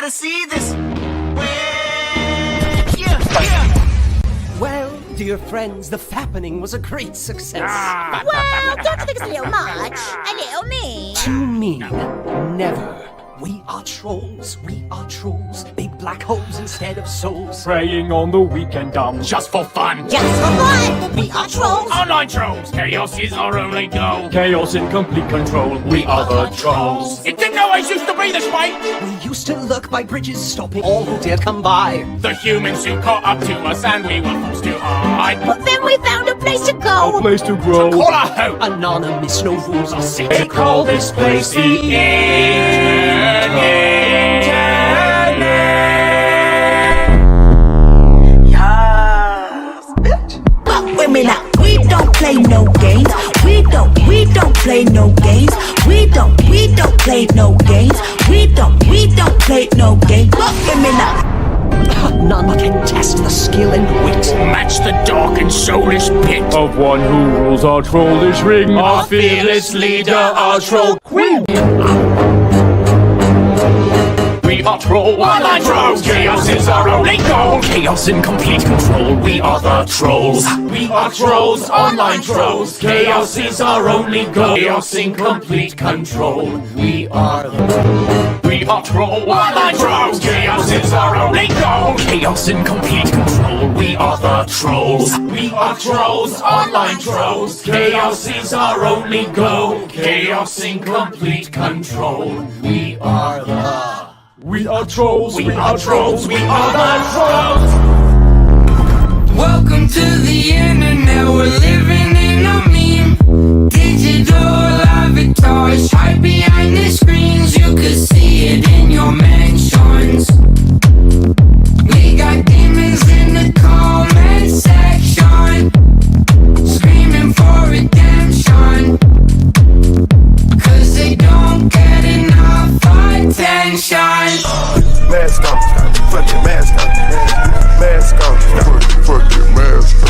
gotta see this. Well, dear friends, the fappening was a great success. Well, don't you think it's a little much? A little mean? Too mean. Never. We are trolls. We are trolls. Big black holes instead of souls. Preying on the weak and dumb. Just for fun. Just for fun! We are trolls! Online trolls. Chaos is our only goal. Chaos in complete control. We are the trolls. It didn't always used to be this way. We used to lurk by bridges, stopping all who dared come by. The humans who caught up to us and we were forced to hide. But then we found a place to go! A place to grow. Call our home. Anonymous, no rules are set. They call this place the internet. But women now, we don't play no games. We don't play no games. We don't play no games. We don't play no games. But women now. None can test the skill and wit. Match the dark and soulless pit of one who rules our trollish ring. Our fearless leader, our troll queen. We are trolls, online trolls. Chaos is our only goal. Chaos in complete control. We are the trolls. We are trolls, online trolls. Chaos is our only goal. Chaos in complete control. We are trolls, online trolls. Chaos is our only goal. Chaos in complete control. We are the trolls. We are trolls, online trolls. Chaos is our only goal. Chaos in complete control. We are trolls. We are trolls. We are the trolls. Welcome to the internet. We're living in a meme. Digital avatars hide behind the screens. You could see it in your mentions. We got demons in the comment section, screaming for redemption, 'cause they don't get enough attention. Mask on, fuck your mask on. Mask on, fuck your mask on.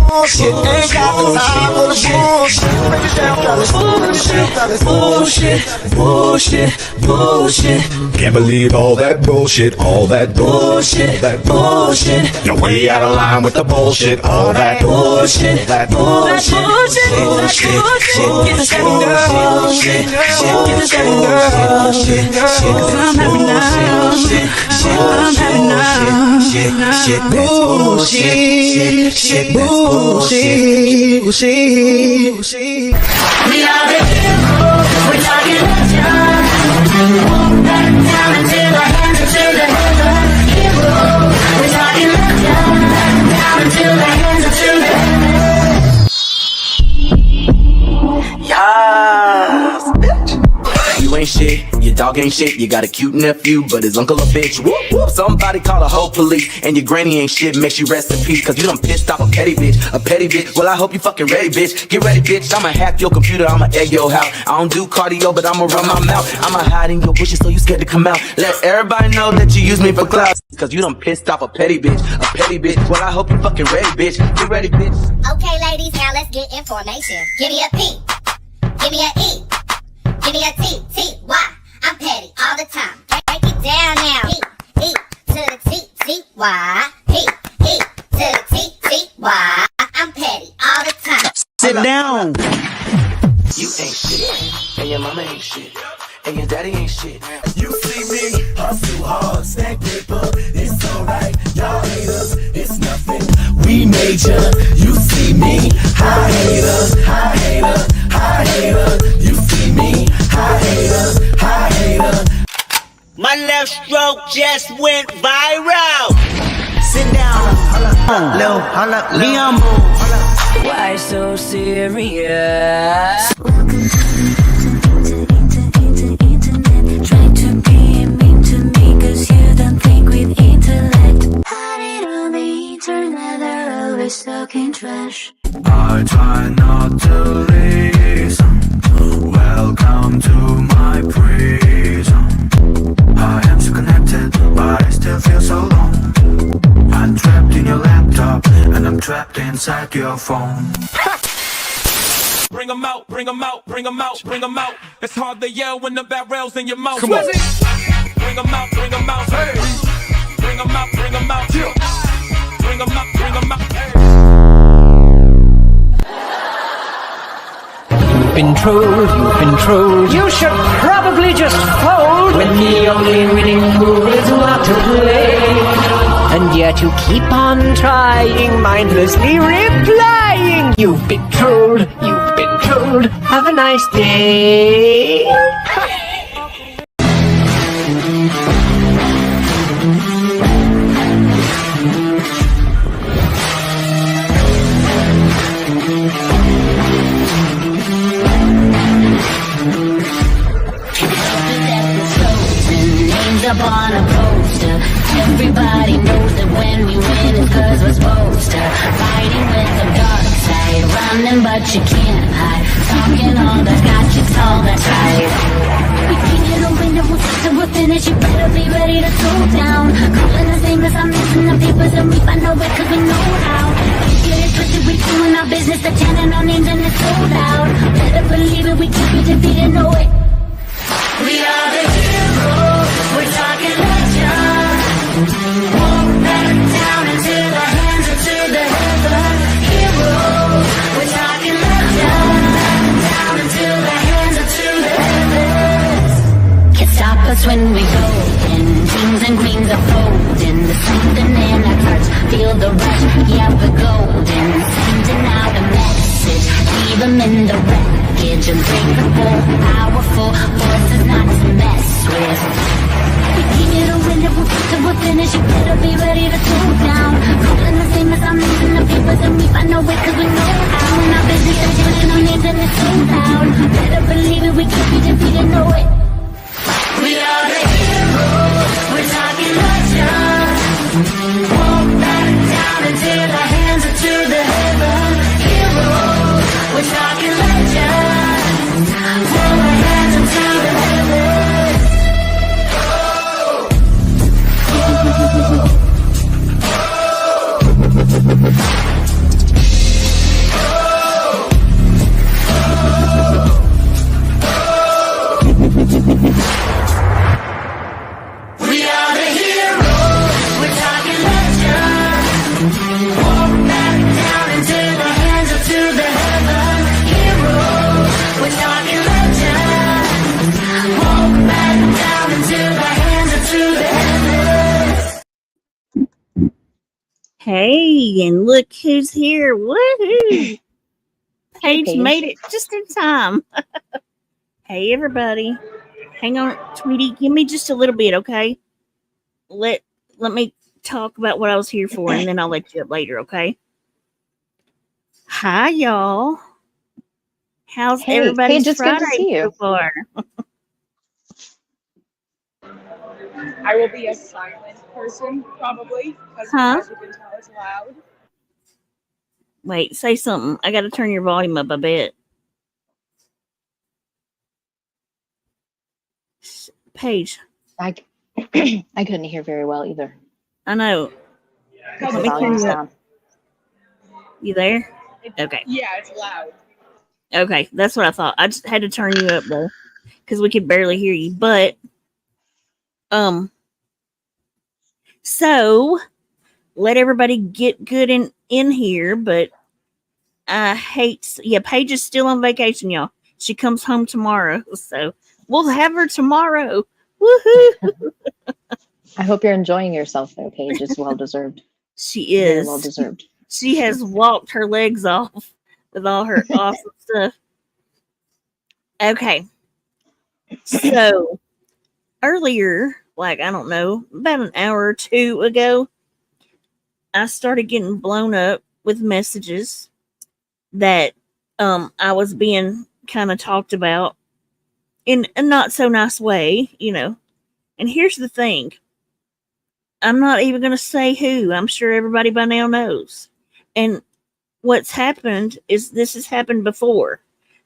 Bullshit, ain't got the time for the bullshit. Break it down, got this bullshit, bullshit, bullshit. Can't believe all that bullshit, all that bullshit, that bullshit. You're way out of line with the bullshit, all that bullshit, that bullshit, bullshit, bullshit. Get the second girl, shit, get the second girl, shit, I'm happy now, shit, I'm happy now, shit, bullshit, shit, bullshit, bullshit. We are the heroes, we're talking legend. Won't back down until our hands are to the heaven. Heroes, we're talking legend. Down until our hands are to the heaven. Yes, bitch. You ain't shit, your dog ain't shit. You got a cute nephew, but his uncle a bitch. Whoop, whoop. Somebody call the whole police. And your granny ain't shit, makes you rest in peace. 'Cause you done pissed off a petty bitch. A petty bitch, well I hope you fucking ready, bitch. Get ready, bitch, I'ma hack your computer, I'ma egg your house. I don't do cardio, but I'ma run my mouth. I'ma hide in your bushes so you scared to come out. Let everybody know that you use me for clout. 'Cause you done pissed off a petty bitch. A petty bitch, well I hope you fucking ready, bitch. Get ready, bitch. Okay, ladies, now let's get information. Give me a P. Give me a E. Give me a T. T. Y. I'm petty all the time. Break it down now. P. E. To the T. T. Y. P. E. To the T. T. Y. I'm petty all the time. Sit down. You ain't shit, and your mama ain't shit, and your daddy ain't shit. You see me, hustle hard, stack paper, it's alright. Y'all haters, it's nothing. We major, you see me, high hater, high hater, high hater. You see me, high hater, high hater. My left stroke just went viral. Sit down, Lil, Leon. Why so serious? Try to be mean to me 'cause you don't think with intellect. Hiding on the internet, they're always talking trash. I try not to listen. Welcome to my prison. I am so connected, but I still feel so alone. I'm trapped in your laptop, and I'm trapped inside your phone. Bring 'em out, bring 'em out, bring 'em out, bring 'em out. It's hard to yell when the barrel's in your mouth. Come on. Bring bring 'em out, bring 'em out, hey. Bring 'em out, bring 'em out, yeah. Bring 'em out, bring 'em out, hey. You've been trolled. You should probably just fold when the only winning move is not to play. And yet you keep on trying, mindlessly replying. You've been trolled. Have a nice day. Names up on a poster. Everybody knows that when we win it's 'cause we're supposed to. Fighting with the dark side, running but you can't hide. Talking all the gotchas, all the right. We can't get a winner, we'll finish. You better be ready to throw down. Calling us famous, I'm missing the papers and we find our way 'cause we know how. Don't get it twisted, we doing our business, the chanting our names and it's sold out. Better believe it, we can't be defeated, no way. We are the heroes, we're talking legends. Won't back down until our hands are to the heaven. Heroes, we're talking legends. Down until our hands are to the heavens. Can't stop us when we go in. Teams and queens are folding. The something in our hearts, feel the rush. Yeah, we're golden. Sending out a message, leave them in the wreckage. Unbreakable, powerful forces not to mess with. We can't get a winner, we'll finish. You better be ready to throw down. Calling the same as I'm in the papers and we find our way 'cause we know how. In our business, they're chanting our names and it's so loud. Better believe it, we can't be defeated, no way. We are the heroes, we're talking legends. Won't back down until our hands are to the heaven. Heroes, we're talking legends. Till our hands are to the heavens. We are the heroes, we're talking legends. Won't back down until our hands are to the heaven. Heroes, we're talking legends. Won't back down until our hands are to the heavens. Hey, and look who's here. Woohoo! Paige Paige. made it just in time. Hey, everybody. Hang on, Tweety. Give me just a little bit, okay? Let me talk about what I was here for, and then I'll let you up later, okay? Hi, y'all. How's Hey, everybody's Paige, it's good Friday to see you. so far? I will be a silent person, probably, because Huh? as you can tell, it's loud. Wait, say something. I got to turn your volume up a bit. Paige, I couldn't hear very well either. I know. Because Let The me it's turn volume's you up. down. You there? It's, Okay. yeah, it's loud. Okay, that's what I thought. I just had to turn you up though, because we could barely hear you. But so let everybody get good in here. But I hate. Yeah, Paige is still on vacation, y'all. She comes home tomorrow, so we'll have her tomorrow. Woohoo! I hope you're enjoying yourself though, Paige. It's well deserved. She Very is. well deserved. She has walked her legs off with all her awesome stuff. Okay. So earlier, like, I don't know, about an hour or two ago, I started getting blown up with messages that I was being kind of talked about in a not so nice way, you know. And here's the thing. I'm not even going to say who. I'm sure everybody by now knows. And what's happened is this has happened before.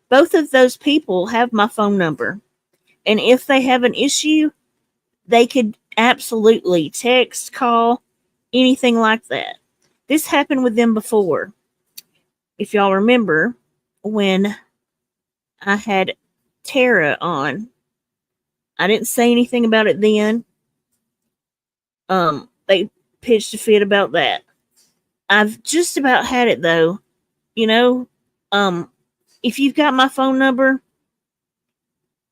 Both of those people have my phone number. And if they have an issue, they could absolutely text, call, anything like that. This happened with them before. If y'all remember when I had Tara on, I didn't say anything about it then. They pitched a fit about that. I've just about had it though. You know, if you've got my phone number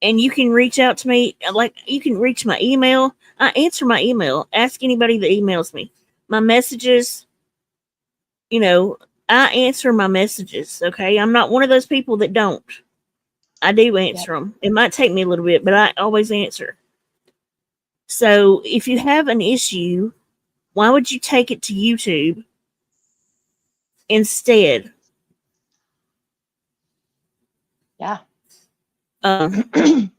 and you can reach out to me, like you can reach my email. I answer my email. Ask anybody that emails me. My messages, you know, I answer my messages. Okay, I'm not one of those people that don't. I do answer them. It might take me a little bit, but I always answer. So if you have an issue, why would you take it to YouTube instead? Yeah. Um,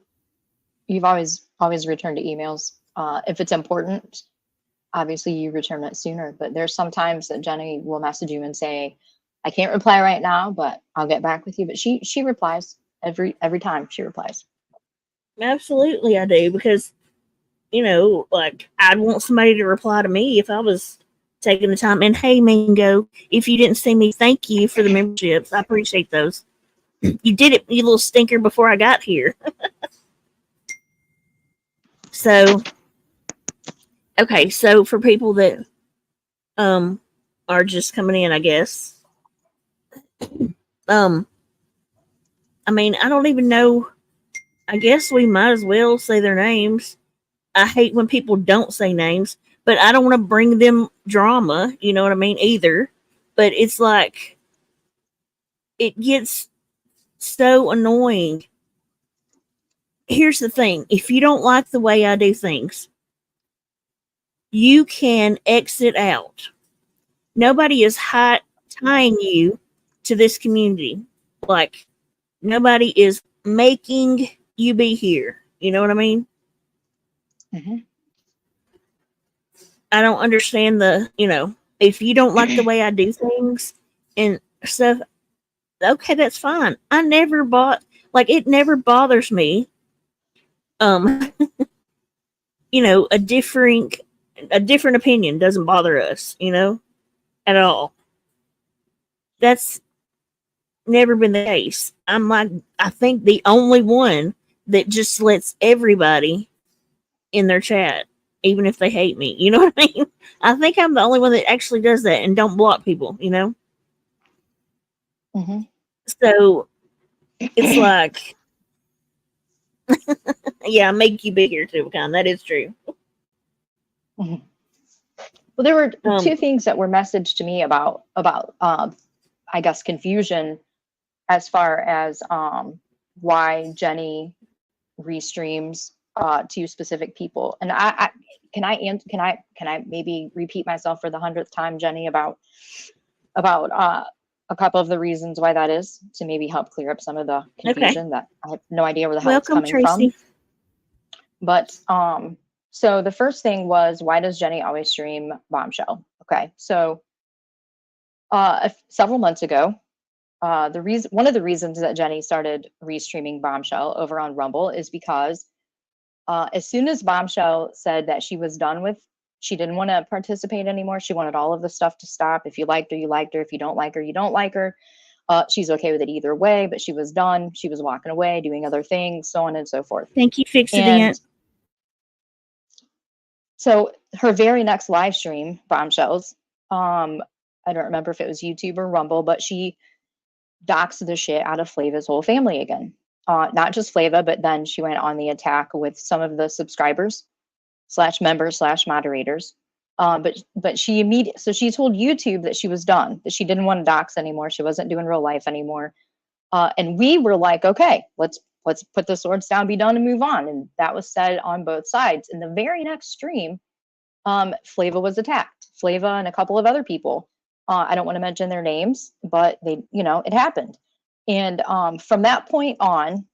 You've always returned to emails. If it's important, obviously you return it sooner. But there's sometimes that Jenny will message you and say, "I can't reply right now, but I'll get back with you." But she replies every time. She replies. Absolutely, I do, because like I'd want somebody to reply to me if I was taking the time. And hey, Mingo, if you didn't see me, thank you for the memberships. I appreciate those. You did it, you little stinker, before I got here. So, okay, so for people that are just coming in, I guess. I mean, I don't even know. I guess we might as well say their names. I hate when people don't say names, but I don't want to bring them drama, you know what I mean, either. But it's like it gets so annoying. Here's the thing. If you don't like the way I do things, you can exit out. Nobody is tying you to this community. Like, nobody is making you be here. You know what I mean? Mm-hmm. I don't understand if you don't like the way I do things and stuff, okay, that's fine. I never it never bothers me. A different opinion doesn't bother us, at all. That's never been the case. I think the only one that just lets everybody in their chat, even if they hate me. You know what I mean? I think I'm the only one that actually does that and don't block people, Mm-hmm. So it's like, yeah, make you bigger too, kind. That is true. Mm-hmm. Well, there were two things that were messaged to me about I guess confusion as far as why Jenny restreams to specific people. And can I maybe repeat myself for the 100th time, Jenny, about a couple of the reasons why that is, to maybe help clear up some of the confusion that I have no idea where the hell it's coming Tracy. from. But so the first thing was, why does Jenny always stream Bombshell? Okay, so several months ago, one of the reasons that Jenny started restreaming Bombshell over on Rumble is because as soon as Bombshell said that she was done with, she didn't want to participate anymore. She wanted all of the stuff to stop. If you liked her, you liked her. If you don't like her, you don't like her. She's okay with it either way, but she was done. She was walking away, doing other things, so on and so forth. Thank you, fixing it. So her very next live stream, Bombshells, I don't remember if it was YouTube or Rumble, but she doxed the shit out of Flava's whole family again. Not just Flava, but then she went on the attack with some of the subscribers / members / moderators. But she so she told YouTube that she was done, that she didn't want to dox anymore. She wasn't doing real life anymore. And we were like, okay, let's put the swords down, be done, and move on. And that was said on both sides. In the very next stream, Flava was attacked. Flava and a couple of other people. I don't want to mention their names, but they, it happened. And from that point on,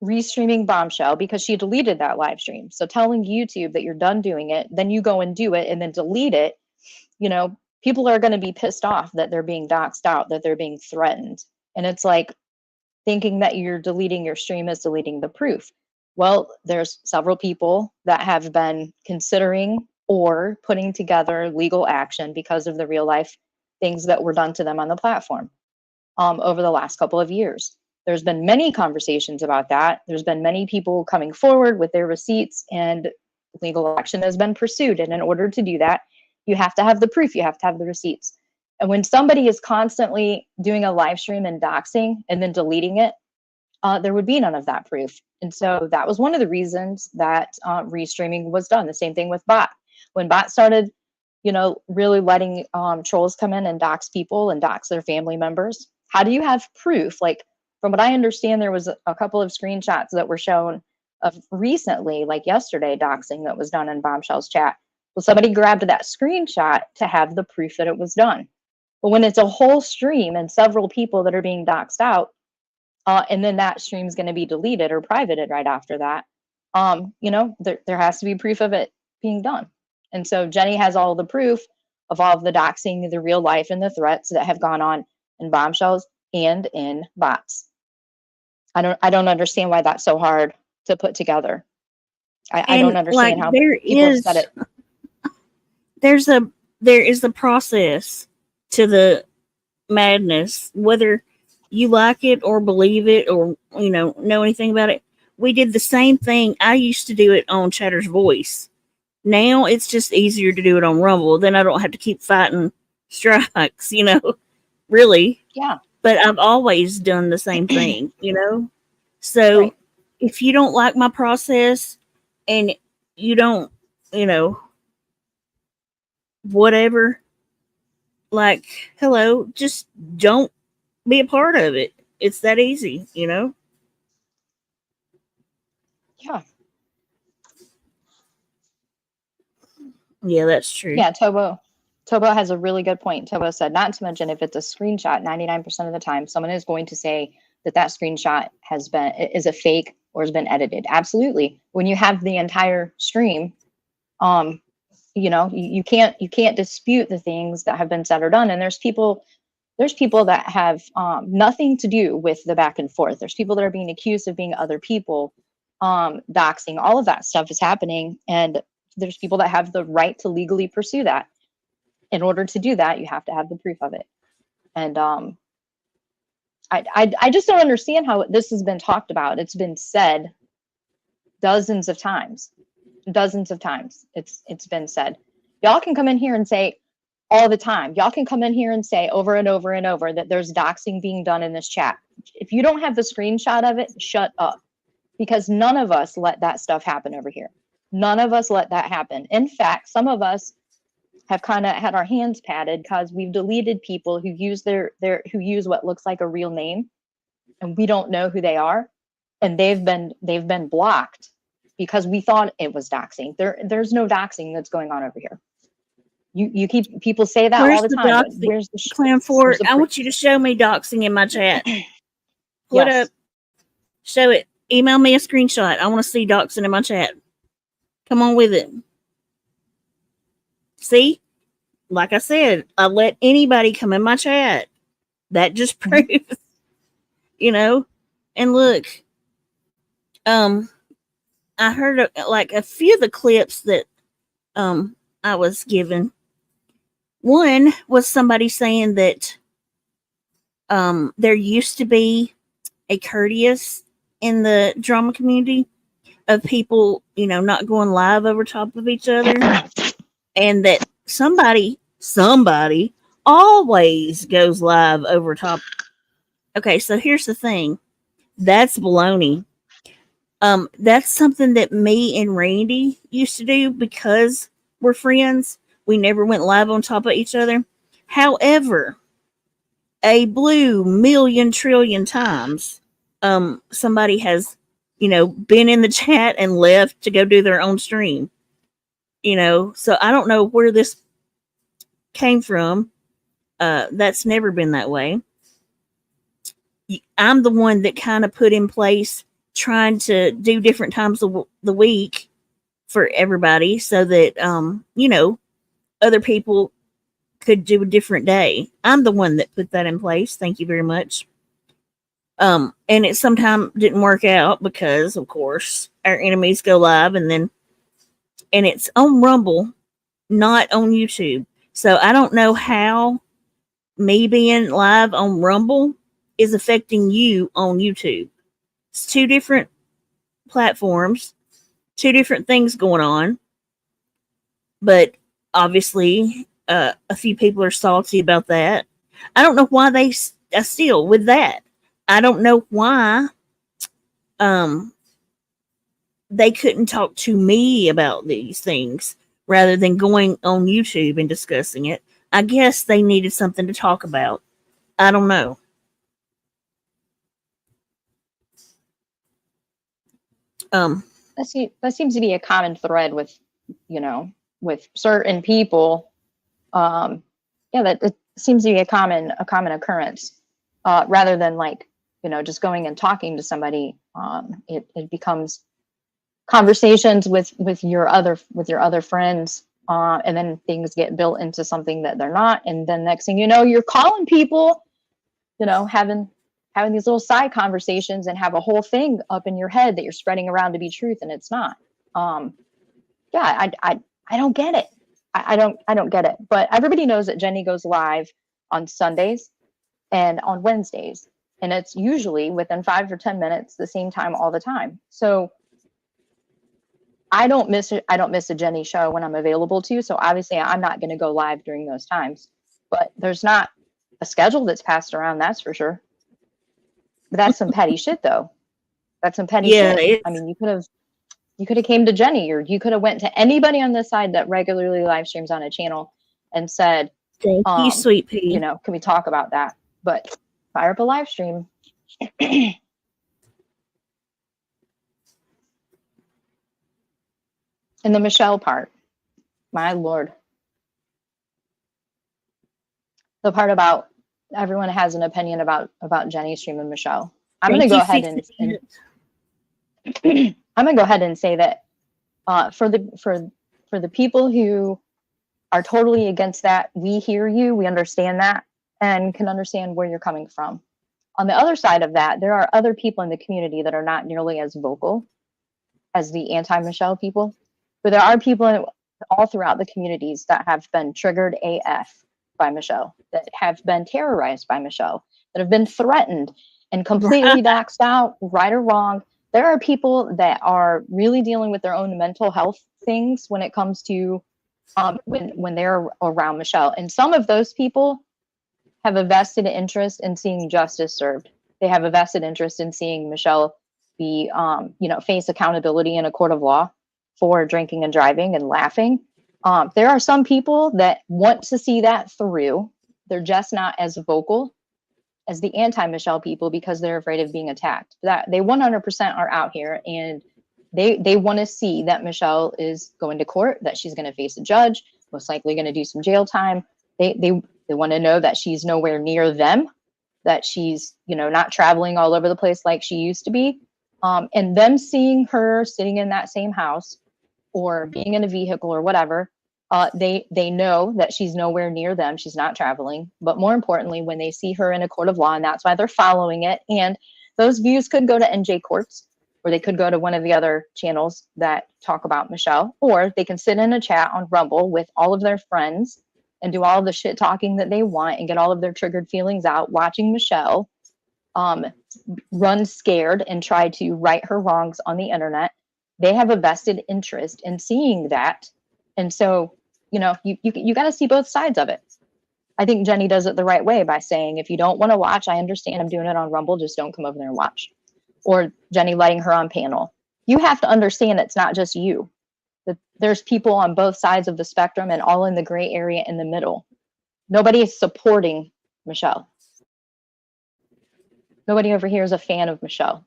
restreaming Bombshell, because she deleted that live stream. So telling YouTube that you're done doing it, then you go and do it and then delete it, people are going to be pissed off that they're being doxed out, that they're being threatened. And it's like thinking that you're deleting your stream is deleting the proof. Well, there's several people that have been considering or putting together legal action because of the real life things that were done to them on the platform over the last couple of years. There's been many conversations about that. There's been many people coming forward with their receipts and legal action has been pursued. And in order to do that, you have to have the proof, you have to have the receipts. And when somebody is constantly doing a live stream and doxing and then deleting it, there would be none of that proof. And so that was one of the reasons that restreaming was done. The same thing with bot. When bot started, really letting trolls come in and dox people and dox their family members, how do you have proof? Like, from what I understand, there was a couple of screenshots that were shown of recently, like yesterday, doxing that was done in Bombshell's chat. Well, somebody grabbed that screenshot to have the proof that it was done. But when it's a whole stream and several people that are being doxed out, and then that stream is going to be deleted or privated right after that, there has to be proof of it being done. And so Jenny has all the proof of all of the doxing, the real life, and the threats that have gone on in Bombshells and in bots. I don't understand why that's so hard to put together. I don't understand how people have said it. There is the process to the madness, whether you like it or believe it or know anything about it. We did the same thing. I used to do it on Chatter's Voice. Now it's just easier to do it on Rumble. Then I don't have to keep fighting strikes, really. Yeah. But I've always done the same thing, So Right. if you don't like my process and you don't, whatever, like, hello, just don't be a part of it. It's that easy, Yeah. Yeah, that's true. Yeah, Tobo has a really good point. Tobo said, not to mention if it's a screenshot, 99% of the time, someone is going to say that screenshot is a fake or has been edited. Absolutely. When you have the entire stream, you can't dispute the things that have been said or done. And there's people that have nothing to do with the back and forth. There's people that are being accused of being other people, doxing. All of that stuff is happening, and there's people that have the right to legally pursue that. In order to do that, you have to have the proof of it. And I just don't understand how this has been talked about. It's been said dozens of times. It's been said. Y'all can come in here and say all the time. Y'all can come in here and say over and over and over that there's doxing being done in this chat. If you don't have the screenshot of it, shut up. Because none of us let that stuff happen over here. None of us let that happen. In fact, some of us have kind of had our hands padded because we've deleted people who use who use what looks like a real name, and we don't know who they are, and they've been blocked because we thought it was doxing. There's no doxing that's going on over here. You keep people say that all the time. But where's the Clan Fort? I want you to show me doxing in my chat. Put Yes. up, show it. Email me a screenshot. I want to see doxing in my chat. Come on with it. See, like I said, I let anybody come in my chat. That just proves, And look, I heard like a few of the clips that I was given. One was somebody saying that there used to be a courteous in the drama community of people, not going live over top of each other, and that somebody always goes live over top. Okay, so here's the thing. That's baloney. That's something that me and Randy used to do because we're friends. We never went live on top of each other. However, a blue million trillion times, somebody has, been in the chat and left to go do their own stream. So I don't know where this came from. That's never been that way. I'm the one that kind of put in place trying to do different times of the week for everybody so that, other people could do a different day. I'm the one that put that in place. Thank you very much. And it sometimes didn't work out because, of course, our enemies go live and it's on Rumble, not on YouTube. So I don't know how me being live on Rumble is affecting you on YouTube. It's two different platforms, two different things going on. But obviously, a few people are salty about that. I don't know why they still with that. I don't know why they couldn't talk to me about these things rather than going on YouTube and discussing it. I guess they needed something to talk about. I don't know. That seems to be a common thread with, with certain people. That it seems to be a common occurrence, rather than like, just going and talking to somebody. It becomes conversations with your other friends, and then things get built into something that they're not, and then next thing you know, you're calling people, having these little side conversations and have a whole thing up in your head that you're spreading around to be truth, and it's not. I don't get it. I don't get it. But everybody knows that Jenny goes live on Sundays and on Wednesdays, and it's usually within 5 or 10 minutes, the same time all the time. So I don't miss a Jenny show when I'm available to. So obviously I'm not going to go live during those times. But there's not a schedule that's passed around, that's for sure. But that's some petty shit, though. That's some petty shit. I mean, you could have came to Jenny, or you could have went to anybody on this side that regularly live streams on a channel and said, "Thank you, sweet pea. Can we talk about that?" But fire up a live stream. And the Michelle part, my lord, the part about everyone has an opinion about Jenny stream and Michelle. I'm going to go ahead and I'm going to go ahead and say that for the people who are totally against that, we hear you, we understand that, and can understand where you're coming from. On the other side of that, there are other people in the community that are not nearly as vocal as the anti-Michelle people, but there are people all throughout the communities that have been triggered AF by Michelle, that have been terrorized by Michelle, that have been threatened and completely doxed out, right or wrong. There are people that are really dealing with their own mental health things when it comes to when they're around Michelle. And some of those people have a vested interest in seeing justice served. They have a vested interest in seeing Michelle be, face accountability in a court of law for drinking and driving and laughing. There are some people that want to see that through. They're just not as vocal as the anti-Michelle people because they're afraid of being attacked. That they 100% are out here, and they want to see that Michelle is going to court, that she's going to face a judge, most likely going to do some jail time. They want to know that she's nowhere near them, that she's not traveling all over the place like she used to be, and them seeing her sitting in that same house or being in a vehicle or whatever. They know that she's nowhere near them. She's not traveling. But more importantly, when they see her in a court of law, and that's why they're following it. And those views could go to NJ Courts, or they could go to one of the other channels that talk about Michelle, or they can sit in a chat on Rumble with all of their friends and do all of the shit talking that they want and get all of their triggered feelings out, watching Michelle run scared and try to right her wrongs on the internet. They have a vested interest in seeing that. And so, you got to see both sides of it. I think Jenny does it the right way by saying, if you don't want to watch, I understand, I'm doing it on Rumble, just don't come over there and watch. Or Jenny letting her on panel. You have to understand it's not just you. That there's people on both sides of the spectrum and all in the gray area in the middle. Nobody is supporting Michelle. Nobody over here is a fan of Michelle.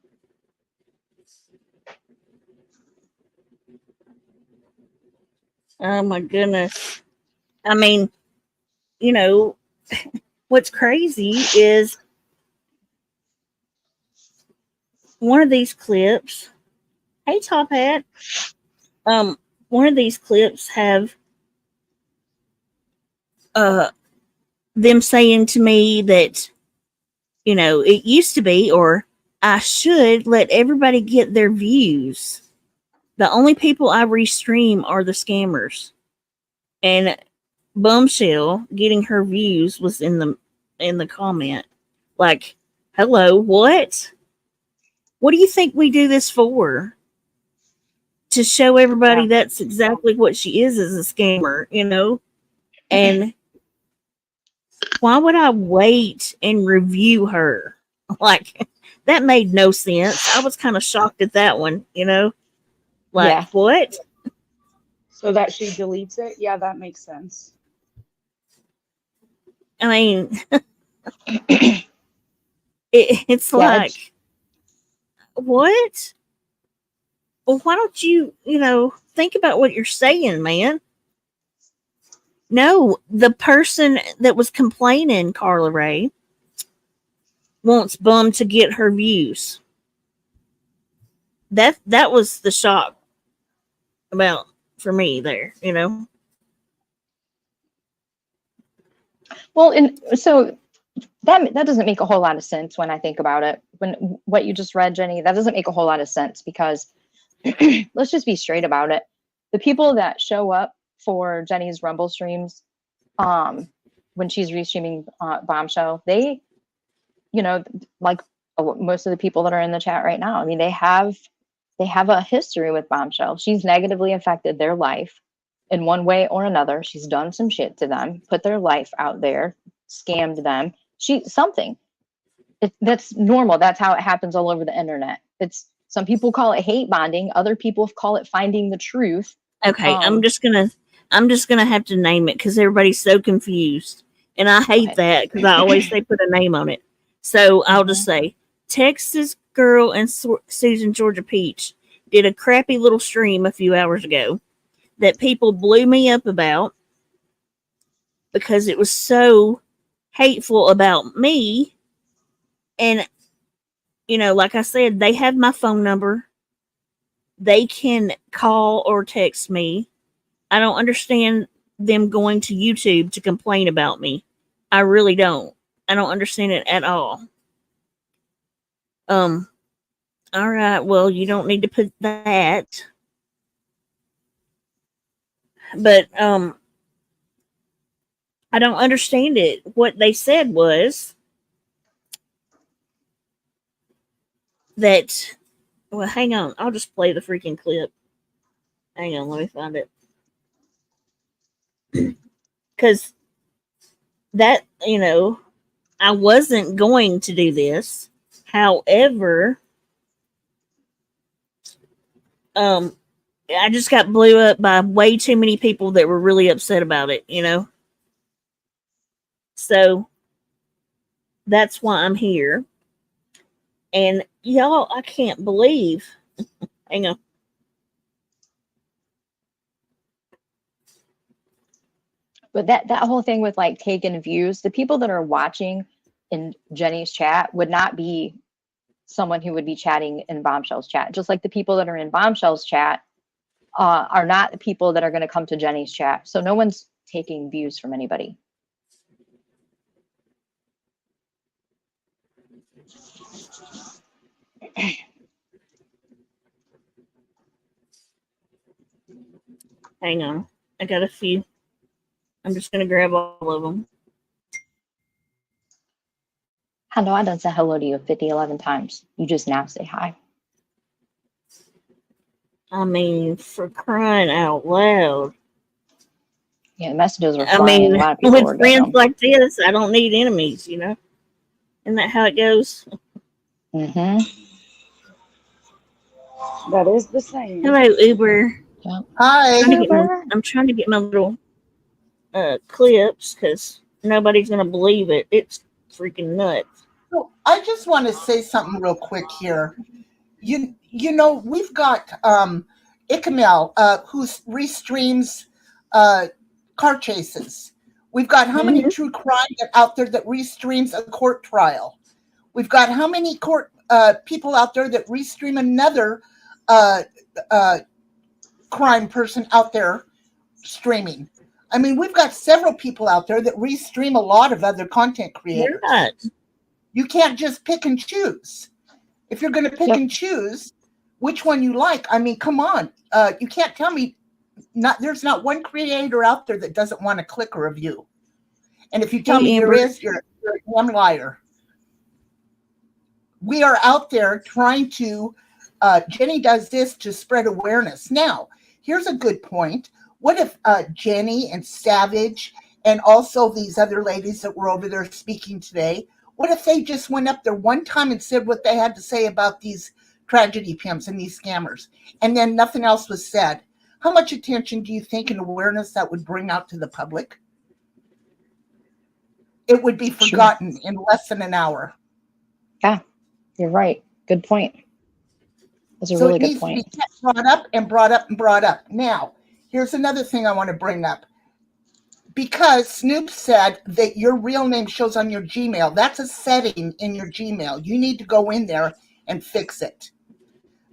Oh my goodness. I mean, what's crazy is one of these clips. Hey, Top Hat. One of these clips have them saying to me that, it used to be, or I should let everybody get their views. The only people I restream are the scammers. And Bombshell getting her views was in the comment. Like, hello, what? What do you think we do this for? to show everybody that's exactly what she is a scammer, you know? And why would I wait and review her? Like, that made no sense. I was kind of shocked at that one, you know? Like, Yeah. what? So that she deletes it? Yeah, that makes sense. I mean, it's Yeah, like, what? Well, why don't you, think about what you're saying, man? No, the person that was complaining, Carla Ray, wants Bum to get her views. That was the shock about for me there, you know. well, and so that doesn't make a whole lot of sense when I think about it. When what you just read, Jenny, that doesn't make a whole lot of sense because let's just be straight about it. The people that show up for Jenny's Rumble streams, when she's restreaming Bombshell, they, like most of the people that are in the chat right now, I mean, they have a history with Bombshell. She's negatively affected their life in one way or another. She's done some shit to them, put their life out there, scammed them. That's normal. That's how it happens all over the internet. It's some people call it hate bonding. Other people call it finding the truth. Okay, I'm just gonna have to name it because everybody's so confused, and I hate that because I always say put a name on it. So I'll just say Texas Girl and Susan Georgia Peach did a crappy little stream a few hours ago that people blew me up about because it was so hateful about me. And, like I said, they have my phone number. They can call or text me. I don't understand them going to YouTube to complain about me. I really don't. I don't understand it at all. All right. Well, you don't need to put that. But I don't understand it. What they said was that. Well, hang on. I'll just play the freaking clip. Hang on. Let me find it. Because that, I wasn't going to do this. However, I just got blew up by way too many people that were really upset about it, So that's why I'm here. And y'all, I can't believe. Hang on. But that whole thing with like taking views, the people that are watching in Jenny's chat would not be someone who would be chatting in Bombshell's chat. Just like the people that are in Bombshell's chat are not the people that are going to come to Jenny's chat. So no one's taking views from anybody. Hang on. I got a few. I'm just going to grab all of them. I know I done said hello to you 11 times. You just now say hi. I mean, for crying out loud. Yeah, the messages were flying. A lot of people with were friends like this, I don't need enemies, Isn't that how it goes? Mm-hmm. That is the same. Hello, Uber. Yeah. Hi. I'm trying to get my little clips because nobody's going to believe it. It's freaking nuts. So I just want to say something real quick here. You know, we've got Ikamel, who restreams car chases. We've got how many true crime out there that restreams a court trial? We've got how many court people out there that restream another crime person out there streaming? I mean, we've got several people out there that restream a lot of other content creators. You can't just pick and choose. If you're going to pick and choose which one you like, I mean, come on. You can't tell me there's not one creator out there that doesn't want to click a review. And if you tell me there is, you're one liar. We are out there trying to Jenny does this to spread awareness. Now, here's a good point. What if Jenny and Savage and also these other ladies that were over there speaking today, what if they just went up there one time and said what they had to say about these tragedy pimps and these scammers, and then nothing else was said? How much attention do you think and awareness that would bring out to the public? It would be forgotten in less than an hour. Yeah, you're right. Good point. That's a So really it good needs to point. be kept brought up and brought up and brought up. Now, here's another thing I want to bring up. Because Snoop said that your real name shows on your Gmail, that's a setting in your Gmail. You need to go in there and fix it.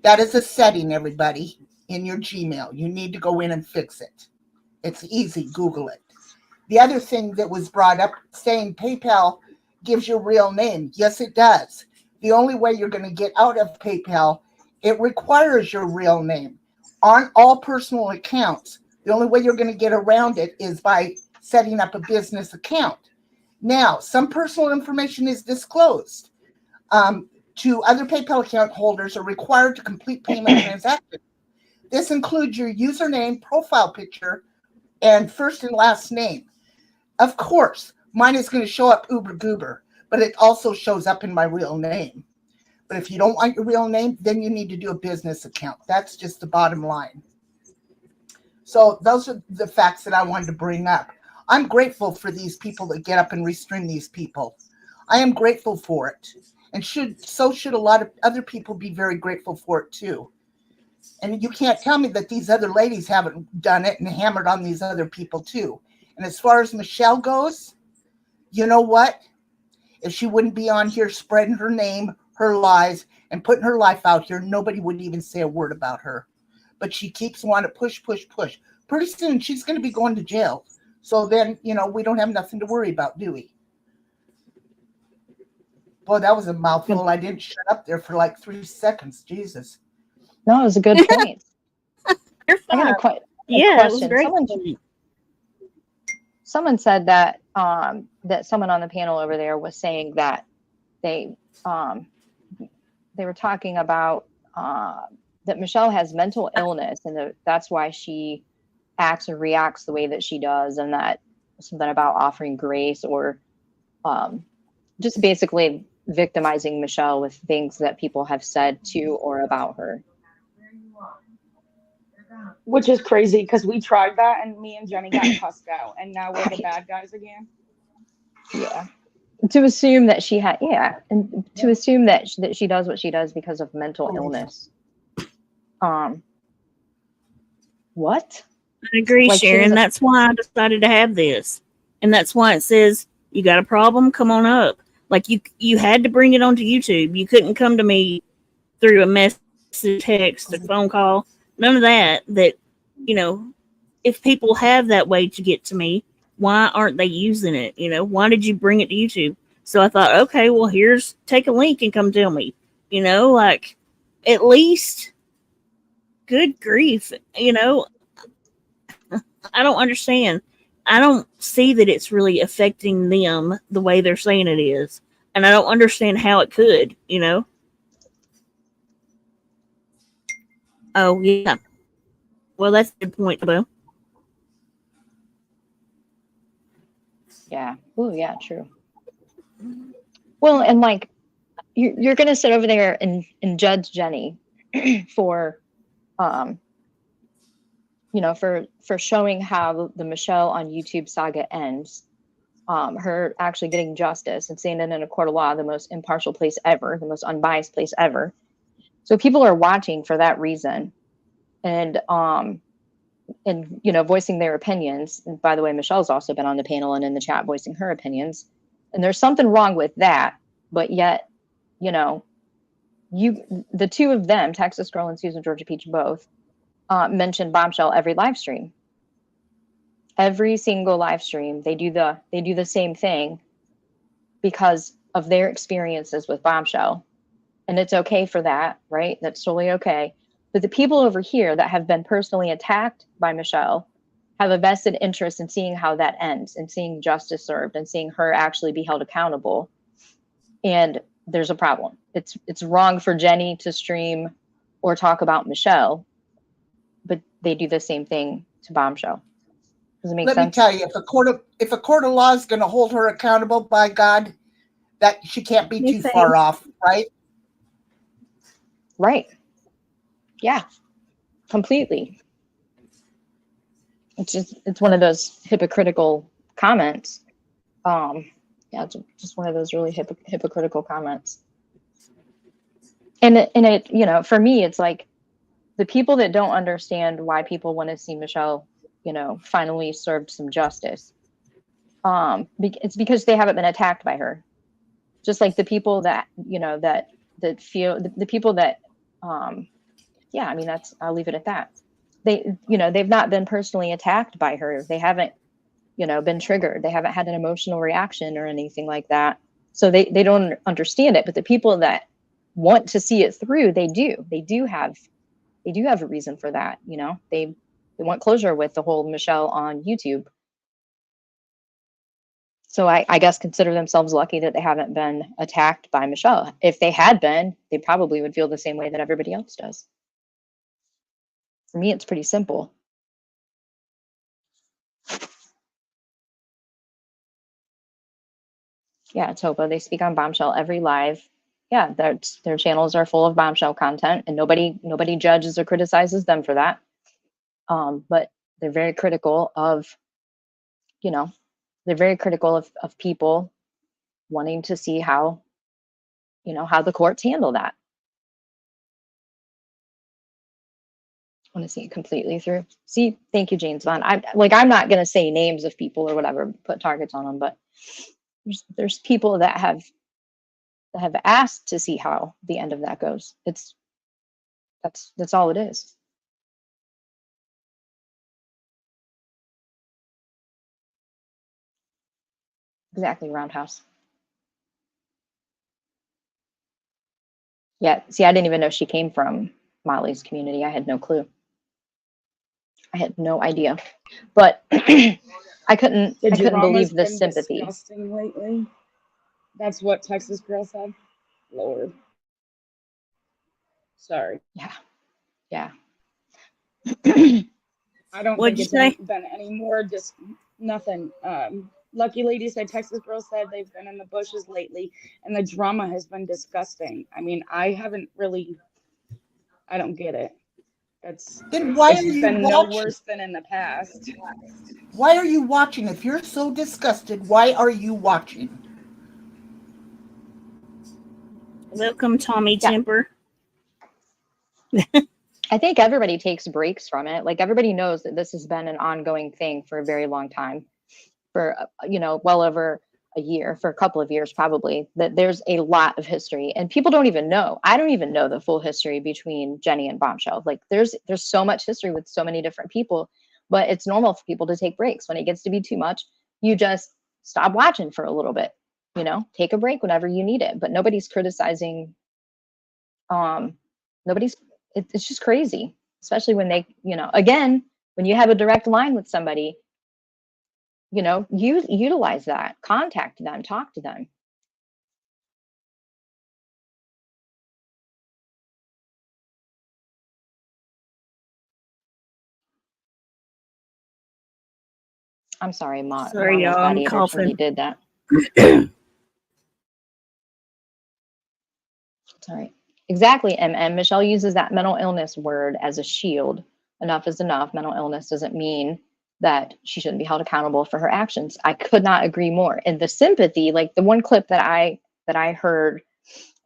That is a setting, everybody, in your Gmail. You need to go in and fix it. It's easy. Google it. The other thing that was brought up, saying PayPal gives your real name. Yes, it does. The only way you're going to get out of PayPal, it requires your real name. On all personal accounts, the only way you're going to get around it is by setting up a business account. Now, some personal information is disclosed. To other PayPal account holders are required to complete payment transactions. This includes your username, profile picture, and first and last name. Of course, mine is going to show up uber goober, but it also shows up in my real name. But if you don't want your real name, then you need to do a business account. That's just the bottom line. So those are the facts that I wanted to bring up. I'm grateful for these people that get up and restream these people. I am grateful for it. And so should a lot of other people be very grateful for it too. And you can't tell me that these other ladies haven't done it and hammered on these other people too. And as far as Michelle goes, you know what? If she wouldn't be on here spreading her name, her lies, and putting her life out here, nobody would even say a word about her. But she keeps wanting to push. Pretty soon, she's going to be going to jail. So then, we don't have nothing to worry about, do we? Boy, that was a mouthful. I didn't shut up there for like 3 seconds. Jesus. No, it was a good point. I got a question. It was great. Someone said that that someone on the panel over there was saying that they were talking about that Michelle has mental illness and that's why she acts or reacts the way that she does, and that something about offering grace or just basically victimizing Michelle with things that people have said to or about her. Which is crazy because we tried that and me and Jenny got cussed out, and now we're the bad guys again. Yeah. To assume that she had, and to assume that she does what she does because of mental illness. What? I agree, Like Sharon. That's why I decided to have this. And that's why it says, you got a problem? Come on up. Like you had to bring it onto YouTube. You couldn't come to me through a message, text, a phone call. None of that. If people have that way to get to me, why aren't they using it? Why did you bring it to YouTube? So I thought, okay, well, take a link and come tell me. At least, good grief. I don't understand. I don't see that it's really affecting them the way they're saying it is. And I don't understand how it could, Oh, yeah. Well, that's a good point, though. Yeah. Oh, yeah, true. Well, and you're going to sit over there and judge Jenny for, for showing how the Michelle on YouTube saga ends, her actually getting justice and seeing it in a court of law, the most impartial place ever, the most unbiased place ever. So people are watching for that reason, and voicing their opinions. And by the way, Michelle's also been on the panel and in the chat voicing her opinions. And there's something wrong with that, but yet, the two of them, Texas Girl and Susan Georgia Peach, both mentioned Bombshell every live stream. Every single live stream, they do the same thing because of their experiences with Bombshell. And it's okay for that, right? That's totally okay. But the people over here that have been personally attacked by Michelle have a vested interest in seeing how that ends and seeing justice served and seeing her actually be held accountable. And there's a problem. It's wrong for Jenny to stream or talk about Michelle, but they do the same thing to Bombshell. Does it make Let sense? me tell you, if a court of law is going to hold her accountable, by God, that she can't be too far off, right? Right. Yeah. Completely. It's one of those hypocritical comments. Yeah, it's just one of those really hypocritical comments. And it, you know, for me, it's like the people that don't understand why people want to see Michelle, you know, finally served some justice. It's because they haven't been attacked by her. Just like the people that, you know, that feel the people that, yeah, I mean, I'll leave it at that. They, you know, they've not been personally attacked by her. They haven't, you know, been triggered. They haven't had an emotional reaction or anything like that. So they don't understand it. But the people that want to see it through, they do have a reason for that. You know, they want closure with the whole Michelle on YouTube. So I guess consider themselves lucky that they haven't been attacked by Michelle. If they had been, they probably would feel the same way that everybody else does. For me, it's pretty simple. Yeah, Topa, they speak on Bombshell every live. Yeah, their channels are full of Bombshell content, and nobody judges or criticizes them for that. But they're very critical of, you know, they're very critical of people wanting to see how, you know, how the courts handle that. Want to see it completely through. See, thank you, James Bond. I'm not going to say names of people or whatever, put targets on them, but there's people that have asked to see how the end of that goes. That's all it is. Exactly, Roundhouse. Yeah, see, I didn't even know she came from Molly's community. I had no clue. I had no idea. But I couldn't believe the sympathy. Disgusting lately. That's what Texas Girl said. Lord. Sorry. Yeah. Yeah. I don't What'd think you it's say? been any more nothing. Lucky Lady said Texas Girl said they've been in the bushes lately and the drama has been disgusting. I mean, I don't get it. Then why are It's you been no watching? worse than in the past. Why are you watching? If you're so disgusted, why are you watching? Welcome, Tommy Temper. I think everybody takes breaks from it. Like everybody knows that this has been an ongoing thing for a very long time, for well over a year, for a couple of years probably. That there's a lot of history, and people don't even know. I don't even know the full history between Jenny and Bombshell. Like there's so much history with so many different people, but it's normal for people to take breaks when it gets to be too much. You just stop watching for a little bit. You know, take a break whenever you need it. But nobody's criticizing. Nobody's it's just crazy, especially when they, again, when you have a direct line with somebody, you utilize that, contact them, talk to them. I'm sorry, Sorry, y'all, I'm coughing. Did that. Sorry. Exactly, and Michelle uses that mental illness word as a shield. Enough is enough. Mental illness doesn't mean that she shouldn't be held accountable for her actions. I could not agree more. And the sympathy, like the one clip that I heard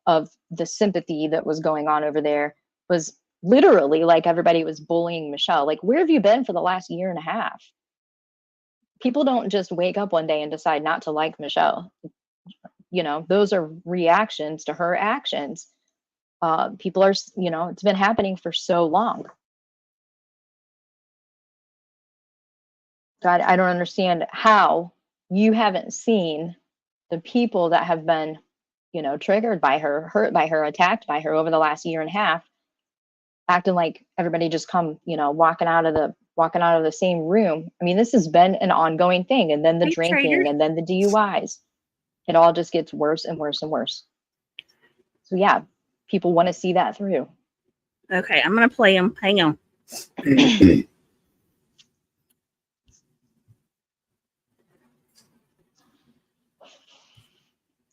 of the sympathy that was going on over there was literally like everybody was bullying Michelle. Like, where have you been for the last year and a half? People don't just wake up one day and decide not to like Michelle. Those are reactions to her actions. People are, it's been happening for so long. God, I don't understand how you haven't seen the people that have been, triggered by her, hurt by her, attacked by her over the last year and a half, acting like everybody just come, walking out of the same room. I mean, this has been an ongoing thing. And then the drinking and then the DUIs. It all just gets worse and worse and worse. So yeah, people want to see that through. Okay, I'm gonna play them. Hang on.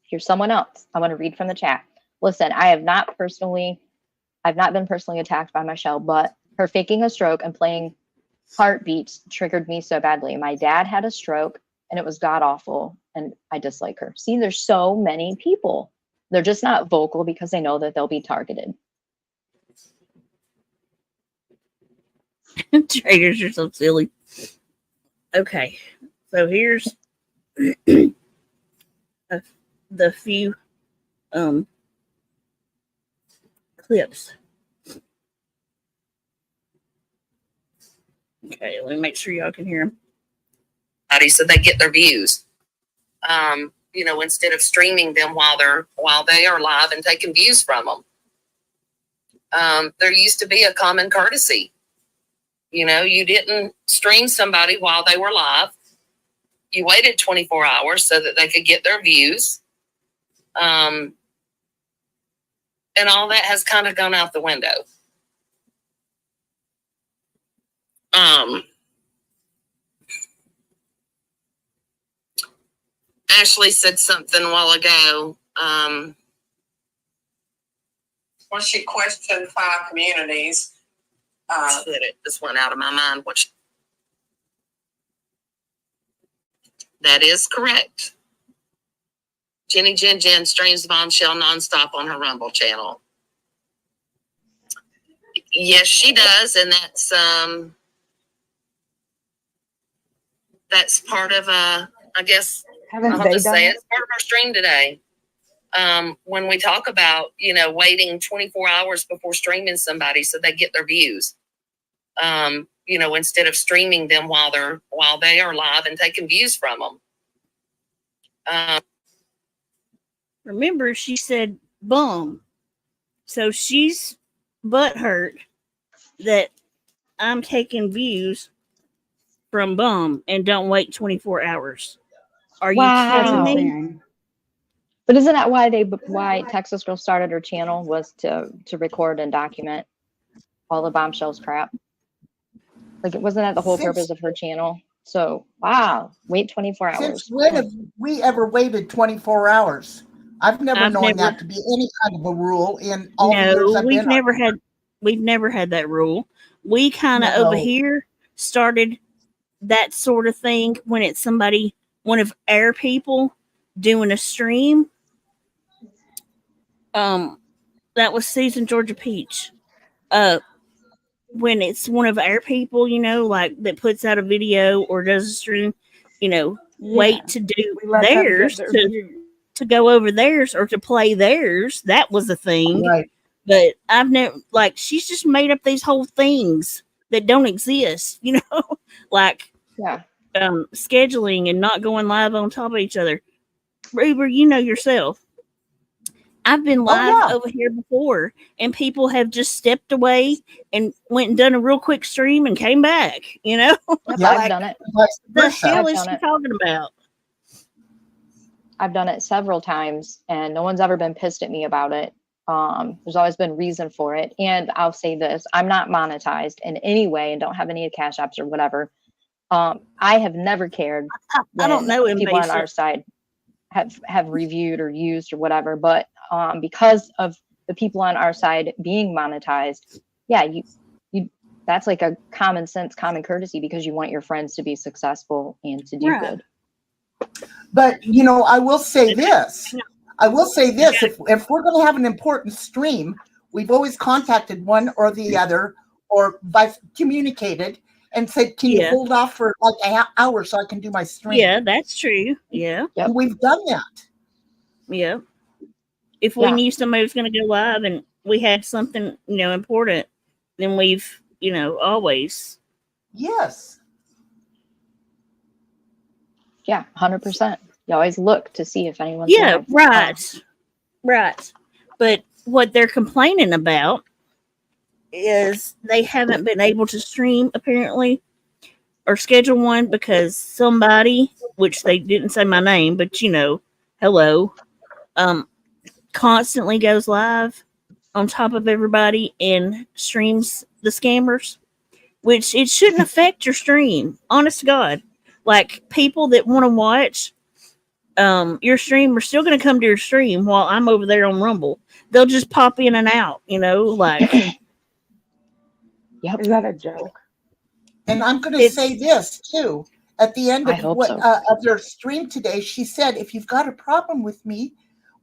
Here's someone else. I want to read from the chat. Listen, I've not been personally attacked by Michelle, but her faking a stroke and playing heartbeats triggered me so badly. My dad had a stroke and it was god awful, and I dislike her. See, there's so many people. They're just not vocal because they know that they'll be targeted. Traders are so silly. Okay, so here's the few clips. Okay, let me make sure y'all can hear them. So they get their views. Instead of streaming them while they are live and taking views from them. There used to be a common courtesy. You didn't stream somebody while they were live. You waited 24 hours so that they could get their views. And all that has kind of gone out the window. Ashley said something a while ago. Well, she questioned 5 communities. It just went out of my mind. That is correct. Jenny Jen streams Bombshell nonstop on her Rumble channel. Yes, she does, and that's part of I guess I'll just say it's part of our stream today. When we talk about waiting 24 hours before streaming somebody so they get their views. Instead of streaming them while they are live and taking views from them. Remember, she said bum. So she's butthurt that I'm taking views from bum and don't wait 24 hours. Are you kidding me? But isn't that why Texas Girl started her channel, was to record and document all the Bombshells crap? Like, it wasn't that the whole purpose of her channel? So, wow, wait 24 hours. Since when have we ever waited 24 hours? I've never known that to be any kind of a rule in all the years I've been on. We've never had that rule. We kind of over here started that sort of thing when it's one of our people doing a stream. That was Susan Georgia Peach. When it's one of our people, like that puts out a video or does a stream, wait to do theirs to go over theirs or to play theirs. That was a thing. Right. But I've never, she's just made up these whole things that don't exist, scheduling and not going live on top of each other. Ruber, you know yourself. I've been live over here before, and people have just stepped away and went and done a real quick stream and came back. Yeah, I've done it. The hell is she talking about? I've done it several times, and no one's ever been pissed at me about it. There's always been reason for it. And I'll say this, I'm not monetized in any way and don't have any cash apps or whatever. I have never cared. I don't know people on our side have reviewed or used or whatever, but because of the people on our side being monetized, you that's like a common sense, common courtesy, because you want your friends to be successful and to do good. But I will say this. If we're going to have an important stream, we've always contacted one or the other, or communicated and said, "Can you hold off for like an hour so I can do my stream?" Yeah, that's true. Yeah, we've done that. Yeah, if we knew somebody was going to go live and we had something important, then we've always. Yes. Yeah, 100%. You always look to see if anyone's right. But what they're complaining about is they haven't been able to stream, apparently, or schedule one because somebody, which they didn't say my name, but hello, constantly goes live on top of everybody and streams the scammers, which it shouldn't affect your stream. Honest to God, like people that want to watch your stream are still going to come to your stream while I'm over there on Rumble. They'll just pop in and out, like. Yep. Is that a joke? And I'm going to say this too. At the end I of hope so. of their stream today, she said, "If you've got a problem with me,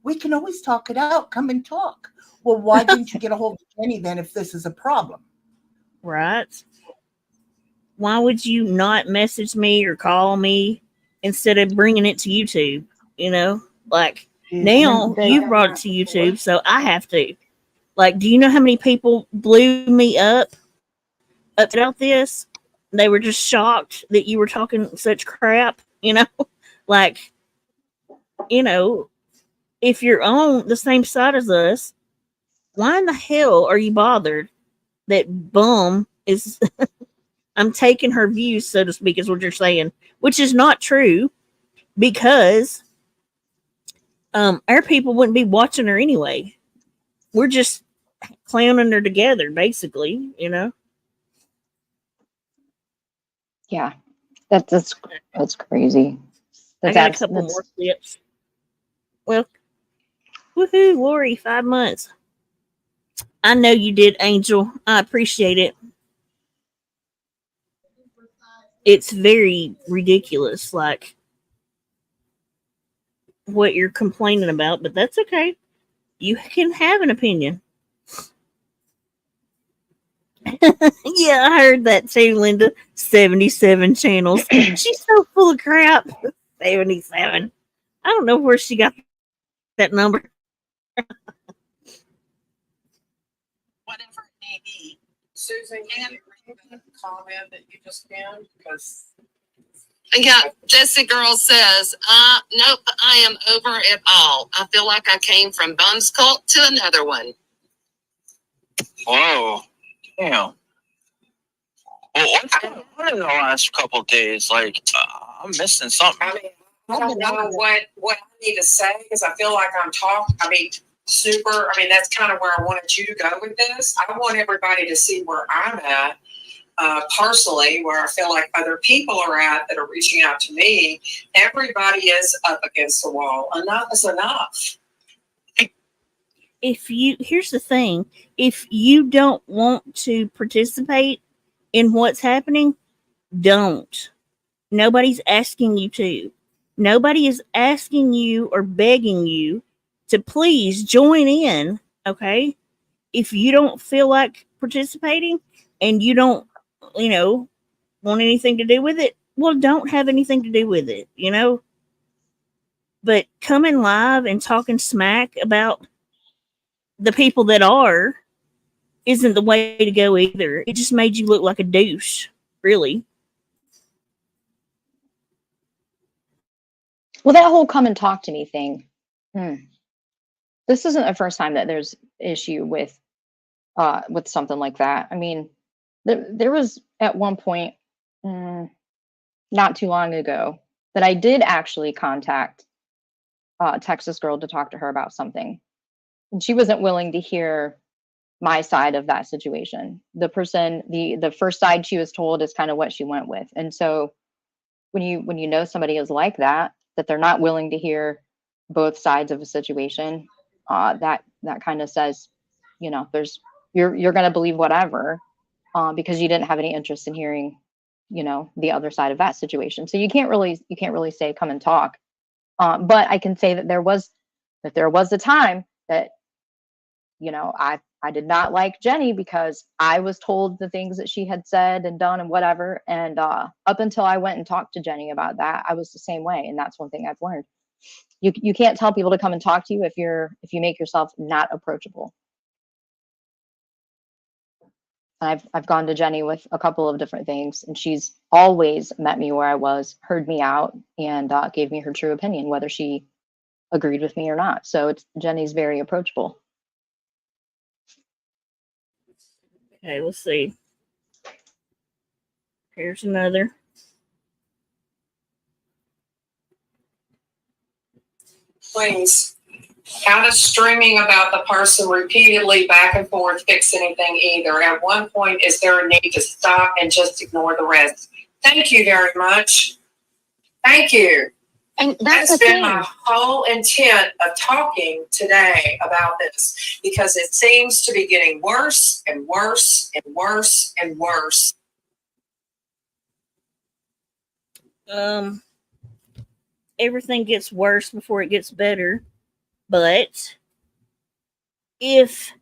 we can always talk it out. Come and talk." Well, why didn't you get a hold of Jenny then if this is a problem? Right. Why would you not message me or call me instead of bringing it to YouTube? Like now you brought it to YouTube, so I have to. Like, do you know how many people blew me up about this? They were just shocked that you were talking such crap, Like, if you're on the same side as us, why in the hell are you bothered that bum is I'm taking her views, so to speak, is what you're saying, which is not true because our people wouldn't be watching her anyway. We're just clowning her together, basically, Yeah, that's crazy. I got a couple more clips. Well, woohoo, Lori, 5 months. I know you did, Angel. I appreciate it. It's very ridiculous, like what you're complaining about, but that's okay. You can have an opinion. Yeah, I heard that too, Linda. 77 channels. She's so full of crap. 77. I don't know where she got that number. Whatever it may be. Susan, can you read the comment that you just found? Because Yeah, Jesse Girl says, nope, I am over it all. I feel like I came from Bum's cult to another one. Whoa, damn. Well, what's going on in the last couple of days? Like, I'm missing something. I mean, I don't know what I need to say because I feel like I'm talking. I mean, that's kind of where I wanted you to go with this. I want everybody to see where I'm at. Personally, where I feel like other people are at that are reaching out to me. Everybody is up against the wall. Enough is enough. Here's the thing, if you don't want to participate in what's happening, don't. Nobody's asking you to. Nobody is asking you or begging you to please join in, okay? If you don't feel like participating and you don't, want anything to do with it, well, don't have anything to do with it, But coming live and talking smack about the people that are isn't the way to go either. It just made you look like a douche, really. Well, that whole come and talk to me thing. This isn't the first time that there's issue with something like that. I mean, there was at one point, not too long ago, that I did actually contact Texas Girl to talk to her about something, and she wasn't willing to hear my side of that situation. The person, the first side she was told is kind of what she went with, and so when you know somebody is like that they're not willing to hear both sides of a situation, that kind of says, there's you're going to believe whatever, because you didn't have any interest in hearing, the other side of that situation. So you can't really say come and talk. But I can say that there was a time that, I did not like Jenny because I was told the things that she had said and done and whatever. And up until I went and talked to Jenny about that, I was the same way. And that's one thing I've learned. You can't tell people to come and talk to you if you make yourself not approachable. I've gone to Jenny with a couple of different things, and she's always met me where I was, heard me out, and gave me her true opinion, whether she agreed with me or not. So Jenny's very approachable. Okay, let's see. Here's another. Please. How does streaming about the person repeatedly back and forth fix anything either? At one point, is there a need to stop and just ignore the rest? Thank you very much. Thank you. And that's been my whole intent of talking today about this, because it seems to be getting worse and worse and worse and worse. Everything gets worse before it gets better. But if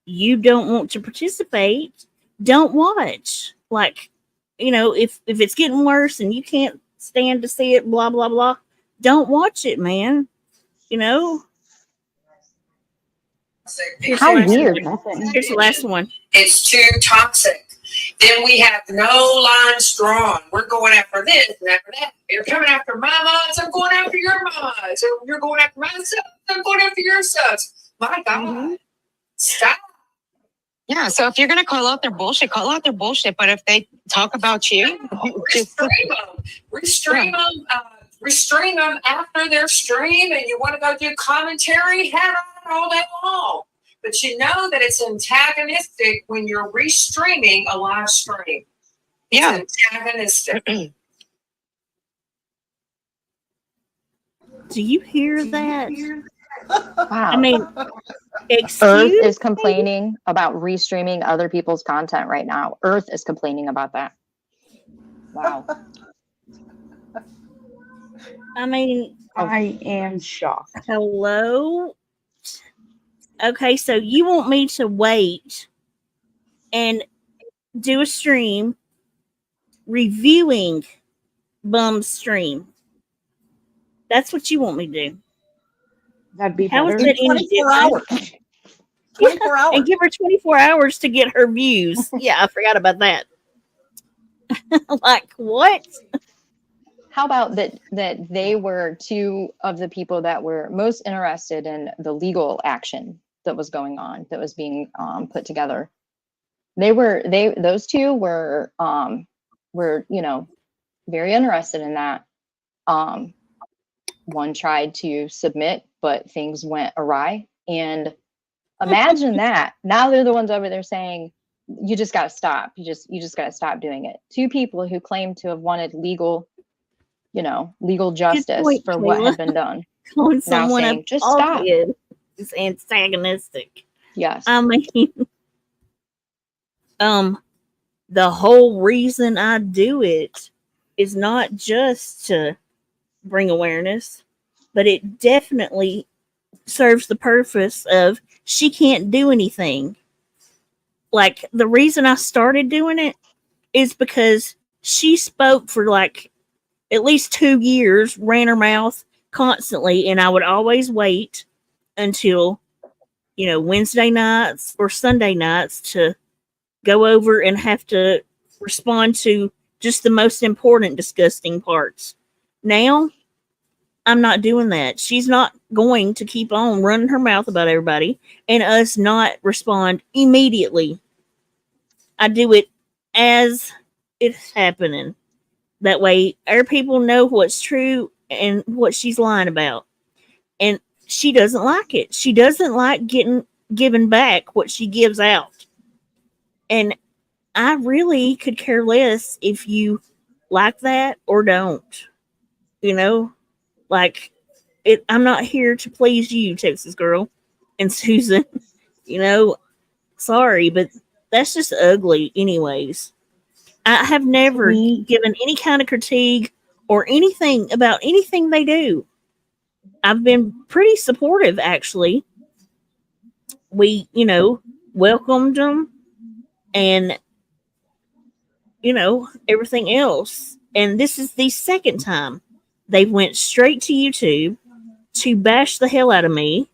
you don't want to participate, don't watch. Like, you know, if it's getting worse and you can't stand to see it, blah, blah, blah, don't watch it, man. You know? How weird. Here's the last one. It's too toxic. Then we have no lines drawn. We're going after this and after that. You're coming after my mods, I'm going after your mods. You're going after my subs, I'm going after your subs. My God. Stop. Yeah, so if you're going to call out their bullshit, call out their bullshit. But if they talk about you, restream them. Restream them after their stream, and you want to go do commentary, have it all day long. But you know that it's antagonistic when you're restreaming a live stream. It's antagonistic. Do you hear that? Wow. I mean, Earth is complaining about restreaming other people's content right now. Earth is complaining about that. Wow. I mean, I am shocked. Hello? Okay, so you want me to wait and do a stream reviewing Bum's stream. That's what you want me to do. That'd be How is better. that any 24 hours. 24 hours. And give her 24 hours to get her views. Yeah, I forgot about that. Like, what? How about that they were two of the people that were most interested in the legal action that was going on, that was being put together. Those two were you know, very interested in that. One tried to submit, but things went awry. And imagine that. Now they're the ones over there saying, you just got to stop. You just got to stop doing it. Two people who claim to have wanted legal justice point, for what Kayla. had been done. Calling Now someone saying, a just stop. is antagonistic. Yes. I mean, the whole reason I do it is not just to bring awareness, but it definitely serves the purpose of she can't do anything. Like, the reason I started doing it is because she spoke for like at least 2 years, ran her mouth constantly, and I would always wait until, you know, Wednesday nights or Sunday nights to go over and have to respond to just the most important disgusting parts. Now, I'm not doing that. She's not going to keep on running her mouth about everybody and us not respond immediately. I do it as it's happening. That way, our people know what's true and what she's lying about. And she doesn't like it. She doesn't like given back what she gives out. And I really could care less if you like that or don't. You know, like I'm not here to please you, Texas girl and Susan. You know, sorry, but that's just ugly, anyways. I have never given any kind of critique or anything about anything they do. I've been pretty supportive, actually. We, you know, welcomed them and, you know, everything else. And this is the second time they went straight to YouTube to bash the hell out of me,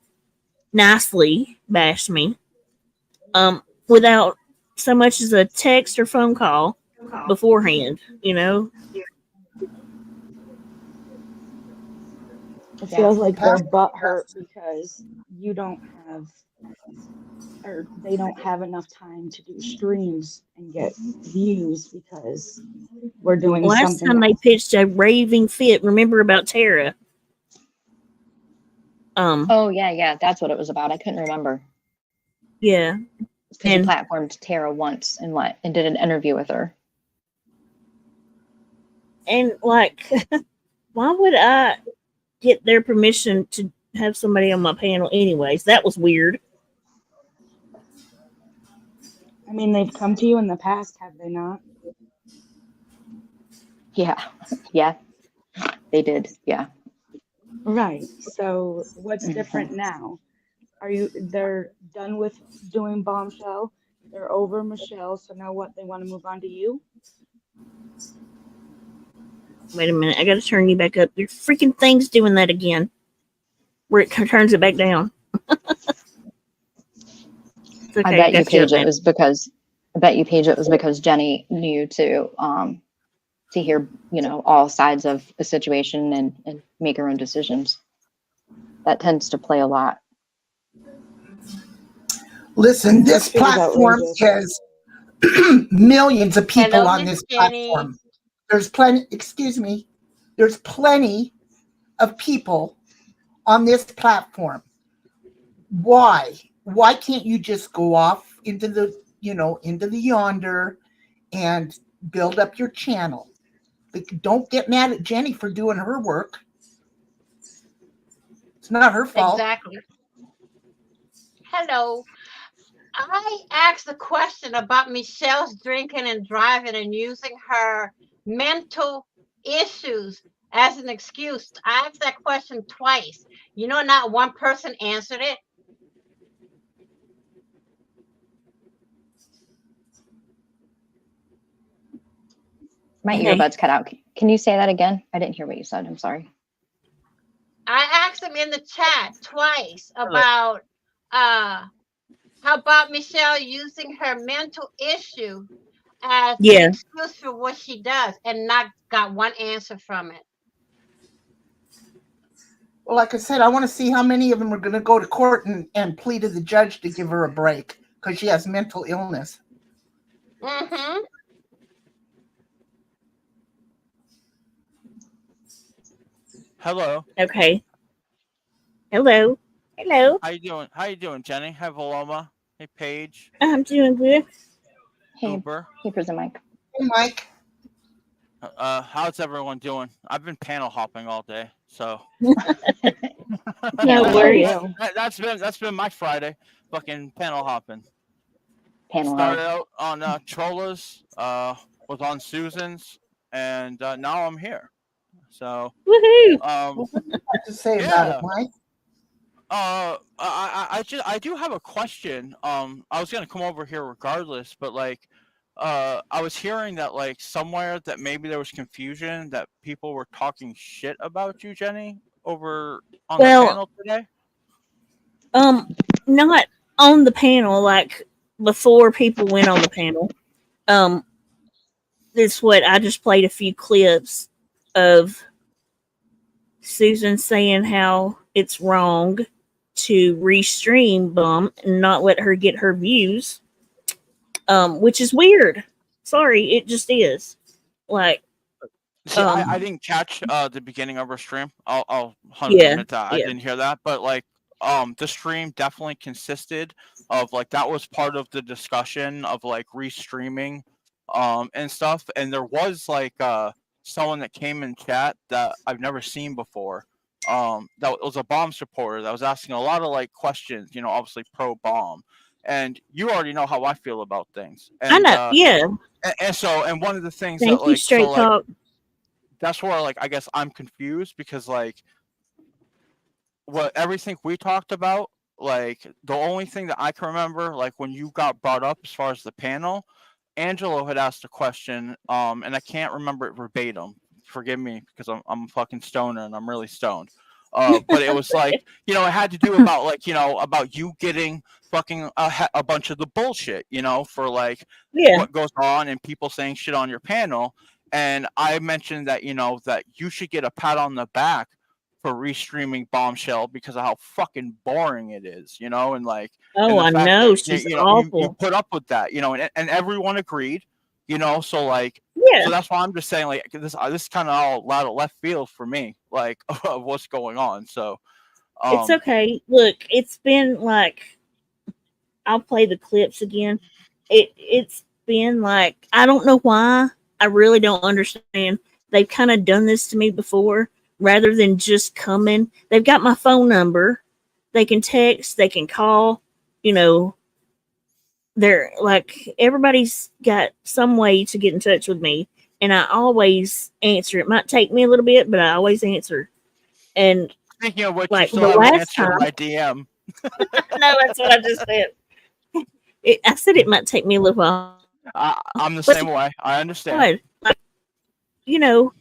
nicely bash me, without so much as a text or phone call beforehand, you know. It feels like they're butthurt because you don't have, or they don't have enough time to do streams and get views because we're doing Last something time they else. pitched a raving fit, remember about Tara? Oh yeah, that's what it was about. I couldn't remember. Yeah. Because he platformed Tara once and did an interview with her. And like, why would I get their permission to have somebody on my panel anyways? That was weird. I mean, they've come to you in the past, have they not? Yeah, they did. Yeah. Right. So what's different now? They're done with doing Bombshell. They're over Michelle. So now what? They want to move on to you? Wait a minute. I got to turn you back up. Your freaking thing's doing that again. Where it turns it back down. Okay, I bet you, Paige, it was because Jenny knew to hear, all sides of a situation and make her own decisions. That tends to play a lot. Listen, this platform has millions of people on this platform. There's plenty of people on this platform. Why can't you just go off into the yonder and build up your channel? Don't get mad at Jenny for doing her work. It's not her fault. Exactly. Hello. I asked a question about Michelle's drinking and driving and using her mental issues as an excuse. I asked that question twice. Not one person answered it. My earbuds cut out. Can you say that again? I didn't hear what you said. I'm sorry. I asked him in the chat twice about how about Michelle using her mental issue as an excuse for what she does, and not got one answer from it. Well, like I said, I want to see how many of them are going to go to court and plead to the judge to give her a break because she has mental illness. Mm-hmm. Hello. Okay. Hello. How you doing, Jenny? Hi, Paloma. Hey, Paige. I'm doing good. Hey, Uber. Hey, Prison Mike. Hey, Mike. How's everyone doing? I've been panel hopping all day, so. No worries. That's been my Friday, fucking panel hopping. Panel Started out on Trollers, was on Susan's, and now I'm here. So. Woohoo! What do you have to say about it, Mike? I do have a question. I was gonna come over here regardless, but I was hearing that somewhere that maybe there was confusion that people were talking shit about you, Jenny, over on the panel today. Not on the panel, like before people went on the panel. This what I just played a few clips of Susan saying how it's wrong to restream Bum and not let her get her views, which is weird. Sorry, it just is. See, I didn't catch the beginning of her stream. I'll 100% admit that I didn't hear that, but the stream definitely consisted of that was part of the discussion of restreaming and stuff, and there was someone that came in chat that I've never seen before. That was a bomb supporter that was asking a lot of questions, obviously pro bomb, and you already know how I feel about things. And, I know, yeah. And one of the things Thank that you, straight talk. That's where I guess I'm confused because what everything we talked about, the only thing that I can remember, when you got brought up as far as the panel, Angelo had asked a question, and I can't remember it verbatim. Forgive me because I'm a fucking stoner and I'm really stoned. But it was it had to do about about you getting fucking a bunch of the bullshit, for what goes on and people saying shit on your panel. And I mentioned that that you should get a pat on the back for restreaming Bombshell because of how fucking boring it is, and oh, I know she's awful. You put up with that, and everyone agreed, so so that's why I'm just saying this kind of all out of left field for me, of what's going on. So It's okay. Look, it's been like, I'll play the clips again. It's been like, I don't know why. I really don't understand. They've kind of done this to me before, rather than just coming. They've got my phone number. They can text. They can call. You know, they're like, everybody's got some way to get in touch with me, and I always answer. It might take me a little bit, but I always answer. And Speaking of which, you like still the haven't last answered time, my DM. no, that's what I just said. I said it might take me a little while. I'm the But same way. I understand. God, like, you know,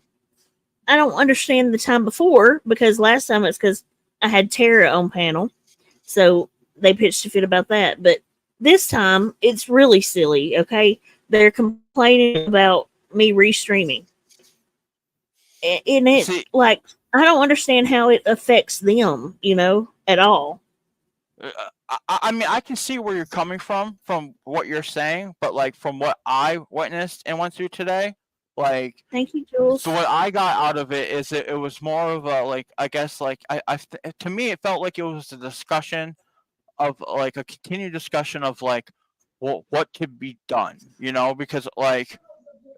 I don't understand the time before, because last time it's because I had Tara on panel, so they pitched a fit about that. But this time it's really silly. Okay, they're complaining about me restreaming, and it, See, like, I don't understand how it affects them. At all. I mean, I can see where you're coming from what you're saying, but like from what I witnessed and went through today, like Thank you, Jules. so what I got out of it is it was more of a, like, I guess, like to me it felt like it was a discussion of, like, a continued discussion of, like, what could be done, because, like,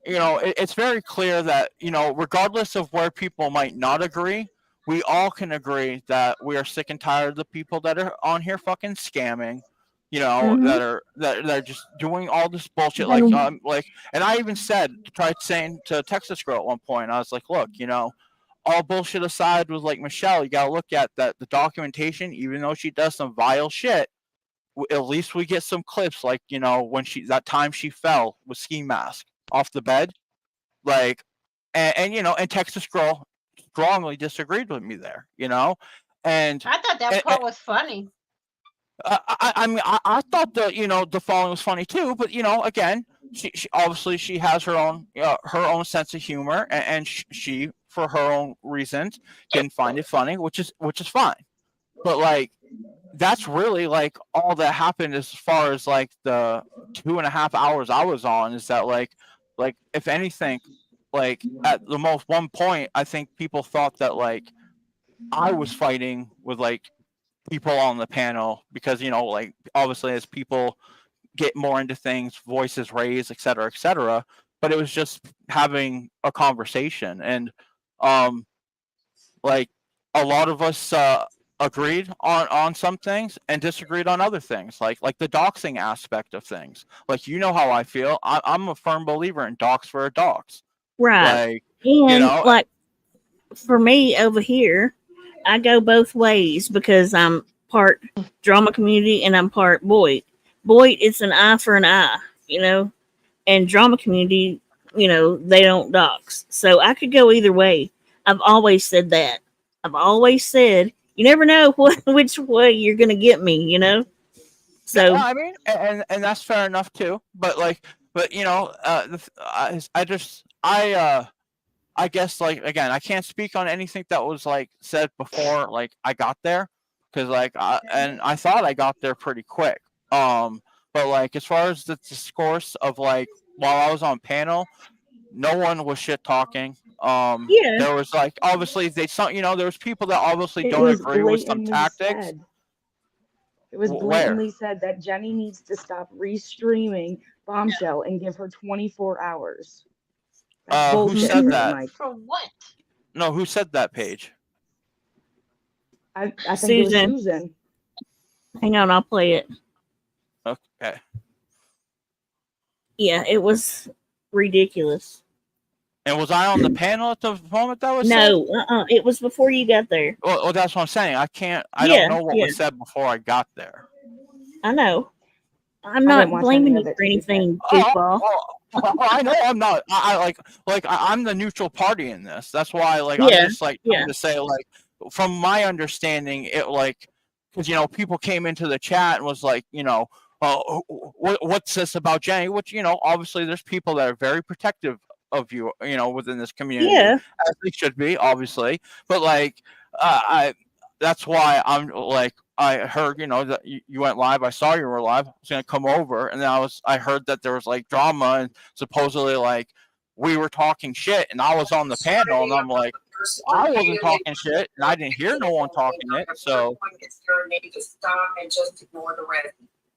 it's very clear that, regardless of where people might not agree, we all can agree that we are sick and tired of the people that are on here fucking scamming, Mhm. that are just doing all this bullshit. And And I even tried saying to a Texas girl at one point, I was like, look, all bullshit aside, was like, Michelle, you gotta look at that the documentation, even though she does some vile shit. At least we get some clips, like, when that time she fell with ski mask off the bed, like, and Texas girl strongly disagreed with me there, and I thought that part was funny. I mean, I thought that, the following was funny too, but again, she obviously she has her own sense of humor, and she, for her own reasons, can find it funny, which is fine. But, like, that's really, like, all that happened as far as, like, the 2.5 hours I was on, is that, like, if anything, like, at the most one point, I think people thought that, like, I was fighting with, like, people on the panel because, like, obviously as people get more into things, voices raised, et cetera, et cetera. But it was just having a conversation, and like, a lot of us agreed on some things and disagreed on other things, like the doxing aspect of things. Like, how I feel. I'm a firm believer in dox for a dox. right. Like, And like, for me over here, I go both ways because I'm part drama community and I'm part Boyd. Boyd, it's an eye for an eye, and drama community, they don't dox. So I could go either way. I've always said that. I've always said, you never know which way you're going to get me, So, I mean, and that's fair enough too. But, like, I guess, like, again, I can't speak on anything that was, like, said before, like, I got there, because, like, and I thought I got there pretty quick. But, like, as far as the discourse of, like, while I was on panel, no one was shit talking. yeah. There was, like, obviously there was people that obviously It don't was agree with some blatantly tactics. said. It was Where? blatantly said that Jenny needs to stop restreaming Bombshell and give her 24 hours. That's Who bullshit, said Pretty that? Mike. For what? No, who said that, Paige? I think it was Susan. Susan. Hang on, I'll play it. Okay. Yeah, it was ridiculous. And was I on the panel at the moment that was said? No, it was before you got there. Well, that's what I'm saying. I Yeah, don't know what was said before I got there. I know. I'm I not didn't watch blaming any you of it, for to be fair. anything, goofball. I know I'm not. I'm the neutral party in this. That's why, like, I'm Yeah, just, like, yeah. trying to say, like, from my understanding, it, like, because, people came into the chat and was like, what's this about Jenny? Which, obviously there's people that are very protective of you, within this community, Yeah. as they should be, obviously. But, like, that's why I'm, like, I heard, that you went live. I saw you were live. I was gonna come over, and then I heard that there was, like, drama, and supposedly, like, we were talking shit, and I was on the panel, and I'm like, I wasn't talking shit, and I didn't hear no one talking it. So It's your need to stop and just ignore the rest.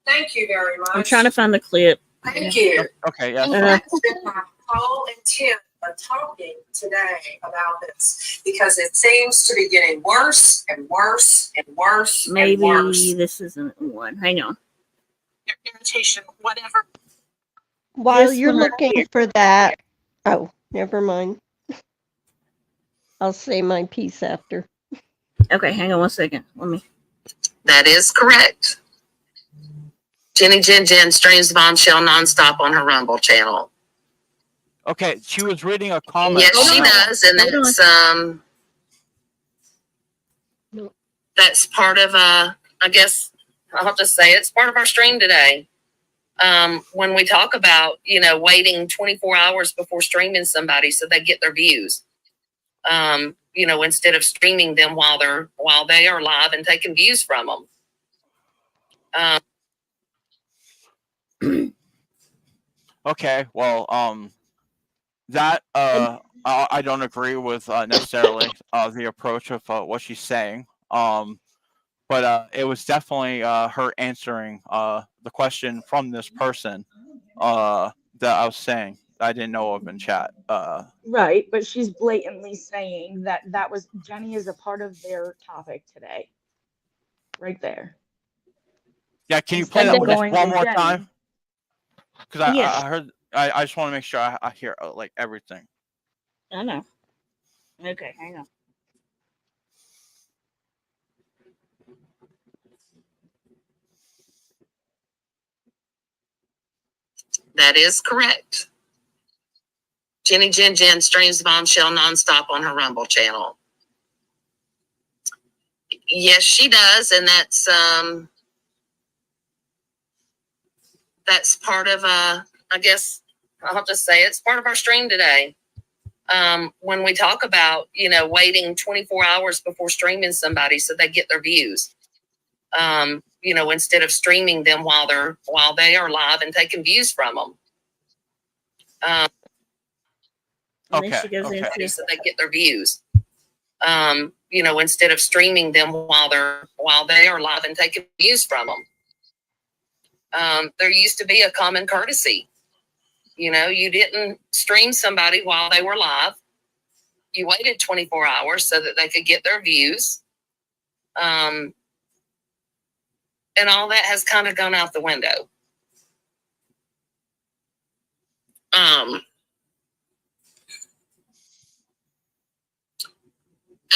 Thank you very much. I'm trying to find the clip. Thank you. okay, yeah. It's been my whole intent of talking today about this because it seems to be getting worse and worse and worse Maybe and worse. this isn't one. Hang on. Irritation, whatever. While This you're one right looking here. for that, oh, never mind. I'll say my piece after. Okay, hang on one second. Let me. That is correct. Jenny Jen streams Bombshell nonstop on her Rumble channel. Okay, she was reading a comment. Yes, she does, and that's part of I guess I'll have to say it's part of our stream today. When we talk about waiting 24 hours before streaming somebody so they get their views, instead of streaming them while they are live and taking views from them. Okay, well, that I don't agree with necessarily the approach of what she's saying. But it was definitely her answering the question from this person that I was saying I didn't know of in chat. Right, but she's blatantly saying that was Jenny is a part of their topic today. Right there. Yeah, can you play Instead that of just going one to more Jenny. time? Because Yes. I heard. I just want to make sure I hear like everything. I know. Okay, hang on. That is correct. Jenny Jen streams Bombshell nonstop on her Rumble channel. Yes, she does, and that's part of I guess I'll have to say it's part of our stream today. When we talk about waiting 24 hours before streaming somebody so they get their views, instead of streaming them while they are live and taking views from them. Okay. So they get their views. Instead of streaming them while they are live and taking views from them. There used to be a common courtesy. You didn't stream somebody while they were live. You waited 24 hours so that they could get their views. And all that has kind of gone out the window.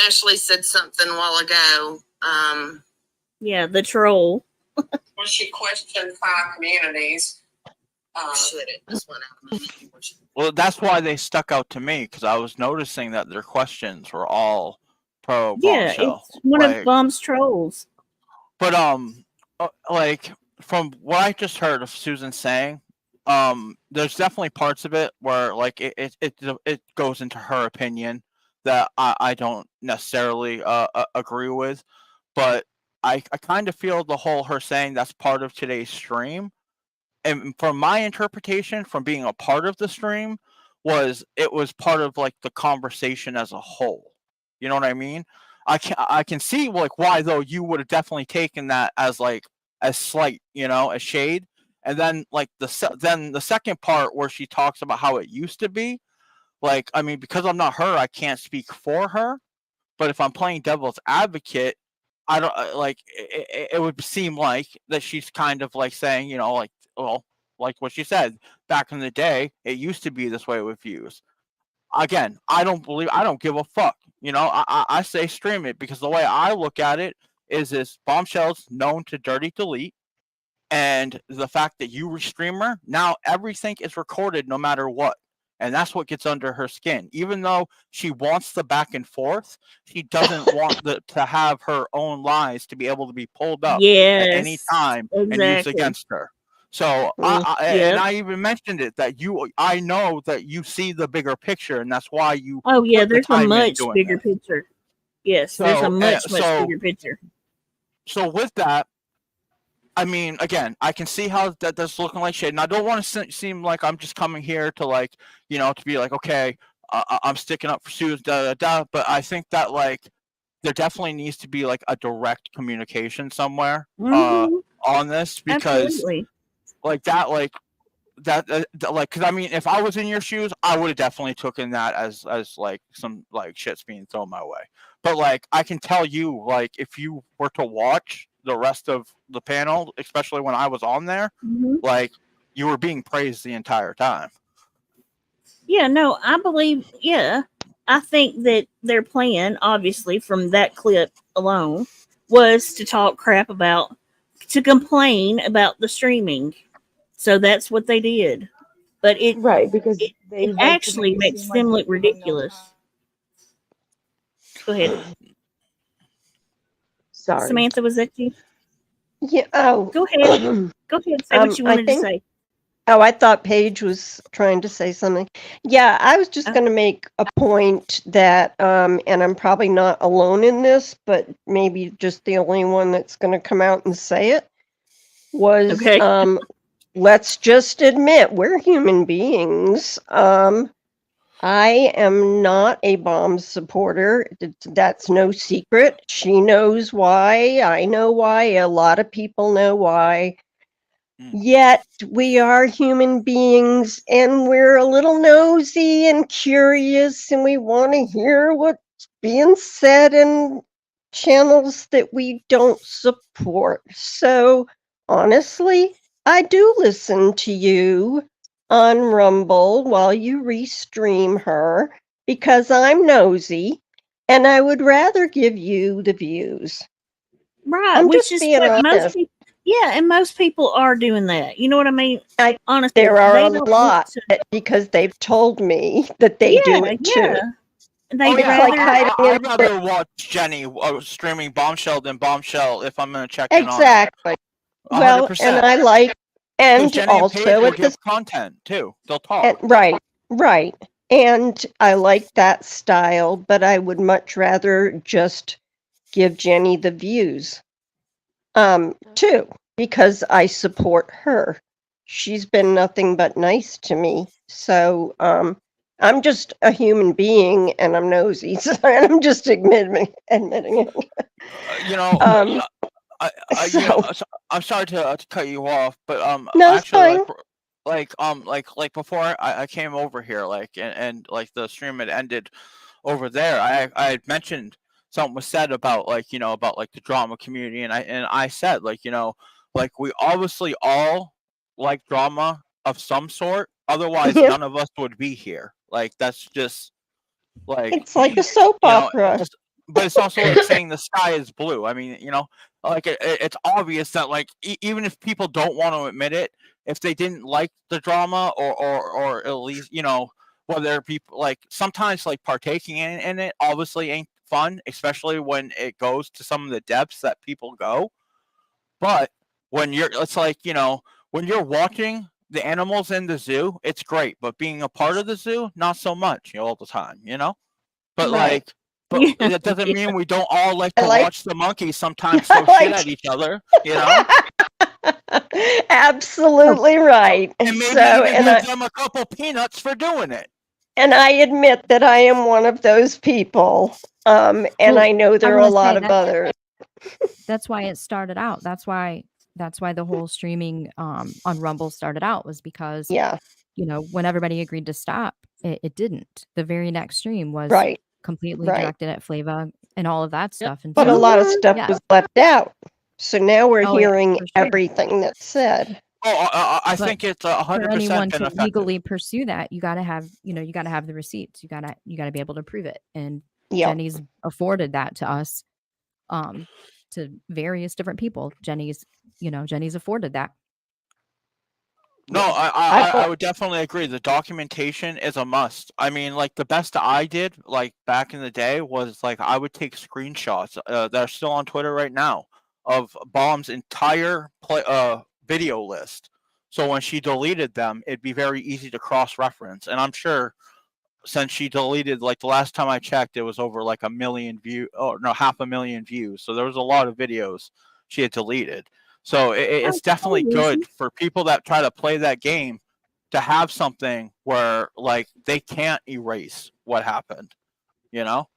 Ashley said something a while ago. Yeah, the troll. When she questioned 5 communities. Well, that's why they stuck out to me because I was noticing that their questions were all pro Bombshell. It's one of Bomb's trolls. But like from what I just heard of Susan saying, there's definitely parts of it where like it goes into her opinion that I don't necessarily agree with, but I kind of feel the whole her saying that's part of today's stream, and from my interpretation from being a part of the stream it was part of like the conversation as a whole. You know what I mean? I can see like why though you would have definitely taken that as like as slight, as shade, and then like the second part where she talks about how it used to be. Like, I mean, because I'm not her, I can't speak for her. But if I'm playing devil's advocate, I don't like it would seem like that she's kind of like saying, like, well, like what she said back in the day, it used to be this way with views. Again, I don't give a fuck. I say stream it because the way I look at it is this Bombshell's known to dirty delete. And the fact that you restream her, now everything is recorded no matter what. And that's what gets under her skin. Even though she wants the back and forth, she doesn't want to have her own lies to be able to be pulled up at any time and used against her. So and I even mentioned it that I know that you see the bigger picture, and that's why you. Oh yeah, put the there's a time much into bigger it. picture. Yes, there's a much bigger picture. So with that, I mean, again, I can see how that's looking like shade, and I don't want to seem like I'm just coming here to like, to be like, okay, I'm sticking up for Susan, but I think that like there definitely needs to be like a direct communication somewhere on this, because Absolutely. like that like, because I mean, if I was in your shoes, I would have definitely taken that as like some like shit's being thrown my way. But like, I can tell you, like, if you were to watch the rest of the panel, especially when I was on there, like, you were being praised the entire time. Yeah, no, I believe, I think that their plan, obviously, from that clip alone, was to talk crap about, to complain about the streaming. So that's what they did. But Right, because it they like to actually make it makes seem like them they look give them no ridiculous. Go ahead. Sorry. Samantha, was that you? Yeah. Oh. Go ahead. Go ahead. Say what you I wanted to think. say. Oh, I thought Paige was trying to say something. Yeah, I was just going to make a point that, and I'm probably not alone in this, but maybe just the only one that's going to come out and say it, was let's just admit we're human beings. I am not a bomb supporter. That's no secret. She knows why. I know why. A lot of people know why. Yet we are human beings and we're a little nosy and curious and we want to hear what's being said in channels that we don't support. So honestly, I do listen to you on Rumble while you restream her because I'm nosy and I would rather give you the views. Right, I'm which just is being what most honest. people, and most people are doing that. You know what I mean? Honestly, There are they a don't lot want to. because they've told me that they do it too. They'd It's rather. like hiding I'd in rather watch Jenny streaming Bombshell than Bombshell if I'm going to check in on her. exactly. Well, 100%. and I like, Because and Jenny and Paige also will at the give content too. They'll talk. right. And I like that style, but I would much rather just give Jenny the views. Too, because I support her. She's been nothing but nice to me. So, I'm just a human being and I'm nosy. So I'm just admitting it. You know, you know, I'm sorry to cut you off, but No, it's actually, fine. like before I came over here, like and like the stream had ended over there, I had mentioned something was said about like about like the drama community, and I said like like we obviously all like drama of some sort, otherwise Yeah. none of us would be here. Like that's just like It's like a soap opera. but it's also like saying the sky is blue. I mean, like it's obvious that like even if people don't want to admit it, if they didn't like the drama or at least whether people like sometimes like partaking in it obviously ain't fun, especially when it goes to some of the depths that people go. But when it's like when you're watching the animals in the zoo, it's great, but being a part of the zoo, not so much all the time. But Right. but that doesn't mean we don't all like to watch the monkeys sometimes throw shit at each other, Absolutely right. And maybe So, even give them a couple peanuts for doing it. And I admit that I am one of those people. And I know there are a lot of others. That's why it started out. That's why the whole streaming on Rumble started out, was because when everybody agreed to stop, it didn't. The very next stream was completely directed at Flava and all of that stuff. And But a so, lot of stuff was left out. So now we're Oh, yeah, hearing for sure. everything that's said. I But think it's for 100% anyone been to effective. legally pursue that, you got to have the receipts. You got to be able to prove it. And Yep. Jenny's afforded that to us, to various different people. Jenny's afforded that. No, I would definitely agree. The documentation is a must. I mean, like the best I did, like back in the day, was like I would take screenshots that are still on Twitter right now of Bomb's entire video list. So when she deleted them, it'd be very easy to cross-reference. And I'm sure since she deleted, like the last time I checked, it was over like 1 million view, or no, 500,000 views. So there was a lot of videos she had deleted. So it's definitely good for people that try to play that game to have something where like they can't erase what happened, you know.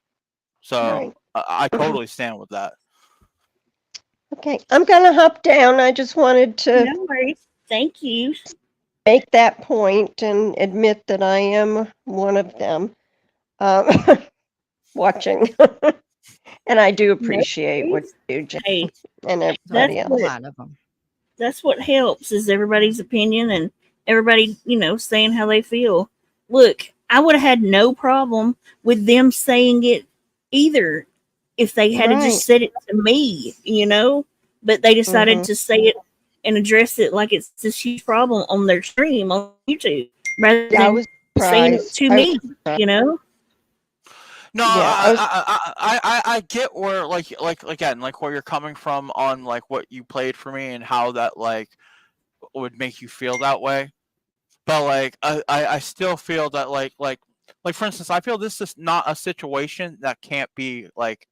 So Right. I totally stand with that. Okay, I'm gonna hop down. I just wanted to No worries. Thank you. make that point and admit that I am one of them watching. And I do No appreciate what worries. you do, Jen, Hey, and There's everybody a else. lot of them. that's what helps is everybody's opinion and everybody, saying how they feel. Look, I would have had no problem with them saying it either if they had to Right. just said it to me, but they decided Mhm. to say it and address it like it's this huge problem on their stream on YouTube rather Yeah, I than was saying it surprised. to I was me, surprised. you know? No, Yeah, I was. I get where like again like where you're coming from on like what you played for me and how that like would make you feel that way. But like I still feel that like for instance, I feel this is not a situation that can't be like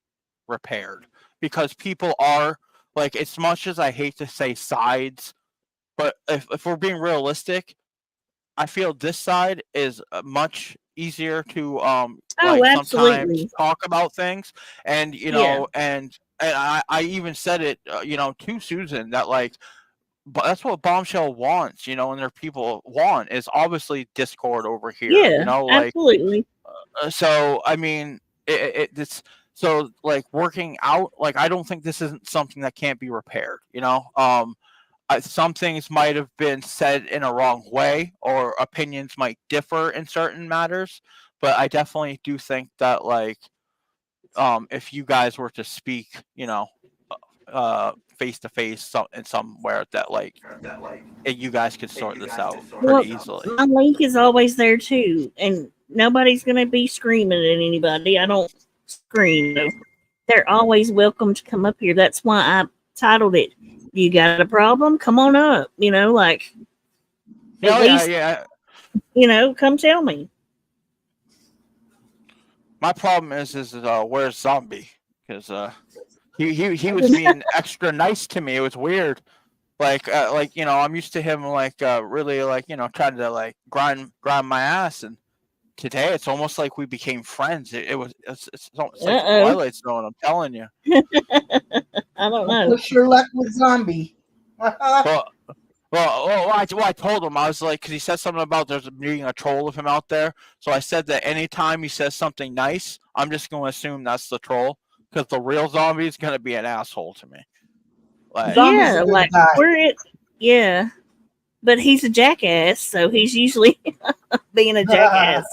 repaired because people are like as much as I hate to say sides, but if we're being realistic, I feel this side is much easier to Oh, like sometimes absolutely. talk about things and Yeah. and I even said it to Susan that like but that's what Bombshell wants, and their people want is obviously discord over here, Yeah, like absolutely. so I mean it's so like working out like I don't think this isn't something that can't be repaired, some things might have been said in a wrong way or opinions might differ in certain matters, but I definitely do think that like if you guys were to speak face to face in somewhere that like you guys could sort this out Well, pretty easily. my link is always there too, and nobody's gonna be screaming at anybody. I don't scream. So they're always welcome to come up here. That's why I titled it. You got a problem? Come on up. Like at least Yeah. come tell me. My problem is where's Zombie? Because he was being extra nice to me. It was weird. Like I'm used to him like really like trying to like grind my ass, and today it's almost like we became friends. It's almost like the Uh-oh. Twilight Zone. I'm telling you. I don't Well, know. push your luck with Zombie. I told him I was like because he said something about there's being a troll of him out there. So I said that anytime he says something nice, I'm just going to assume that's the troll because the real zombie is going to be an asshole to me. Like, Zombie's a Yeah, good like guy. yeah. But he's a jackass, so he's usually being a jackass,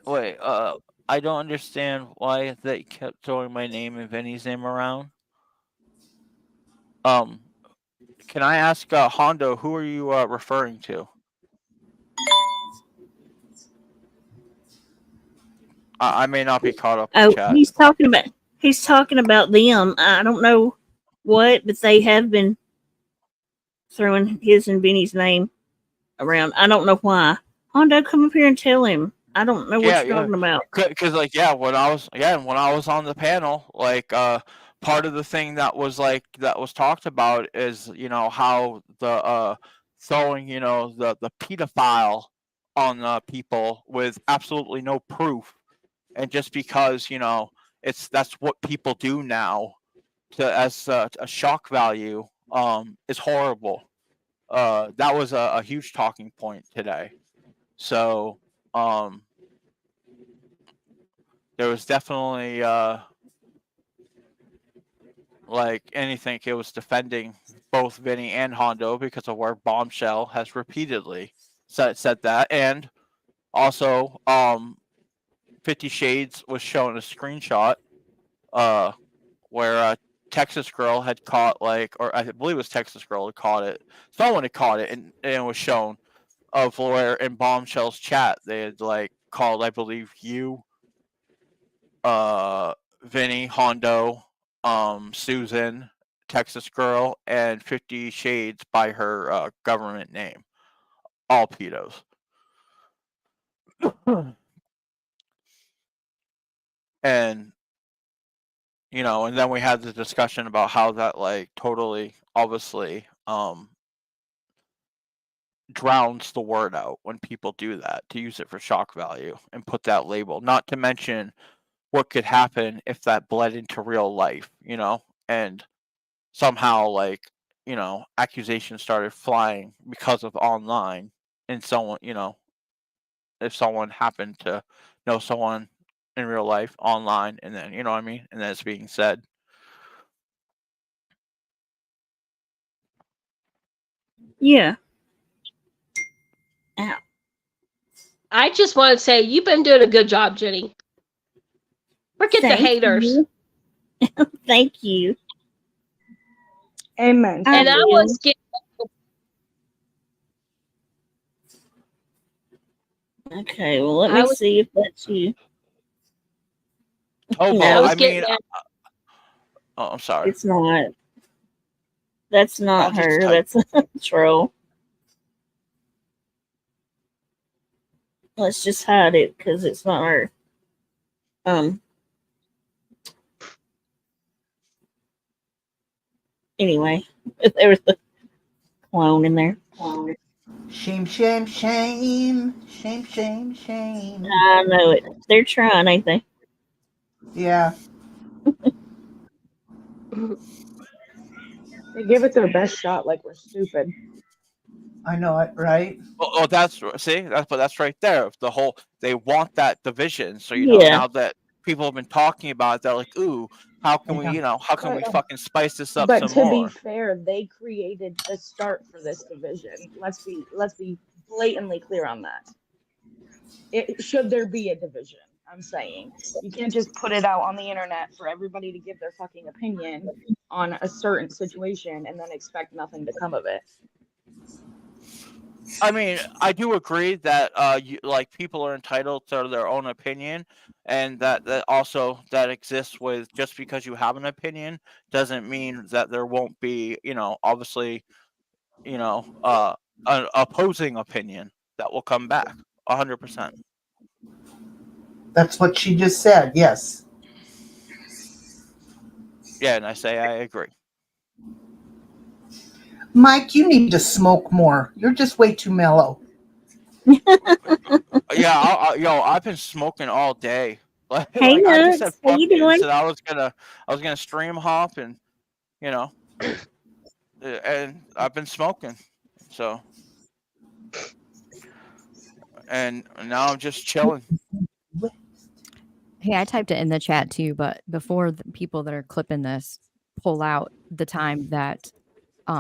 wait, I don't understand why they kept throwing my name and Vinny's name around. Can I ask Hondo, who are you referring to? I may not be caught up in Oh, chat. he's talking about them. I don't know what, but they have been throwing his and Benny's name around. I don't know why. Hondo, come up here and tell him. I don't know what you're talking about. Because like when I was on the panel, like part of the thing that was talked about is how the throwing the pedophile on people with absolutely no proof, and just because that's what people do now to as a shock value is horrible. That was a huge talking point today. So there was definitely like anything it was defending both Vinny and Hondo because of where Bombshell has repeatedly said that, and also 50 Shades was shown a screenshot where a Texas girl had caught or I believe it was Texas girl had caught it. Someone had caught it and it was shown of where in Bombshell's chat they had called I believe you Vinny, Hondo, Susan, Texas Girl, and 50 Shades by her government name. All pedos. And you know, and then we had the discussion about how that like totally obviously drowns the word out when people do that to use it for shock value and put that label, not to mention what could happen if that bled into real life, you know, and somehow like, you know, accusations started flying because of online, and someone, you know, if someone happened to know someone in real life online, and then, you know what I mean, and then it's being said. Yeah. Ow. I just want to say you've been doing a good job, Jenny. Forget the Thank haters. you. Thank you. Amen. And I was getting. Okay, well, let me see if that's you. Oh, No, well, I mean, oh, I'm sorry. it's not. That's not I'll just her. type. That's a troll. Let's just hide it because it's not her. Anyway, there was the clone in there. Shame, shame, shame, shame, shame, shame. I know it. They're trying, ain't they? Yeah. They give it their best shot like we're stupid. I know it, right? Oh, that's that's right there. The whole they want that division. So you know, Yeah. now that people have been talking about it, they're like, "Ooh, how can we, you know, how can we fucking spice this up But some to be more?" fair, they created the start for this division. Let's be blatantly clear on that. Should there be a division, I'm saying. You can't just put it out on the internet for everybody to give their fucking opinion on a certain situation and then expect nothing to come of it. I mean, I do agree that like people are entitled to their own opinion, and that also that exists with just because you have an opinion doesn't mean that there won't be, you know, obviously, you know, an opposing opinion that will come back 100%. That's what she just said. Yes. Yeah, and I say I agree. Mike, you need to smoke more. You're just way too mellow. Yeah, I've been smoking all day. Like, Hey, I just said Nuts, how fuck you it and doing? said I was gonna stream hop, and you know, and I've been smoking, so, and now I'm just chilling. Hey, I typed it in the chat too, but before the people that are clipping this pull out the time that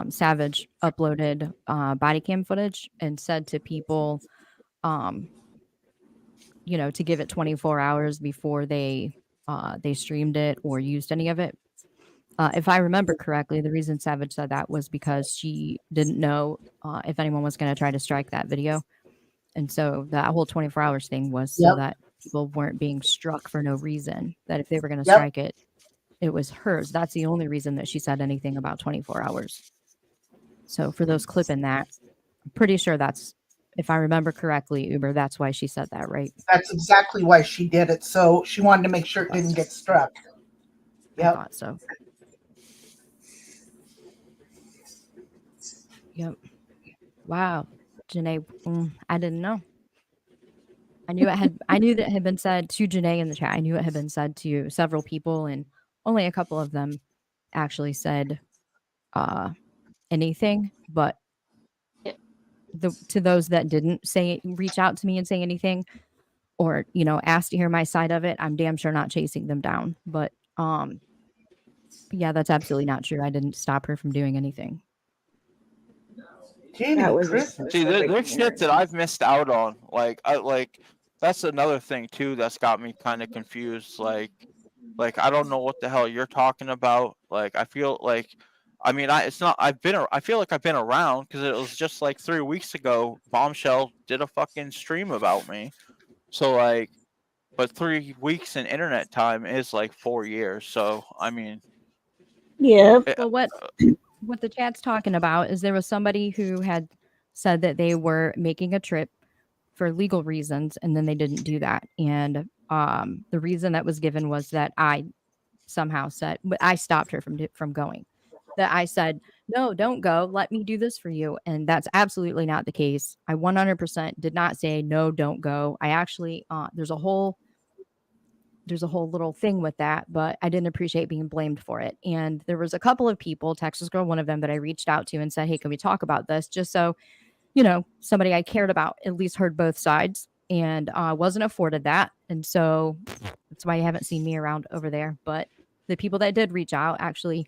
Savage uploaded body cam footage and said to people, you know, to give it 24 hours before they streamed it or used any of it. If I remember correctly, the reason Savage said that was because she didn't know if anyone was going to try to strike that video. And so that whole 24 hours thing was so that people weren't being struck for no reason, that if they were going to strike it, it was hers. That's the only reason that she said anything about 24 hours. So for those clipping that, I'm pretty sure that's, if I remember correctly, Uber, that's why she said that, right? That's exactly why she did it. So she wanted to make sure it didn't get struck. I thought so. Yep. Wow. Janae, I didn't know. I knew that had been said to Janae in the chat. I knew it had been said to several people, and only a couple of them actually said anything. But to those that didn't reach out to me and say anything, or you know, ask to hear my side of it, I'm damn sure not chasing them down. But yeah, that's absolutely not true. I didn't stop her from doing anything. That was See, there's shit that I've missed out on. Like, that's another thing too that's got me kind of confused. Like I don't know what the hell you're talking about. Like, I feel like, I mean, I feel like I've been around because it was just like 3 weeks ago. Bombshell did a fucking stream about me. So like, but 3 weeks in internet time is like 4 years. So I mean, yeah. But what the chat's talking about is there was somebody who had said that they were making a trip for legal reasons, and then they didn't do that. And the reason that was given was that I somehow said, but I stopped her from going. That I said, no, don't go. Let me do this for you. And that's absolutely not the case. I 100% did not say, no, don't go. I actually, there's a whole little thing with that, but I didn't appreciate being blamed for it. And there was a couple of people, Texas Girl, one of them, that I reached out to and said, hey, can we talk about this? Just so, somebody I cared about at least heard both sides, and wasn't afforded that. And so that's why you haven't seen me around over there. But the people that did reach out actually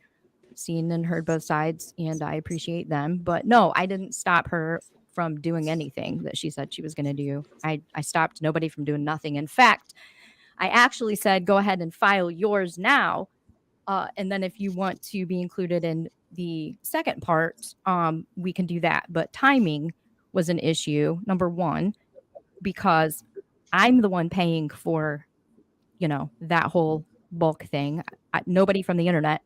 seen and heard both sides, and I appreciate them. But no, I didn't stop her from doing anything that she said she was going to do. I stopped nobody from doing nothing. In fact, I actually said, go ahead and file yours now. And then if you want to be included in the second part, we can do that. But timing was an issue, number one, because I'm the one paying for, that whole bulk thing. Nobody from the internet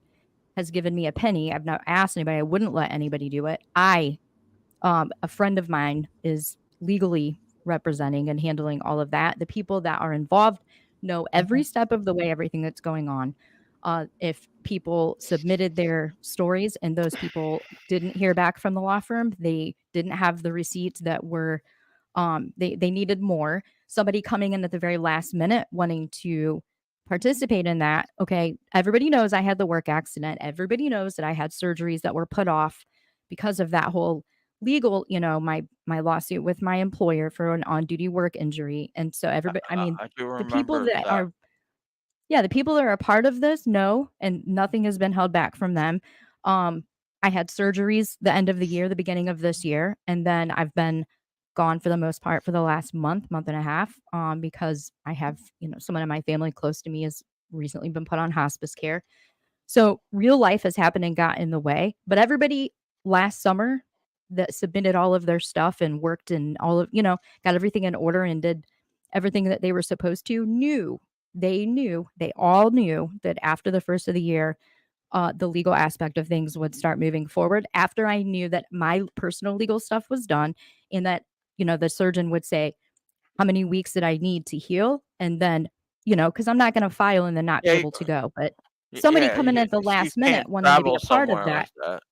has given me a penny. I've not asked anybody. I wouldn't let anybody do it. A friend of mine is legally representing and handling all of that. The people that are involved know every step of the way, everything that's going on. If people submitted their stories and those people didn't hear back from the law firm, they didn't have the receipts that were, they needed more. Somebody coming in at the very last minute wanting to participate in that. Okay, everybody knows I had the work accident. Everybody knows that I had surgeries that were put off because of that whole legal, my lawsuit with my employer for an on-duty work injury. And so everybody, I mean, I do the people remember that that. are, yeah, the people that are a part of this know, and nothing has been held back from them. I had surgeries the end of the year, the beginning of this year, and then I've been gone for the most part for the last month and a half, because I have, someone in my family close to me has recently been put on hospice care. So real life has happened and got in the way. But everybody last summer that submitted all of their stuff and worked and all of, got everything in order and did everything that they were supposed to, they all knew that after the first of the year, the legal aspect of things would start moving forward. After I knew that my personal legal stuff was done, and that, the surgeon would say, how many weeks did I need to heal? And then, because I'm not going to file and then not be Yeah, able to go. But somebody coming in at the you last minute can't wanting to be travel a part of somewhere that. like that.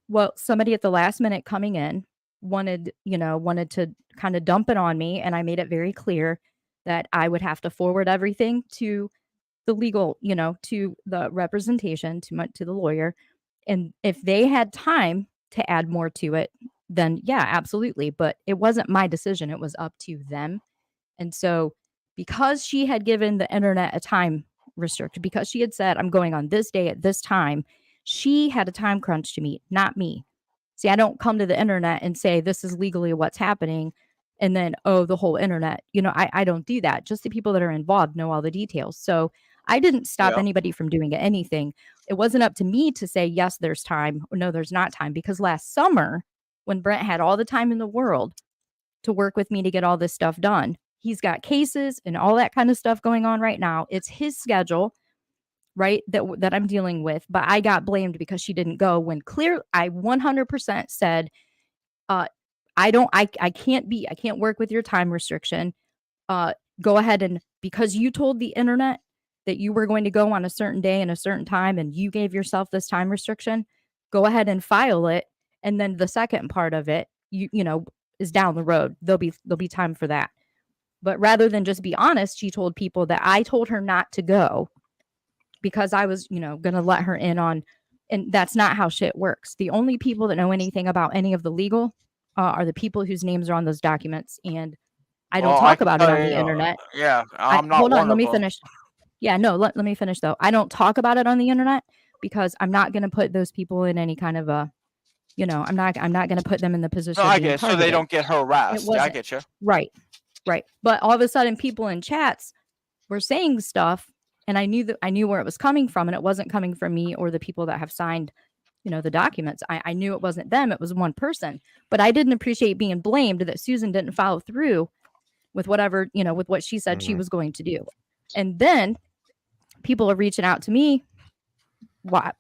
Well, somebody at the last minute coming in wanted to kind of dump it on me. And I made it very clear that I would have to forward everything to the legal, to the representation, to the lawyer. And if they had time to add more to it, then yeah, absolutely. But it wasn't my decision. It was up to them. And so because she had given the internet a time restriction, because she had said, I'm going on this day at this time, she had a time crunch to meet, not me. See, I don't come to the internet and say, this is legally what's happening. And then, oh, the whole internet, I don't do that. Just the people that are involved know all the details. So I didn't stop anybody from doing anything. It wasn't up to me to say, yes, there's time, or no, there's not time. Because last summer, when Brent had all the time in the world to work with me to get all this stuff done, he's got cases and all that kind of stuff going on right now. It's his schedule, right, that I'm dealing with. But I got blamed because she didn't go, when I 100% said, I can't work with your time restriction. Go ahead, and because you told the internet that you were going to go on a certain day and a certain time, and you gave yourself this time restriction, go ahead and file it. And then the second part of it, is down the road. There'll be time for that. But rather than just be honest, she told people that I told her not to go because I was, going to let her in on, and that's not how shit works. The only people that know anything about any of the legal are the people whose names are on those documents. And I don't talk about it on the internet. Yeah, I'm not Hold on, one let of me them. finish. Yeah, no, let me finish though. I don't talk about it on the internet because I'm not going to put those people in any kind of a, I'm not going to put them in the position No, of I being get it, so targeted. they don't get harassed. It Yeah, I wasn't. get you. Right. But all of a sudden, people in chats were saying stuff, and I knew where it was coming from, and it wasn't coming from me or the people that have signed, the documents. I knew it wasn't them; it was one person. But I didn't appreciate being blamed that Susan didn't follow through with whatever, with what she said she was going to do. And then people are reaching out to me. Why?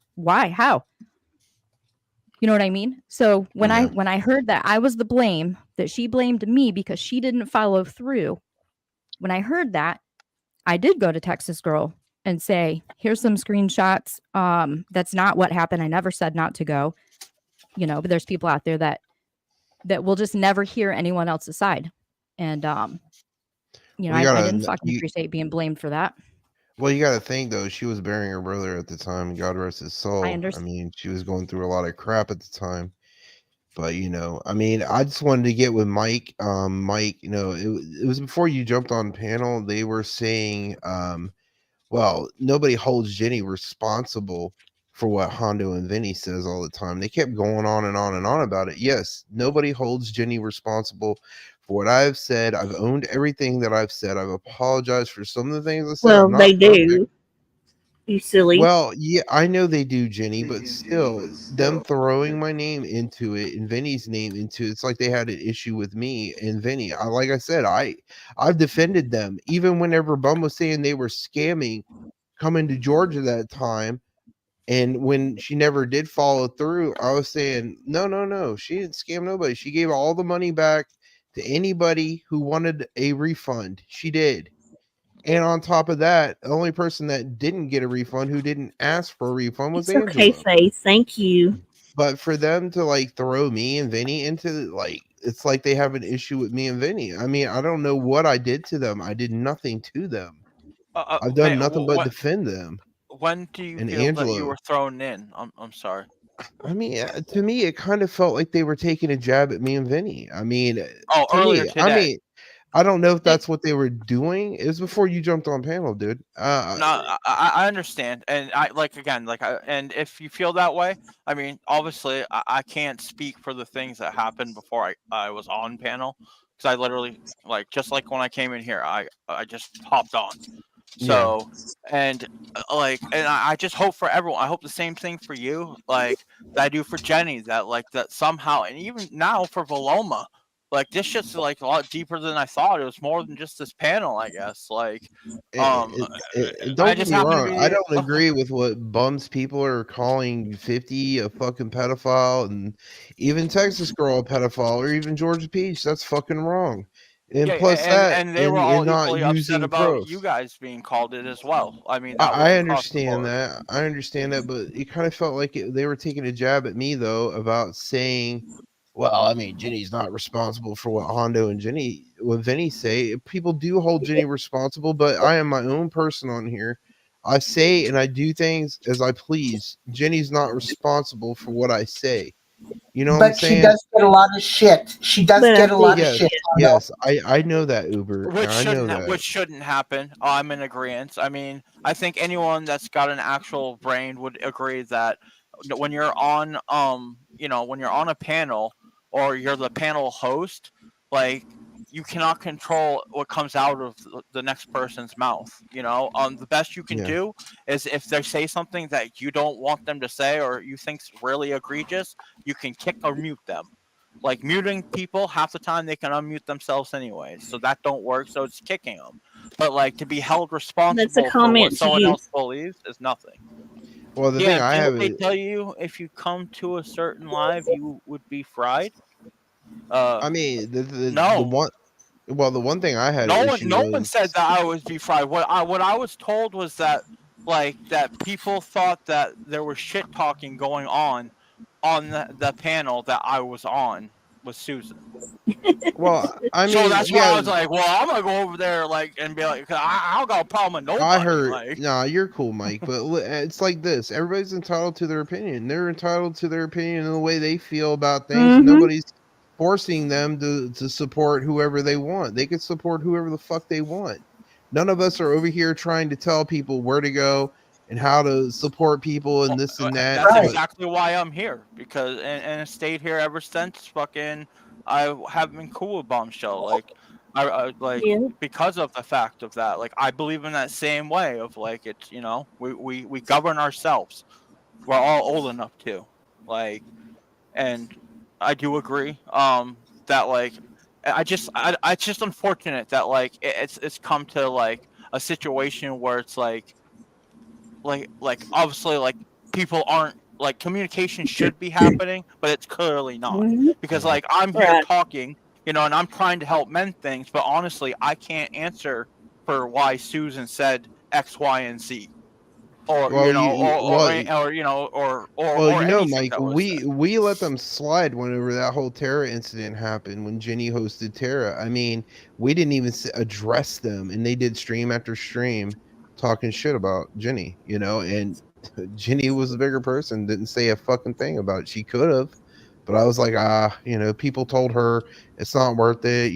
How? You know what I mean? So when I heard that I was the blame, that she blamed me because she didn't follow through, when I heard that, I did go to Texas Girl and say, here's some screenshots. That's not what happened. I never said not to go. You know, but there's people out there that will just never hear anyone else's side. And you know, Well, I didn't fucking appreciate being blamed for that. Well, you got to think though, she was burying her brother at the time. God rest his soul. I understand. mean, she was going through a lot of crap at the time. But you know, I mean, I just wanted to get with Mike. Mike, you know, it was before you jumped on panel. They were saying, well, nobody holds Jenny responsible for what Hondo and Vinny says all the time. They kept going on and on and on about it. Yes, nobody holds Jenny responsible for what I've said. I've owned everything that I've said. I've apologized for some of the things I said. Well, I'm not they perfect. do. You silly. Well, yeah, I know they do, Jenny, but still, them throwing my name into it and Vinny's name into it's like they had an issue with me and Vinny. Like I said, I've defended them even whenever Bum was saying they were scamming coming to Georgia that time. And when she never did follow through, I was saying, no, she didn't scam nobody. She gave all the money back to anybody who wanted a refund. She did. And on top of that, the only person that didn't get a refund, who didn't ask for a refund, was It's okay, Angela. Faith. Thank you. But for them to like throw me and Vinny into like, it's like they have an issue with me and Vinny. I mean, I don't know what I did to them. I did nothing to them. I've done nothing but defend them. When do you And feel that you Angelo. were thrown in? I'm sorry. I mean, to me, it kind of felt like they were taking a jab at me and Vinny. I mean, to earlier me, today. I mean, I don't know if that's what they were doing. It was before you jumped on panel, dude. No, I understand, and I like again, and if you feel that way, I mean, obviously, I can't speak for the things that happened before I was on panel, because I literally just like when I came in here, I just hopped on. So, and I just hope for everyone. I hope the same thing for you, that I do for Jenny. That somehow, and even now for Valoma, this shit's a lot deeper than I thought. It was more than just this panel, I guess. Don't I get just me happen to wrong. be. I don't agree with what bums people are calling 50 a fucking pedophile, and even Texas Girl a pedophile, or even Georgia Peach. That's fucking wrong. And Yeah, plus that, and they were all not equally upset using about pros. you guys being called it as well. I mean, that was I across the understand board. that. I understand that, but it kind of felt like they were taking a jab at me though about saying, "Well, I mean, Jenny's not responsible for what Hondo and Vinny say." People do hold Jenny responsible, but I am my own person on here. I say and I do things as I please. Jenny's not responsible for what I say. You know what I'm But she saying? does get a lot of shit. She does get a lot of shit. Yes, I know that, Uber. Which I know that. which shouldn't happen. I'm in agreement. I mean, I think anyone that's got an actual brain would agree that when you're on when you're on a panel or you're the panel host, you cannot control what comes out of the next person's mouth. The best you can Yeah. do is if they say something that you don't want them to say or you think's really egregious, you can kick or mute them. Muting people, half the time they can unmute themselves anyway, so that don't work. So it's kicking them. But to be held responsible for what someone else believes is nothing. Well, the thing I have didn't they is, tell you if you come to a certain live, you would be fried? I mean, the No. one. Well, the one thing I had No an one, issue no was, one said that I would be fried. What I was told was that that people thought that there was shit talking going on the panel that I was on with Susan. well, I So mean, that's why I was like, well, I'm gonna go over there and be like, 'cause I don't got a problem with nobody. I heard, nah, you're cool, Mike, but it's like this: everybody's entitled to their opinion. They're entitled to their opinion in the way they feel about things. Mhm. Nobody's forcing them to support whoever they want. They can support whoever the fuck they want. None of us are over here trying to tell people where to go and how to support people and this and that. That's but- exactly why I'm here, because and I stayed here ever since fucking I have been cool with Bombshell. Because of the fact of that. I believe in that same way of it's we govern ourselves. We're all old enough to. And I do agree that it's just unfortunate that it's come to a situation where it's obviously people aren't communication should be happening, but it's clearly not, because I'm here talking, and I'm trying to help mend things, but honestly I can't answer for why Susan said X, Y, and Z. or Well, you know, well, or you know, or well, anything Mike, that was said. we let them slide whenever that whole Terra incident happened when Jenny hosted Terra. I mean, we didn't even address them, and they did stream after stream talking shit about Jenny, and Jenny was the bigger person, didn't say a fucking thing about it. She could have, but I was like, people told her it's not worth it,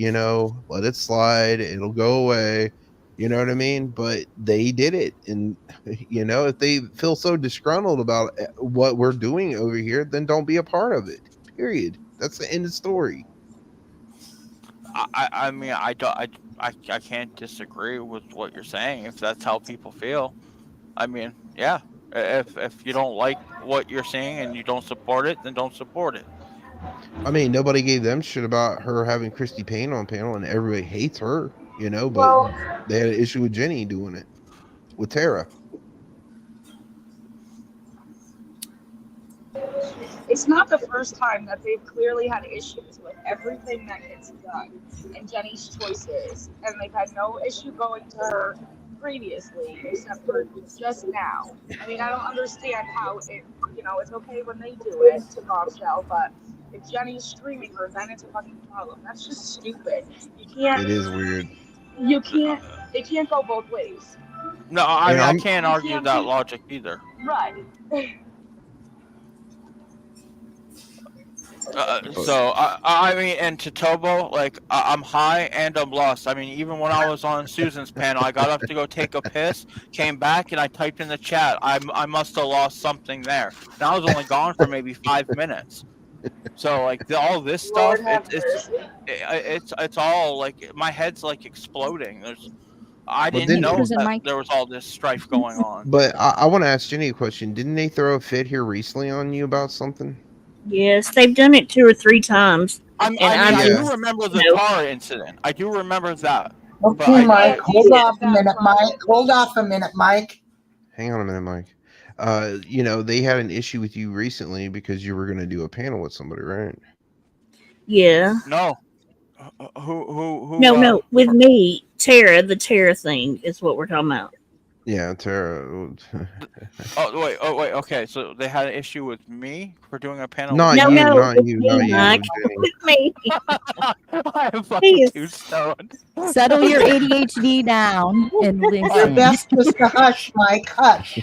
let it slide, it'll go away. You know what I mean? But they did it. And, if they feel so disgruntled about what we're doing over here, then don't be a part of it. Period. That's the end of the story. I mean, I can't disagree with what you're saying if that's how people feel. I mean, yeah. If you don't like what you're seeing and you don't support it, then don't support it. I mean, nobody gave them shit about her having Christy Payne on panel, and everybody hates her, but Well, they had an issue with Jenny doing it with Tara. it's not the first time that they've clearly had issues with everything that gets done and Jenny's choices, and they've had no issue going to her previously except for just now. I mean, I don't understand how it's okay when they do it to Bombshell, but if Jenny's streaming her, then it's a fucking problem. That's just stupid. It is weird. It can't go both ways. No, I mean, I can't argue that logic either. Right. So I mean, and to Tobo, like I'm high and I'm lost. I mean, even when I was on Susan's panel, I got up to go take a piss, came back, and I typed in the chat. I must have lost something there, and I was only gone for maybe 5 minutes. So like all this stuff, it's all like my head's like exploding. I didn't know that there was all this strife going on. But I want to ask Jenny a question. Didn't they throw a fit here recently on you about something? Yes, they've done it 2 or 3 times. I do remember the tar incident. I do remember that. Okay, Mike, hold off a minute, Mike. Hold off a minute, Mike. Hang on a minute, Mike. They had an issue with you recently because you were going to do a panel with somebody, right? Yeah. No. Who? No, with me, Tara. The Tara thing is what we're talking about. Yeah, Tara. Oh wait. Okay, so they had an issue with me for doing a panel. Not you, Mike, with me. I'm fucking too stoned. Settle your ADHD down and listen. Your best was to hush, Mike. Hush.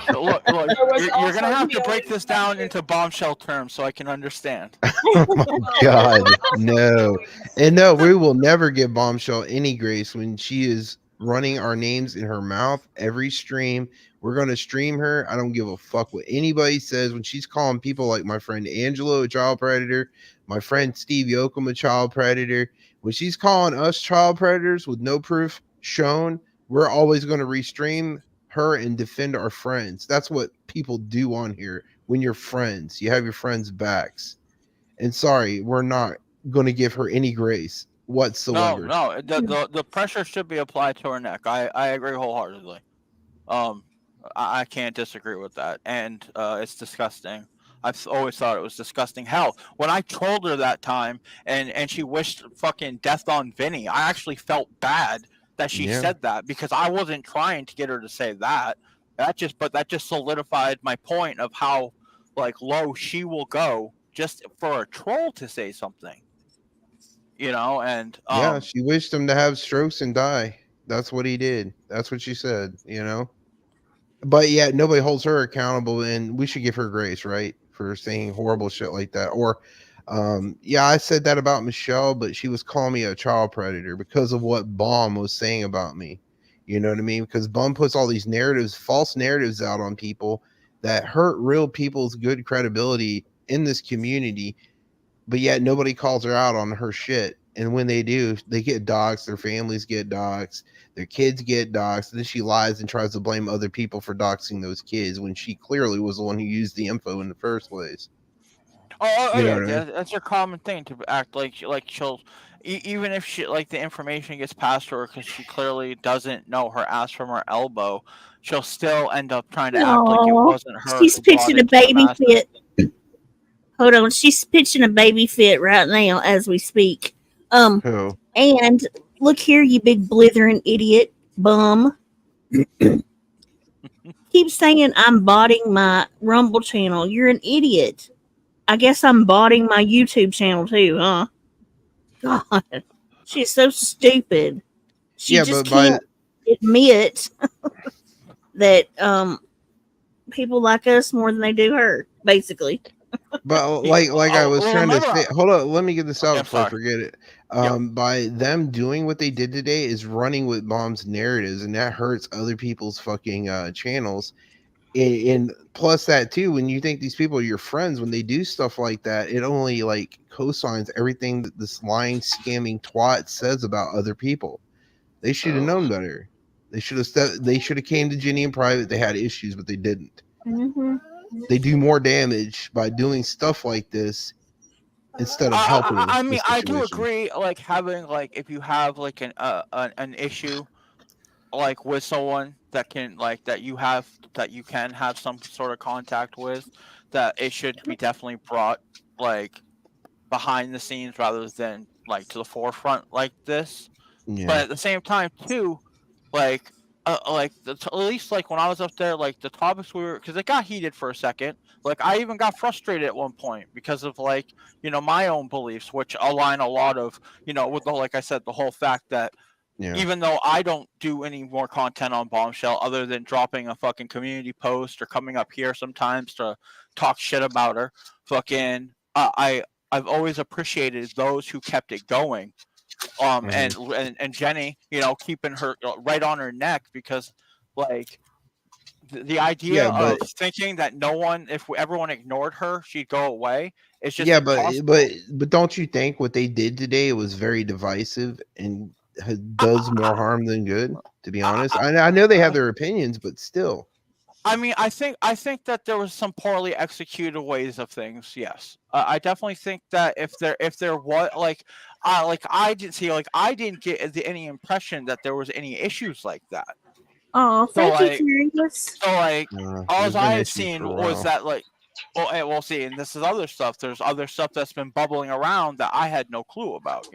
Look, you're gonna have to break this down into Bombshell terms so I can understand. Oh my God, no. And no, we will never give Bombshell any grace when she is running our names in her mouth every stream. We're going to stream her. I don't give a fuck what anybody says. When she's calling people like my friend Angelo a child predator, my friend Steve Yoakum a child predator, when she's calling us child predators with no proof shown, we're always going to restream her and defend our friends. That's what people do on here. When you're friends, you have your friends' backs. And sorry, we're not going to give her any grace whatsoever. No. The pressure should be applied to her neck. I agree wholeheartedly. I can't disagree with that, and it's disgusting. I've always thought it was disgusting. Hell, when I trolled her that time, and she wished fucking death on Vinny, I actually felt bad that she said that because I wasn't trying to get her to say that. That just solidified my point of how like low she will go just for a troll to say something. And yeah, she wished him to have strokes and die. That's what he did. That's what she said, But yeah, nobody holds her accountable, and we should give her grace, right? For saying horrible shit like that. Or I said that about Michelle, but she was calling me a child predator because of what Baum was saying about me. You know what I mean? Because Baum puts all these false narratives out on people that hurt real people's good credibility in this community. But yet nobody calls her out on her shit. And when they do, they get doxxed, their families get doxxed, their kids get doxxed. And then she lies and tries to blame other people for doxing those kids when she clearly was the one who used the info in the first place. That's a common thing to act like she'll, even if she like the information gets passed to her because she clearly doesn't know her ass from her elbow, she'll still end up trying to act like it wasn't her. She's pitching a baby fit. Hold on, she's pitching a baby fit right now as we speak. Who? And look here, you big blithering idiot bum. keep saying I'm botting my Rumble channel. You're an idiot. I guess I'm botting my YouTube channel too, huh? God, she's so stupid. She Yeah, just but by can't admit that people like us more than they do her, basically. But like I was well, trying to remember, say, hold on, let me get this out I'm before I sorry. forget it. Yep. By them doing what they did today is running with mom's narratives, and that hurts other people's fucking channels. And plus that too, when you think these people are your friends, when they do stuff like that, it only like cosigns everything that this lying, scamming twat says about other people. They should have known better. They should have they should have came to Jenny in private. They had issues, but they didn't. Mm-hmm. They do more damage by doing stuff like this instead of helping I the mean, I do situation. agree. Like having like if you have like an issue like with someone that can like that you can have some sort of contact with, that it should be definitely brought like behind the scenes rather than like to the forefront like this. But Yeah. at the same time too, like at least like when I was up there, like the topics we were, because it got heated for a second. Like I even got frustrated at one point because of like my own beliefs, which align a lot of with the, like I said, the whole fact that Yeah. even though I don't do any more content on Bombshell other than dropping a fucking community post or coming up here sometimes to talk shit about her, fucking I've always appreciated those who kept it going. And Jenny, keeping her right on her neck, because like the idea Yeah, but of thinking that if everyone ignored her, she'd go away, is just yeah, impossible. but don't you think what they did today was very divisive and does more harm than good? To be honest, I know they have their opinions, but still. I mean, I think that there was some poorly executed ways of things. Yes, I definitely think that if there was I didn't get any impression that there was any issues like that. Oh, So thank you, like, Curious. There's all been I've issues seen for a was while. that like, we'll see, and this is other stuff. There's other stuff that's been bubbling around that I had no clue about.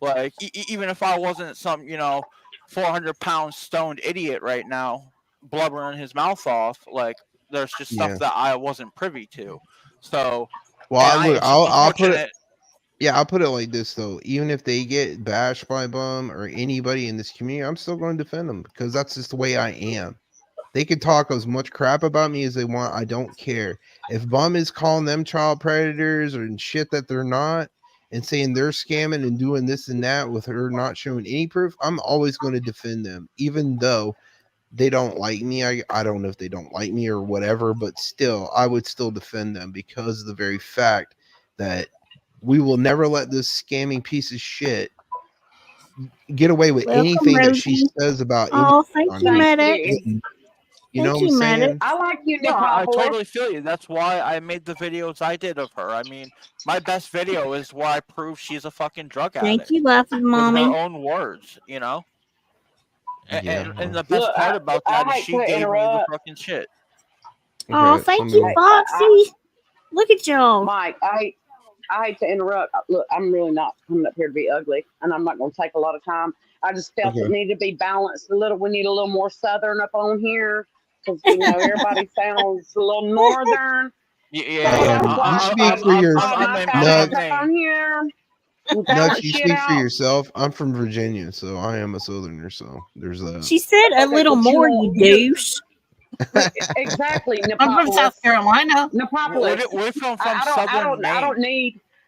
Like even if I wasn't some 400-pound stoned idiot right now blubbering his mouth off, like there's just Yeah. stuff that I wasn't privy to. So, Well, and look, it's just I'll put it. unfortunate. Yeah, I'll put it like this though. Even if they get bashed by Bum or anybody in this community, I'm still going to defend them because that's just the way I am. They can talk as much crap about me as they want. I don't care. If Bum is calling them child predators or shit that they're not, and saying they're scamming and doing this and that with her not showing any proof, I'm always going to defend them, even though they don't like me. I don't know if they don't like me or whatever, but still, I would still defend them because of the very fact that we will never let this scamming piece of shit get away with Welcome, anything that she Rosie. says about anything Oh, thank on you, here. Maddox. You know Thank what I'm you, Maddox. saying? I like you, No, I Nicopolis. totally feel you. That's why I made the videos I did of her. I mean, my best video is where I prove she's a fucking drug Thank addict. you, Laughing With her Mommy. own words, Yeah. And the best part about that is she gave me the fucking shit. Oh, Okay, thank you, Foxy. Look at y'all. Mike, I hate to interrupt. Look, I'm really not coming up here to be ugly, and I'm not going to take a lot of time. I just felt it Okay. needed to be balanced a little. We need a little more Southern up on here because everybody sounds a little Northern. You speak for yourself. Nug, on here. Nug, you speak for yourself. I'm from Virginia, so I am a Southerner. So there's that. She said a little more, you douche. Exactly. I'm from South Carolina. Nepopolis. We're from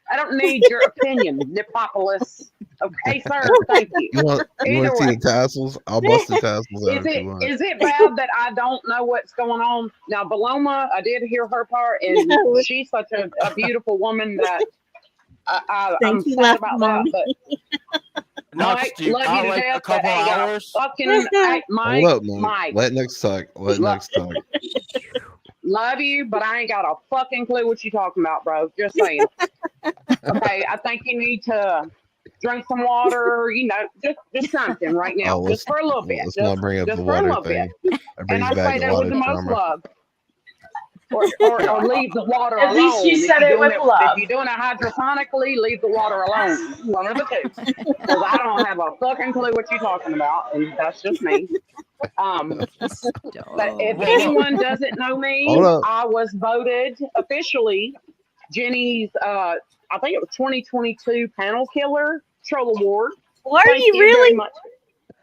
I don't need your opinion, Nepopolis. Okay, sir. Thank you. You want to see the tassels? I'll bust the tassels out if you want. Is it bad that I don't know what's going on? Now, Paloma, I did hear her part, and she's such a beautiful woman that I'm sad about that. But Mike, love you to death. But ain't got a fucking Mike. Hold up, Mike. Let next talk. Let next talk. Love you, but I ain't got a fucking clue what you talking about, bro. Just saying. Okay, I think you need to drink some water. Just something right now, just for a little bit. Let's not bring up the water thing. And I say that with the most love. Or leave the water At alone. least she said it with love. If you're doing it hydroponically, leave the water alone. One of the two. Because I don't have a fucking clue what you're talking about, and that's just me. But if anyone doesn't know me, Hold up. I was voted officially Jenny's, I think it was 2022 Panel Killer Troll Award. Were Thank you very really? much.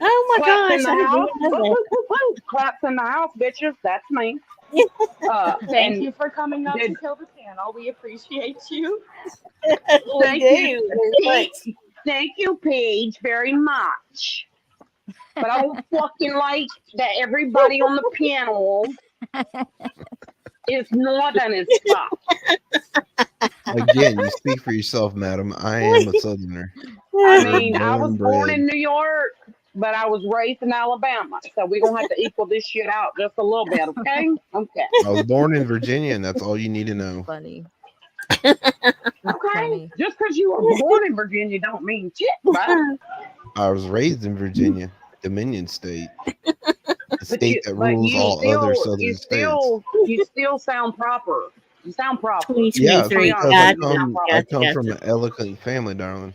Oh my Claps gosh! in the I didn't house. even know Woo, that. woo, woo, woo. Claps in the house, bitches. That's me. Thank And you for coming up to did- kill the panel. We appreciate you. Thank you. Thank you, Paige, very much. But I don't fucking like that everybody on the panel is northern as fuck. Again, you speak for yourself, madam. I am a southerner. I mean, I was Born, born bred. in New York, but I was raised in Alabama. So we're going to have to equal this shit out just a little bit, okay? Okay. I was born in Virginia, and that's all you need to know. Funny. Okay. Just because you were born in Virginia don't mean shit, right? I was raised in Virginia, Dominion State, the state that rules all other southern states. You still sound proper. You sound proper. Yeah, 2023. because I come Gotcha. from an eloquent family, darling.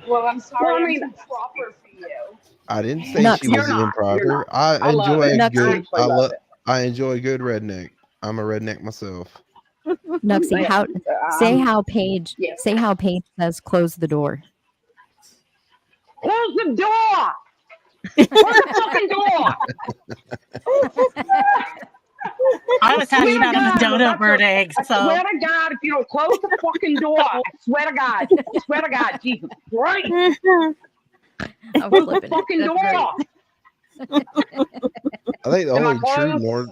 Well, I'm sorry. Well, I mean, I'm too proper for you. I didn't say Nuts. she was You're not. improper. I I love enjoy it. a I good. actually love it. I enjoy a good redneck. I'm a redneck myself. Nuxie, how Paige yeah. say how Paige says close the door. Close the door! Close the fucking door! I was Swear hatching to out of a God, dodo bird egg, I so swear to God, if you don't close the fucking door, I swear to God, Jesus Christ! Close the fucking door! I think the Am I only true close? North.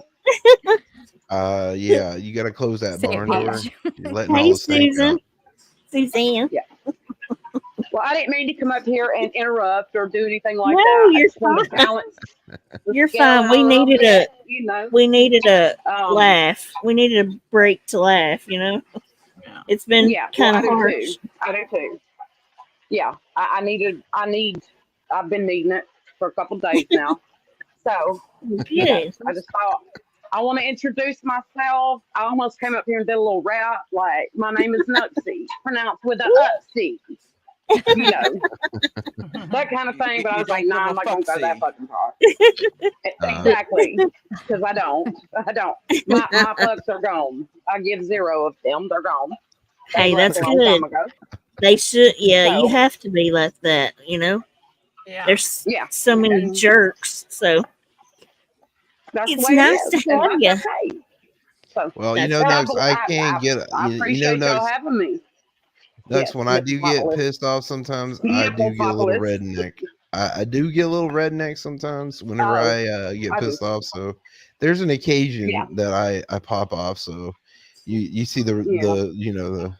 Yeah, you got to close that Say it, barn door. Paige. You're letting Hey, all the stank Susan. out. Suzanne. Yeah. Well, I didn't mean to come up here and interrupt or do anything like No, that. I you're just wanted to fine. balance. the You're scale fine. We out a little needed bit, you know. a laugh. We needed a break to laugh. You know, it's been Yeah, kind of I do harsh. too. I do too. Yeah, I've been needing it for a couple days now. So, you know, Good. I just thought I want to introduce myself. I almost came up here and did a little rap, like my name is Nuxie, pronounced with a upsie, you know, that kind of thing. But I was like, nah, I'm not going to go that fucking far. Exactly, because I don't. My fucks are gone. I give 0 of them. They're gone. Hey, left that's a long good. time ago. They should. Yeah, So- you have to be like that. You know. Yeah. There's Yeah. so many And jerks. So that's it's the way nice it is. to have And you. that's okay. So, Well, you That's know, right. Nux, I can't get. I You appreciate know, y'all Nux, having me. Nux, when I do get Nipopolis. pissed off, sometimes I do get a little Nipopolis. redneck. I do get a little redneck sometimes whenever Oh, I get I do. pissed off. So there's an occasion Yeah. that I pop off. So you see the you know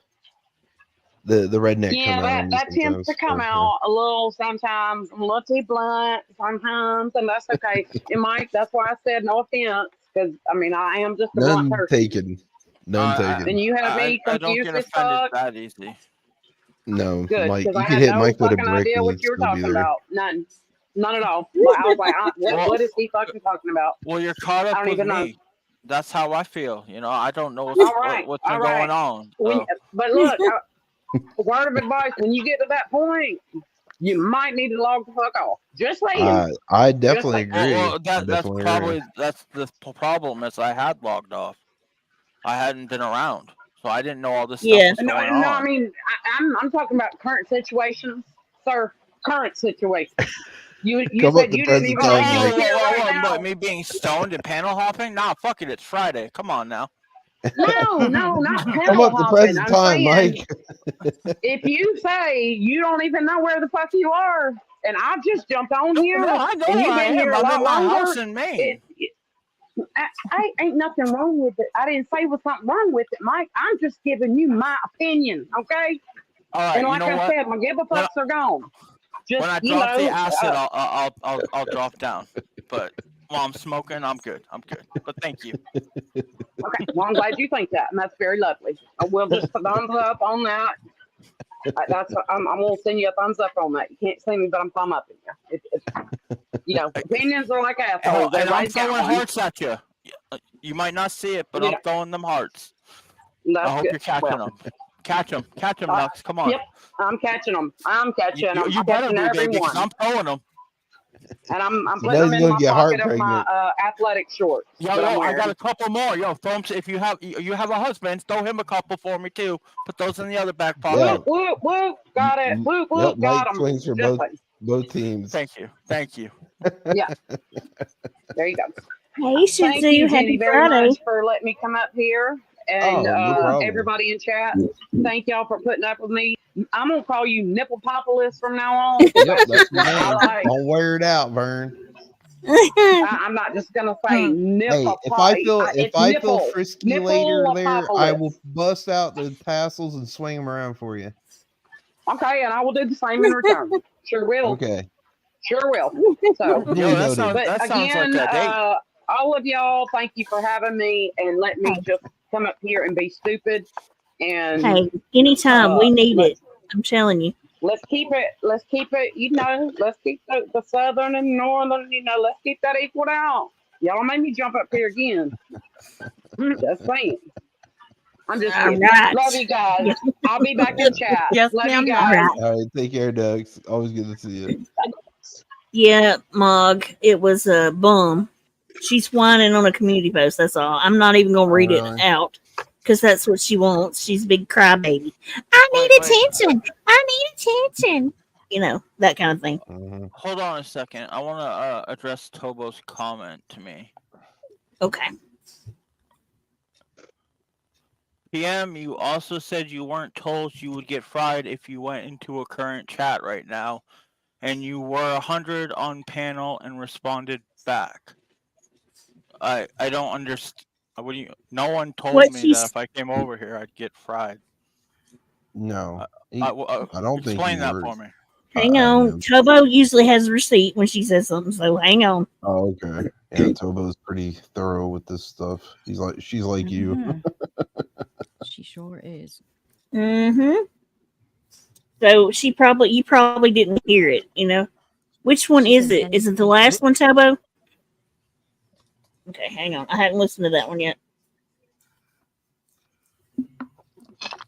the redneck Yeah, come out on me that tends sometimes. to come So, out a little sometimes. I'm a little too blunt sometimes, and that's okay. And Mike, that's why I said no offense, because I mean I am just a blunt None person. taken. None taken. And you had me I don't confused get as offended fuck. that easy. No, Good, Mike. because You I could had hit no Mike with a fucking brick idea and what he'd you were still be talking there. about. None at all. But I was like, what is he fucking talking about? Well, you're caught I up don't with even know. me. That's how I feel. You know, I don't know All right, what's all been right. going on. When, So. but look, a word of advice: when you get to that point, you might need to log the fuck off. Just saying. I definitely Just agree. Well, I that's definitely probably agree. that's the problem is I had logged off. I hadn't been around, so I didn't know all this stuff was No, going no. I on. mean, I'm talking about current situations, sir. Current situations. You Come said up to you didn't present even time, know you were Mike. here right What, now. me being stoned and panel hopping? Nah, fuck it, it's Friday. Come on now. No, not Come panel up to hopping. present I'm time, saying Mike. if you say you don't even know where the fuck you are, and I just jumped on here, No, I know and you've where I been here am. a I'm lot in my longer. house in Maine. I ain't nothing wrong with it. I didn't say what's something wrong with it, Mike. I'm just giving you my opinion, okay? All right, And you like know I what? said, my give a fucks are gone. Just When I you drop the know, acid, I'll drop down. But while I'm smoking, I'm good. I'm good. But thank you. okay. Well, I'm glad you think that, and that's very lovely. We'll just thumbs up on that. I'm gonna send you a thumbs up on that. You can't see me, but I'm thumb upping you. It's you know, opinions are like assholes. And I'm Everybody's got throwing one. hearts at you. You might not see it, but Yeah. I'm throwing them hearts. That's I hope good. you're catching Well, them. Catch them, Nux. Come on. Yep, I'm catching them. I'm catching them. You I'm better catching be, baby, because everyone. I'm throwing them. And I'm You putting know them he's in gonna my get heart pocket of my pregnant. athletic shorts Yo, that I'm I got wearing. a couple more. Yo, throw 'em, if you have a husband, throw him a couple for me too. Put those in the other back Yeah. pocket. Whoop, whoop, whoop. Got it. Whoop, Yep. whoop. Mike Got them. swings for Just both teams. Thank you. Thank you. yeah. There you go. Hey, Shih Thank you, Tzu, Jenny, happy very Friday. much for letting me come up here. And Oh, no problem. everybody in chat, thank y'all for putting up with me. I'm going to call you Nipple Populist from now on. Yep, that's my what I name. like. Don't wear it out, Vern. I'm not just going to say Hey, nipple. if I feel nipple, frisky later there, I will bust out the tassels and swing them around for you. Okay, and I will do the same in return. Sure will. Okay. Sure will. So, Duly noted. That sounds again, like a date. all of y'all, thank you for having me and let me just come up here and be stupid. And Hey, anytime we need it. I'm telling you. Let's keep it, you know, let's keep the southern and northern, you know, let's keep that equaled out. Y'all made me jump up here again. Just saying. I'm just kidding. Right. Love you guys. I'll be back in chat. Yes, Love ma'am. you guys. All right, take care, Doug. Always good to see you. Yeah, Mog, it was a bum. She's whining on a community post. That's all. I'm not even gonna read it out because that's what she wants. She's a big crybaby. I need attention. I need attention. You know, that kind of thing. Hold on a second. I want to address Tobo's comment to me. Okay. PM, you also said you weren't told you would get fried if you went into a current chat right now, and you were 100 on panel and responded back. I don't understand. What do you? No one told What me she's- that if I came over here, I'd get fried. No, I don't think explain you that were. for me. Hang on. Tobo usually has a receipt when she says something, so hang on. Oh, okay. Yeah, Tobo's pretty thorough with this stuff. She's like you. She sure is. Mm-hmm. So you probably didn't hear it, you know. Which one is it? Is it the last one, Tobo? Okay, hang on. I haven't listened to that one yet.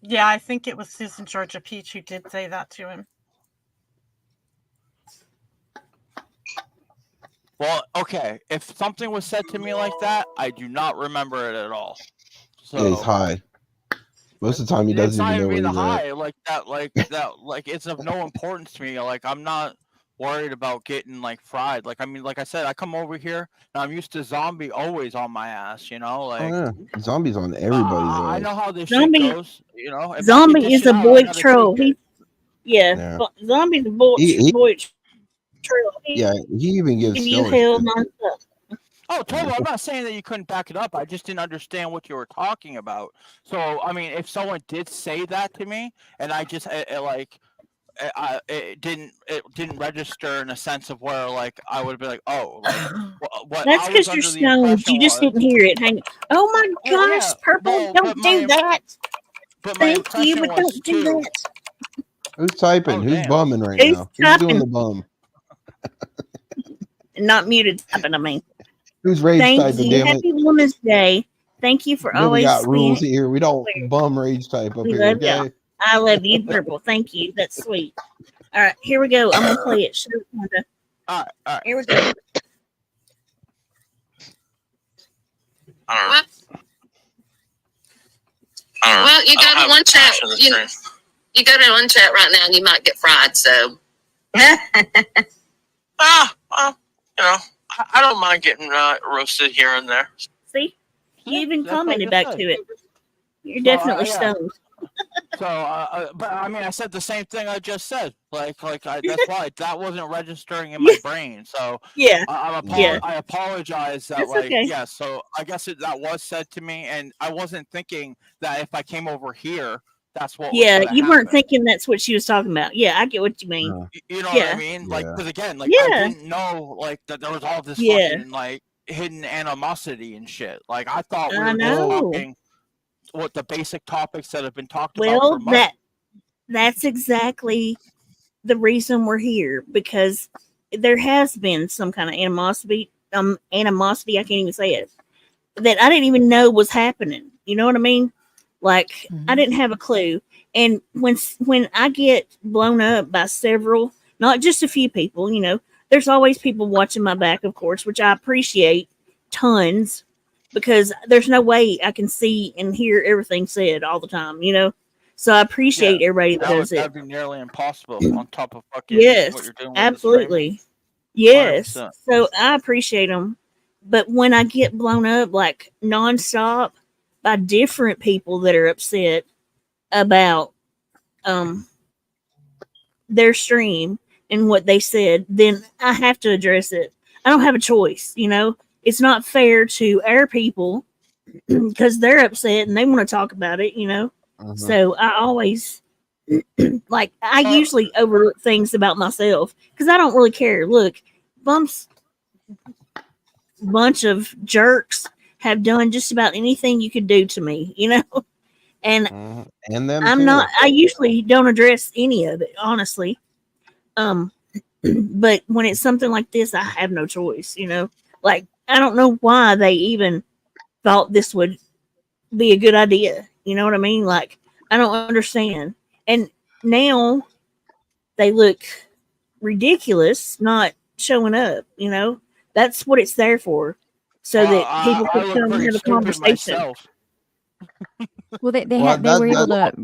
Yeah, I think it was Susan Georgia Peach who did say that to him. Well, okay. If something was said to me like that, I do not remember it at all. So Yeah, he's high. Most of the time, he it's doesn't not even know even where the he's at. high like it's of no importance to me. Like I'm not worried about getting like fried. Like I mean, like I said, I come over here and I'm used to Zombie always on my ass. You know, Oh like yeah, zombies on everybody's I ass. know how this Zombie- shit goes. You know, if I get Zombie this is shit a out, boy I gotta troll. take it. Yeah. Zombie's a boy troll. Yeah, he even gives Give you Stella hell shit. nonstop. Oh, Tobo, I'm not saying that you couldn't back it up. I just didn't understand what you were talking about. So, I mean, if someone did say that to me, and I just it didn't register in a sense of where like I would be like, oh, like what That's I was because you're under the stoned. impression You just was. didn't hear it. Hang on. Oh my Well, gosh, yeah, Purple, well, don't do that. But my Thank you, impression but was don't do too. that. Who's typing? Oh, Who's damn. bumming right Who's now? Who's doing typing? the bum? Not muted typing, I mean. Who's rage Thank typing? you. Damn it! Happy Women's Day. Thank you for You know we always got rules being here. We don't bum rage type up We here. love y'all. Okay. I love you, Purple. Thank you. That's sweet. All right, here we go. I'm gonna play it. Show Wanda. All right. Here we go. Well, you go to one chat. You go to one chat right now, and you might get fried. So, Well, you know, I don't mind getting roasted here and there. See, you even that's commented like I back said. to it. You're So, definitely yeah. stoned. So, but I mean, I said the same thing I just said. That's why that wasn't registering in my brain. So Yeah. I apologize that That's like okay. yeah. So I guess that was said to me, and I wasn't thinking that if I came over here, that's what. Yeah, was gonna you weren't happen. thinking that's what she was talking about. Yeah, I get what you mean. You know yeah. what I mean? Like, because again, like Yeah. I didn't know like that there was all this Yeah. fucking like hidden animosity and shit. Like I thought we I were just know. talking what the basic topics that have been talked about Well, for months. that's exactly the reason we're here, because there has been some kind of animosity. Animosity. I can't even say it. That I didn't even know was happening. You know what I mean? Like I didn't have a clue. And when I get blown up by several, not just a few people, you know, there's always people watching my back, of course, which I appreciate tons, because there's no way I can see and hear everything said all the time, you know. So I appreciate everybody that does it. That'd be nearly impossible on top of fucking Yes, what you're doing with absolutely. the Yes. 100%. So I appreciate them. But when I get blown up like nonstop by different people that are upset about their stream and what they said, then I have to address it. I don't have a choice, you know. It's not fair to our people because they're upset and they want to talk about it, you know. So I always like I usually overlook things about myself because I don't really care. Look, bunch of jerks have done just about anything you could do to me, you know. And And them I'm too. not. I usually don't address any of it, honestly. But when it's something like this, I have no choice, you know. Like I don't know why they even thought this would be a good idea. You know what I mean? Like I don't understand. And now they look ridiculous not showing up, you know? That's what it's there for. So that people I can look come and pretty have a stupid conversation. myself. Well, they Well, had they were able that-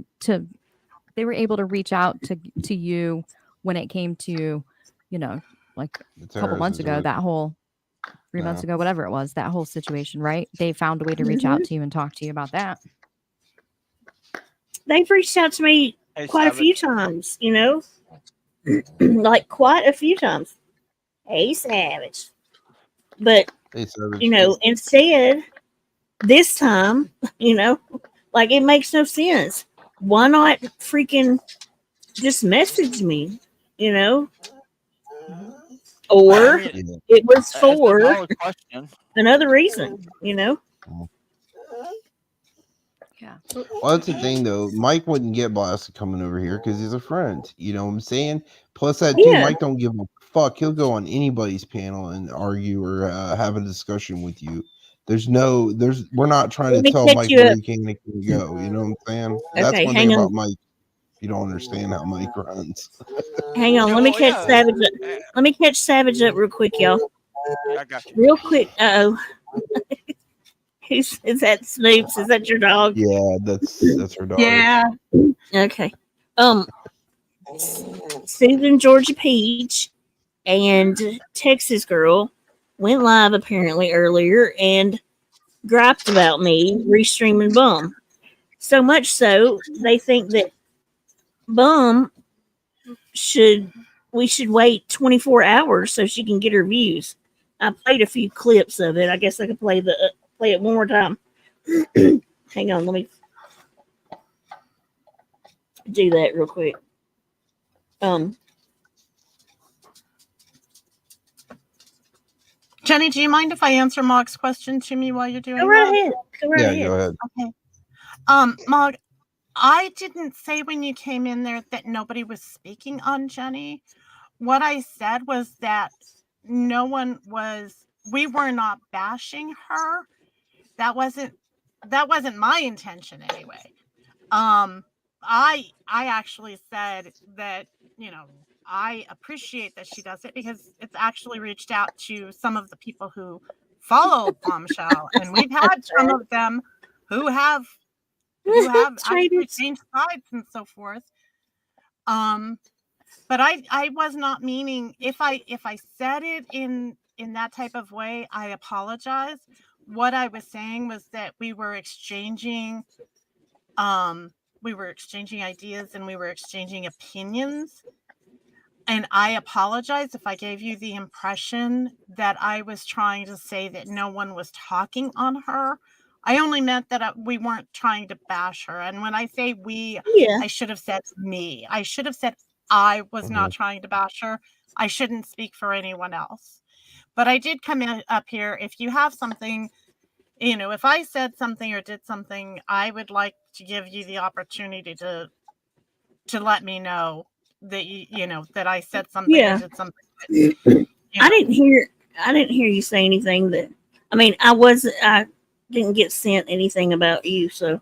to reach out to you when it came to, you know, like a couple months terrorism ago, to it. that whole 3 months ago, whatever it was, that whole situation, right? They found a way to reach out to you and talk to you about that. They've reached out to me quite a few times, you know? Like quite a few times. Hey, Savage. But, Hey, Savage. you know, instead, this time, you know, like it makes no sense. Why not freaking just message me, you know? Or it was It's a for valid question. another reason, you know? Yeah. Well, that's the thing though. Mike wouldn't get blasted coming over here because he's a friend. You know what I'm saying? Plus that too, Yeah. Mike don't give a fuck. He'll go on anybody's panel and argue or have a discussion with you. We're not trying Let to me tell catch Mike you where up. he can and can't go. You know what I'm saying? That's Okay, one hang thing on. about Mike. You don't understand how Mike runs. Hang on, let me catch Savage up. Let me catch Savage up real quick, y'all. I got you. Real quick. Uh-oh. Is that Snoops? Is that your dog? Yeah, that's her dog. Yeah. Okay. Susan Georgia Peach and Texas Girl went live apparently earlier and griped about me restreaming Bum. So much so they think that Bum we should wait 24 hours so she can get her views. I played a few clips of it. I guess I could play it one more time. Hang on, let me do that real quick. Jenny, do you mind if I answer Mog's question to me while you're doing Go right that? ahead. Go right ahead. Go ahead. Okay. Mog, I didn't say when you came in there that nobody was speaking on Jenny. What I said was that we were not bashing her. That wasn't my intention anyway. I actually said that, you know, I appreciate that she does it because it's actually reached out to some of the people who follow Bombshell, and we've had some of them who have actually changed sides and so forth. But I was not meaning, if I said it in that type of way, I apologize. What I was saying was that we were exchanging ideas and we were exchanging opinions. And I apologize if I gave you the impression that I was trying to say that no one was talking on her. I only meant that we weren't trying to bash her. And when I say we, I should have said me. I should have said I was not trying to bash her. I shouldn't speak for anyone else. But I did come up here. If you have something, you know, if I said something or did something, I would like to give you the opportunity to let me know that you know that I said something or did something. I didn't hear you say anything that, I mean, I didn't get sent anything about you, so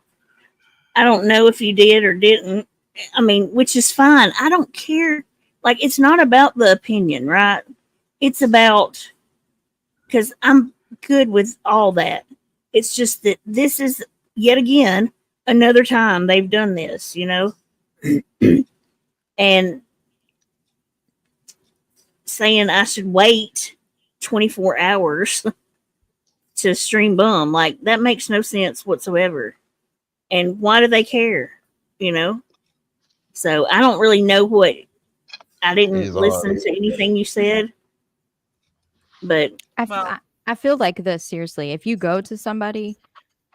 I don't know if you did or didn't. I mean, which is fine. I don't care. Like, it's not about the opinion, right? it's about, because I'm good with all that. It's just that this is yet again another time they've done this, you know, and saying I should wait 24 hours to stream bum. Like, that makes no sense whatsoever. And why do they care? You know? So I don't really know what, I didn't It is listen odd. to anything you said, but I feel like this, seriously. If you go to somebody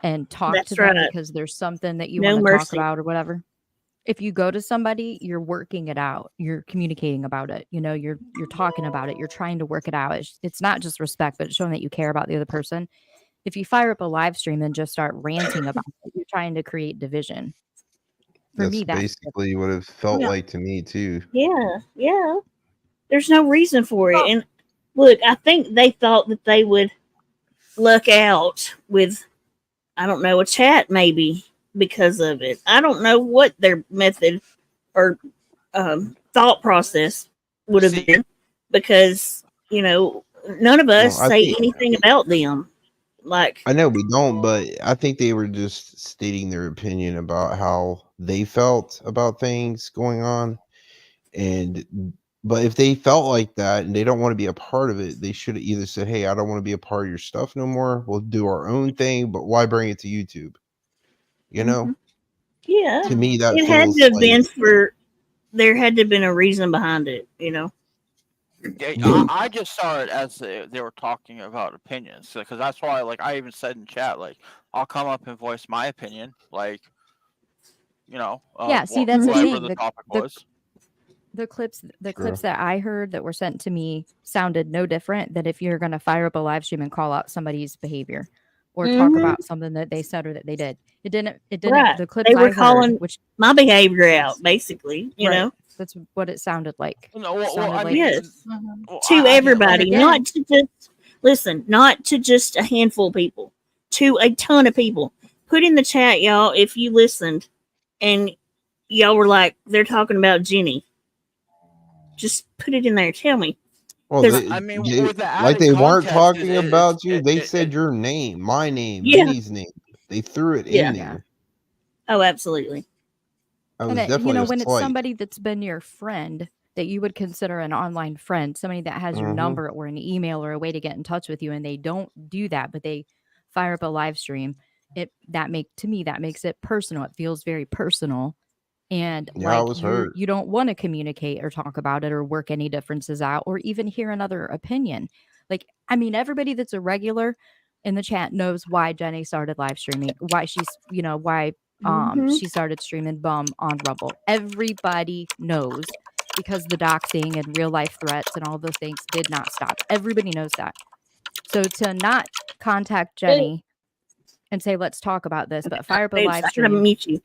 and talk That's to them right. because there's something that you No want to talk mercy. about or whatever, if you go to somebody, you're working it out. You're communicating about it. You know, you're talking about it. You're trying to work it out. It's not just respect, but it's showing that you care about the other person. If you fire up a live stream and just start ranting about it, you're trying to create division. For That's me, that's basically what it felt Yeah. like to me too. Yeah. There's no reason for it. And look, I think they thought that they would luck out with, I don't know, a chat maybe because of it. I don't know what their method or thought process would have been, because, you know, none of us Well, I say think anything about them. Like, I know we don't, but I think they were just stating their opinion about how they felt about things going on. But if they felt like that and they don't want to be a part of it, they should have either said, "Hey, I don't want to be a part of your stuff no more. We'll do our own thing, but why bring it to YouTube?" You know? yeah, To me, that it had to feels have like been for, there had to have been a reason behind it, you know? Yeah, I just saw it as they were talking about opinions, because that's why, like, I even said in chat, like, I'll come up and voice my opinion, like, you know, yeah. See, that's the whatever thing. the topic was. The clips Sure. that I heard that were sent to me sounded no different than if you're going to fire up a live stream and call out somebody's behavior or talk about something that they said or that they did. It didn't. Right. The clips They were I heard, calling which my behavior out, basically, you right, know? that's what it sounded like. No, well, Sounded I like, mean, Yes. well, To I didn't everybody, like. not to just, listen, not to just a handful of people, to a ton of people. Put in the chat, y'all, if you listened and y'all were like, they're talking about Jenny. Just put it in there. Tell me. well, I mean, they with the like added they weren't context, talking about you. They said your name, my name, Yeah. Vinny's name. They threw it Yeah. in there. Oh, absolutely. That and was it, definitely a when it's slight. somebody that's been your friend that you would consider an online friend, somebody that has your number or an email or a way to get in touch with you, and they don't do that, but they fire up a live stream, that makes it personal. It feels very personal. And Yeah, I like was hurt. you don't want to communicate or talk about it or work any differences out or even hear another opinion. Like, I mean, everybody that's a regular in the chat knows why Jenny started live streaming, why she's, why she started streaming bum on Rumble. Everybody knows, because the doxing and real life threats and all those things did not stop. Everybody knows that. So to not contact Jenny and say, let's talk about this, but fire up a Babes, live I gotta stream. mute you.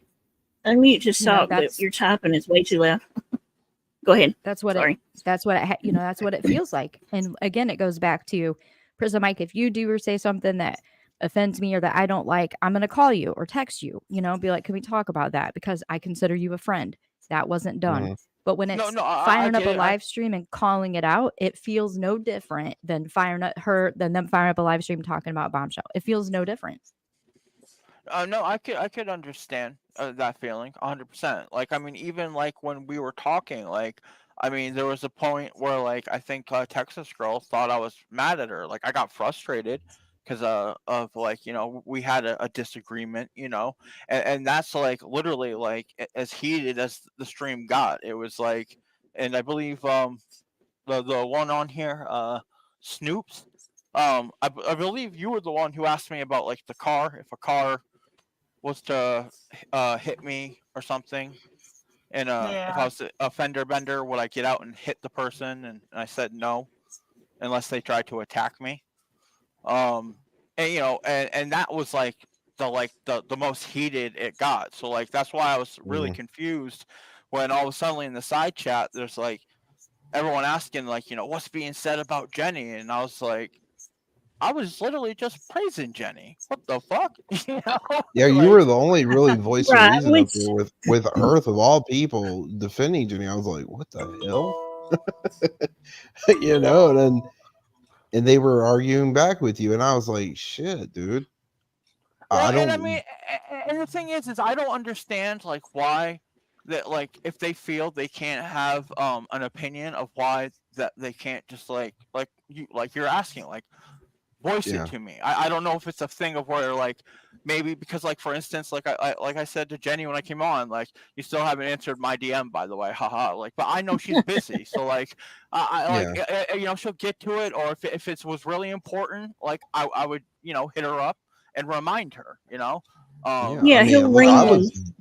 Unmute to You know, talk, but your typing is way too loud. Go ahead. That's what Sorry. that's what it feels like. And again, it goes back to Prison Mike. If you do or say something that offends me or that I don't like, I'm going to call you or text you, be like, can we talk about that? Because I consider you a friend. That wasn't done. But when it's firing up a live stream and calling it out, it feels no different than them firing up a live stream talking about Bombshell. It feels no different. No, I could understand that feeling 100%. Like, I mean, even like when we were talking, like, I mean, there was a point where, like, I think Texas girl thought I was mad at her. Like, I got frustrated because of like, we had a disagreement, and that's like literally like as heated as the stream got. It was like, and I believe the one on here, Snoops. I believe you were the one who asked me about like the car, if a car was to hit me or something, and if I was a fender bender, would I get out and hit the person? And I said no, unless they tried to attack me. And and that was like the most heated it got. So like that's why I was really confused when all of a sudden in the side chat there's like everyone asking like, what's being said about Jenny, and I was like, I was literally just praising Jenny. What the fuck? Yeah, you were the only really voice of Right, reason up there with Earth of all people defending Jenny. I was like, what the hell? You know, and they were arguing back with you, and I was like, shit, dude. Well, I and I don't. mean, and the thing is I don't understand like why that like if they feel they can't have an opinion of why that they can't just like you're asking like voice it Yeah. to me. I don't know if it's a thing of where like maybe because like for instance like I said to Jenny when I came on like you still haven't answered my DM by the way haha like but I know she's busy so like I like Yeah. you know she'll get to it or if it was really important like I would you know hit her up and remind her you know Yeah. I Yeah, mean, he'll look, ring I me. was.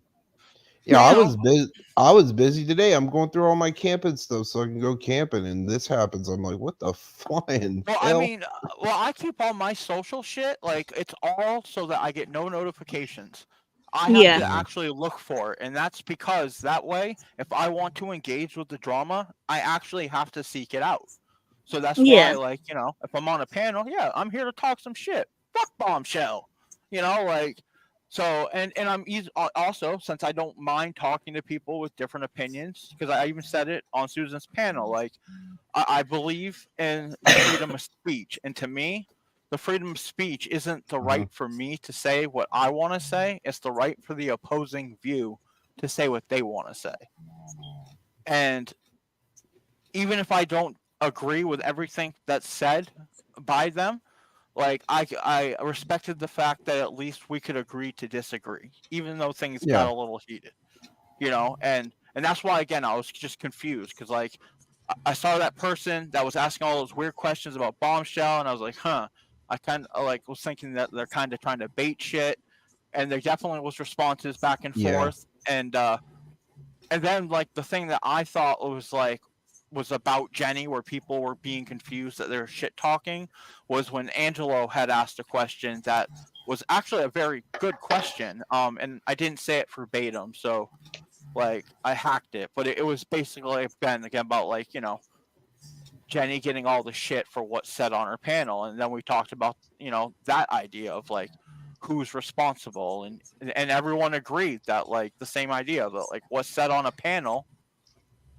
Yeah, I was busy. I was busy today. I'm going through all my camping stuff so I can go camping, and this happens. I'm like, what the flying Well, I hell? mean, well, I keep all my social shit like it's all so that I get no notifications. I have Yeah. to actually look for it, and that's because that way, if I want to engage with the drama, I actually have to seek it out. So that's why, Yeah. like, you know, if I'm on a panel, yeah, I'm here to talk some shit. Fuck Bombshell, you know, like. So and I'm easy also since I don't mind talking to people with different opinions because I even said it on Susan's panel, like. I believe in the freedom of speech, and to me, the freedom of speech isn't the right for me to say what I want to say. It's the right for the opposing view to say what they want to say. And even if I don't agree with everything that's said by them, like I respected the fact that at least we could agree to disagree, even though things got Yeah. a little heated, you know. And that's why again I was just confused because like I saw that person that was asking all those weird questions about Bombshell, and I was like, huh. I kind of like was thinking that they're kind of trying to bait shit, and there definitely was responses back and Yeah. forth, and then like the thing that I thought was about Jenny, where people were being confused that they're shit talking, was when Angelo had asked a question that was actually a very good question, and I didn't say it verbatim, so like I hacked it, but it was basically again about like you know Jenny getting all the shit for what's said on her panel, and then we talked about you know that idea of like who's responsible, and everyone agreed that like the same idea that like what's said on a panel,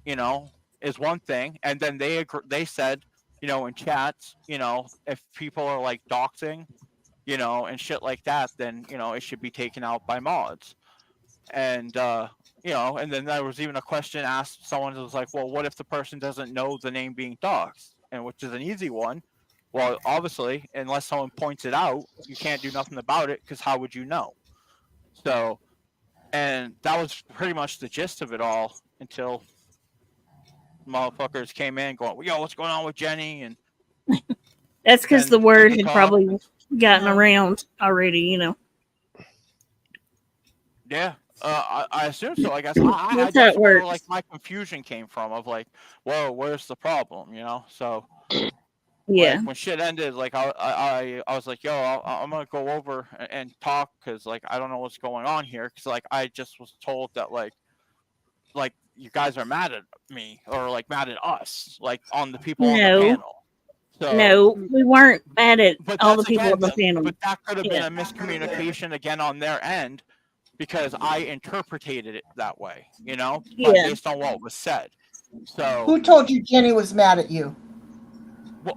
you know, is one thing, and then they said you know in chats you know if people are like doxing, you know, and shit like that, then you know it should be taken out by mods. And you know, and then there was even a question asked. Someone was like, "Well, what if the person doesn't know the name being doxed?" And which is an easy one. Well, obviously, unless someone points it out, you can't do nothing about it because how would you know? So, and that was pretty much the gist of it all until motherfuckers came in going, "Yo, what's going on with Jenny?" And That's because the then word they had talk. probably gotten around already, you know. Yeah, I assume so. I guess I That's how that's it where works. like my confusion came from of like, whoa, where's the problem? You know, so Yeah. like when shit ended, like I was like, yo, I'm gonna go over and talk because like I don't know what's going on here because like I just was told that like you guys are mad at me or like mad at us like on the people on the No. panel. So No, we weren't mad at but all the that's people again, on the panel. but that could have been Yeah. a miscommunication again on their end because I interpreted it that way, you know, Yeah. based on what was said. So Who told you Jenny was mad at you?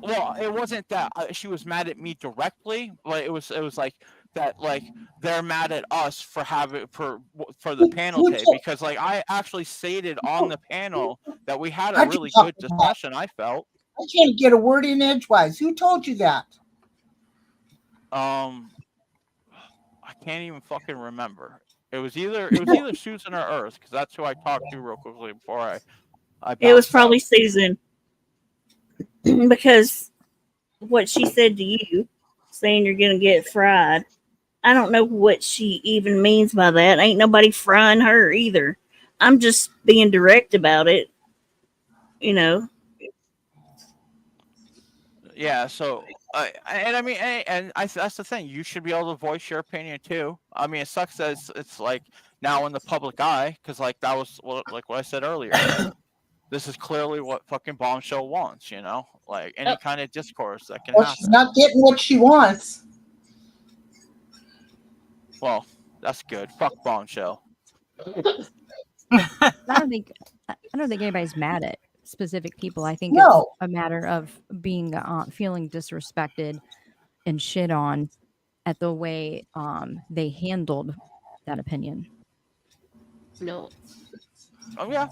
well, it wasn't that she was mad at me directly, but it was like that like they're mad at us for having for the panel today because like I actually stated on the panel that we had a How'd you really talk good about? discussion. I felt. I can't get a word in edgewise. Who told you that? I can't even fucking remember. It was either Susan or Earth because that's who I talked to real quickly before I It was bounced probably out. Susan because what she said to you, saying you're gonna get fried. I don't know what she even means by that. Ain't nobody frying her either. I'm just being direct about it. You know. Yeah, so and I mean, and that's the thing. You should be able to voice your opinion too. I mean, it sucks that it's like now in the public eye because like that was like what I said earlier. Like this is clearly what fucking Bombshell wants. You know, like any kind of discourse that can Well, happen. she's not getting what she wants. Well, that's good. Fuck Bombshell. I don't think anybody's mad at specific people. I think No. it's a matter of being feeling disrespected and shit on at the way they handled that opinion. No. Oh yeah.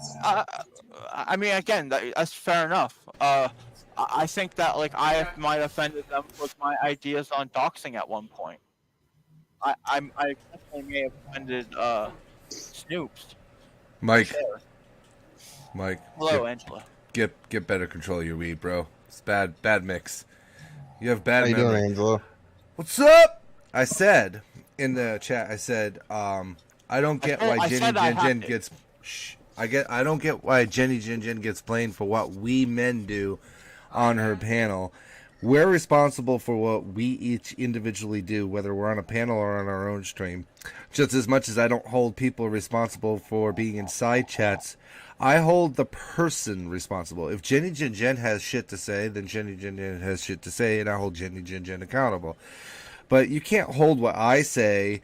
I mean, again, that's fair enough. I think that like I might have offended them with my ideas on doxing at one point. I definitely may have offended Snoops. Mike. Sure. Mike. Hello, Angela. Get better control of your weed, bro. It's bad mix. You have bad How you memory. doing, Angela? What's up? I said in the chat. I said I don't get why Jenny Jin Jin gets. I don't get why Jenny Jin Jin gets blamed for what we men do on her panel. We're responsible for what we each individually do, whether we're on a panel or on our own stream. Just as much as I don't hold people responsible for being in side chats, I hold the person responsible. If Jenny Jin Jin has shit to say, then Jenny Jin Jin has shit to say, and I hold Jenny Jin Jin accountable. But you can't hold what I say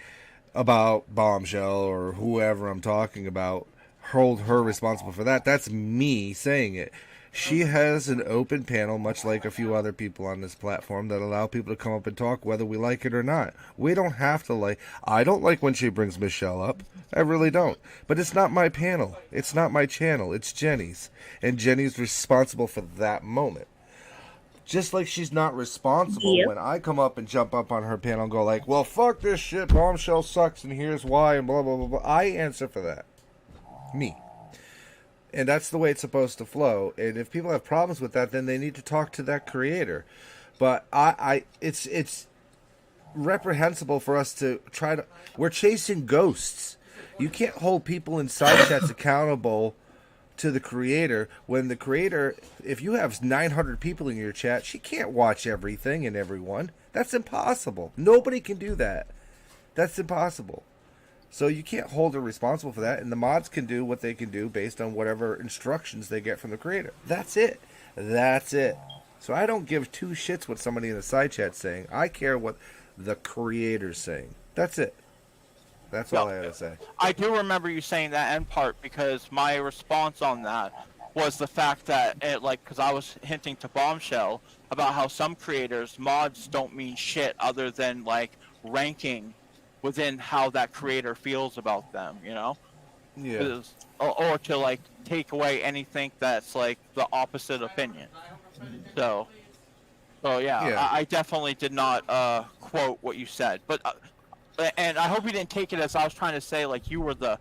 about Bombshell or whoever I'm talking about, hold her responsible for that. That's me saying it. She has an open panel, much like a few other people on this platform, that allow people to come up and talk whether we like it or not. We don't have to like... I don't like when she brings Michelle up. I really don't. But it's not my panel. It's not my channel. It's Jenny's. And Jenny's responsible for that moment. Just like she's not responsible when I come up and jump up on her panel and go like, well, fuck this shit, Bombshell sucks, and here's why, and blah, blah, blah, blah. I answer for that. Me. And that's the way it's supposed to flow. And if people have problems with that, then they need to talk to that creator. But it's reprehensible for us to try to... We're chasing ghosts. You can't hold people in side chats accountable to the creator when the creator... If you have 900 people in your chat, she can't watch everything and everyone. That's impossible. Nobody can do that. That's impossible. So you can't hold her responsible for that, and the mods can do what they can do based on whatever instructions they get from the creator. That's it. That's it. So I don't give two shits what somebody in the side chat's saying. I care what the creator's saying. That's it. That's all I had to say. I do remember you saying that end part because my response on that was the fact that because I was hinting to Bombshell about how some creators, mods don't mean shit other than like ranking within how that creator feels about them, you know? Yeah. Or to like take away anything that's like the opposite opinion. So yeah. I definitely did not quote what you said, but and I hope you didn't take it as I was trying to say like you were the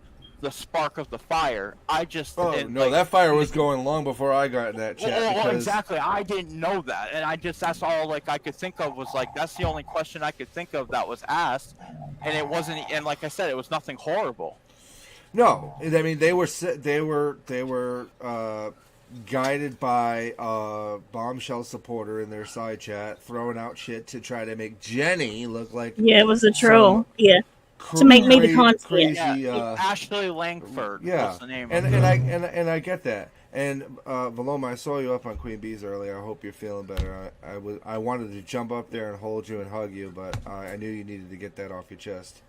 spark of the fire. I just no, that fire was going long before I got in that chat. Because... exactly. I didn't know that, and that's all like I could think of was like that's the only question I could think of that was asked, and it wasn't. And like I said, it was nothing horrible. No, I mean they were guided by a Bombshell supporter in their side chat, throwing out shit to try to make Jenny look like it was a troll. To make me the content. Ashley Langford. Was the name. And I get that. And Valoma, I saw you up on Queen Bees earlier. I hope you're feeling better. I wanted to jump up there and hold you and hug you, but I knew you needed to get that off your chest.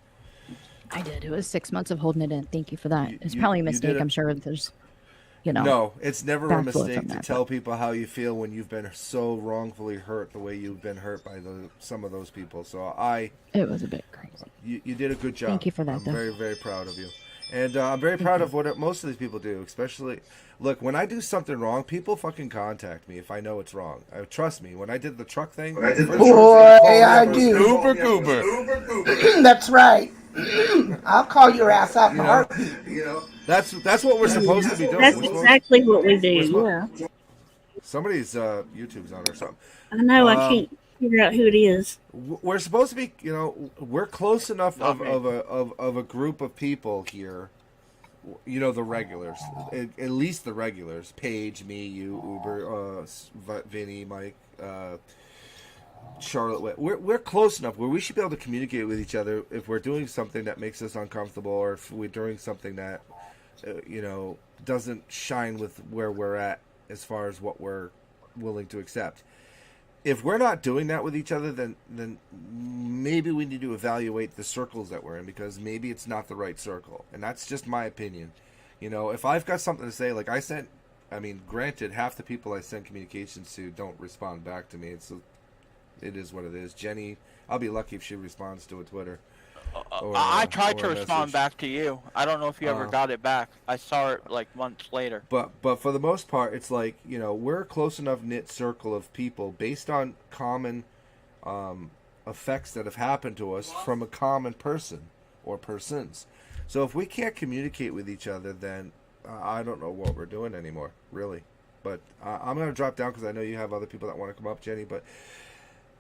I did. It was 6 months of holding it in. Thank you for that. It's probably a mistake. I'm sure there's, No, it's never a mistake to tell people how you feel when you've been so wrongfully hurt the way you've been hurt by some of those people. So it was a bit crazy. You did a good job. Thank you for that. I'm very, very proud of you. And I'm very proud of what most of these people do, especially... Look, when I do something wrong, people fucking contact me if I know it's wrong. Trust me, when I did the truck thing... Boy, I do. Uber goober. That's right. I'll call your ass out in a heartbeat. That's what we're supposed to be doing. That's exactly what we do, Somebody's YouTube's on or something. I know, I can't figure out who it is. We're supposed to be, we're close enough of a group of people here, the regulars, at least the regulars, Paige, me, you, Uber, Vinny, Mike, Charlotte. We're close enough where we should be able to communicate with each other if we're doing something that makes us uncomfortable or if we're doing something that doesn't shine with where we're at as far as what we're willing to accept. If we're not doing that with each other, then maybe we need to evaluate the circles that we're in because maybe it's not the right circle. And that's just my opinion. If I've got something to say, like I sent I mean, granted, half the people I send communications to don't respond back to me. It is what it is. Jenny, I'll be lucky if she responds to a Twitter. I tried or to a respond message. back to you. I don't know if you ever got it back. I saw it like months later. But for the most part, it's like, we're a close enough knit circle of people based on common effects that have happened to us from a common person or persons. So if we can't communicate with each other, then I don't know what we're doing anymore, really. But I'm going to drop down because I know you have other people that want to come up, Jenny. But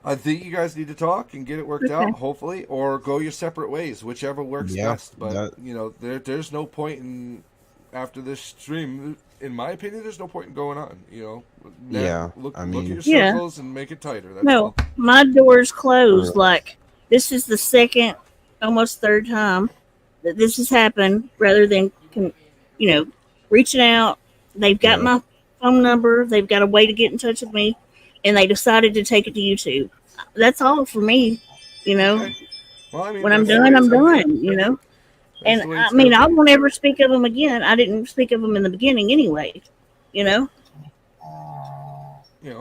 I think you guys need to talk and get it worked out, hopefully, or go your separate ways, whichever works best. But, there's no point in, after this stream, in my opinion, there's no point in going on, Look at your circles and make it tighter. That's all. My door's closed. Like, this is the second, almost third time that this has happened, rather than, reaching out. They've got my phone number. They've got a way to get in touch with me, and they decided to take it to YouTube. That's all for me, Okay. Well, I mean, when I'm done, I'm done, And I mean, I won't ever speak of them again. I didn't speak of them in the beginning anyway,